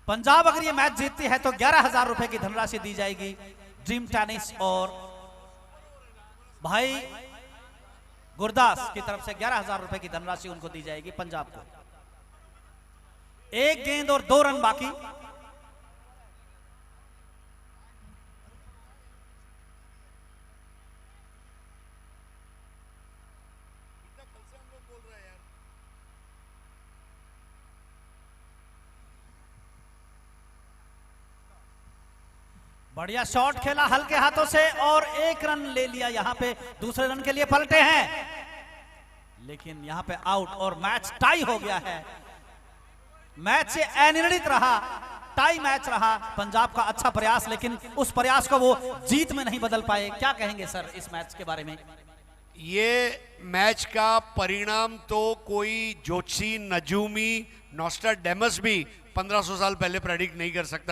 पंजाब अगर ये मैच जीतती है तो 11,000 रुपए की धनराशि दी जाएगी ड्रीम टेनिस और भाई गुरदास की तरफ से 11,000 रुपए की धनराशि उनको दी जाएगी पंजाब को। 1 गेंद और 2 रन बाकी। बढ़िया शॉट खेला हल्के हाथों से और 1 रन ले लिया। यहां पे दूसरे रन के लिए पलटे हैं, लेकिन यहां पे आउट और मैच टाई हो गया है। मैच से अनिर्णित रहा, टाई मैच रहा। पंजाब का अच्छा प्रयास, लेकिन उस प्रयास को वो जीत में नहीं बदल पाए। क्या कहेंगे सर इस मैच के बारे में? ये मैच का परिणाम तो कोई जोशी, नजूमी, नॉस्ट्राडेमस भी 1500 साल पहले प्रेडिक्ट नहीं कर सकता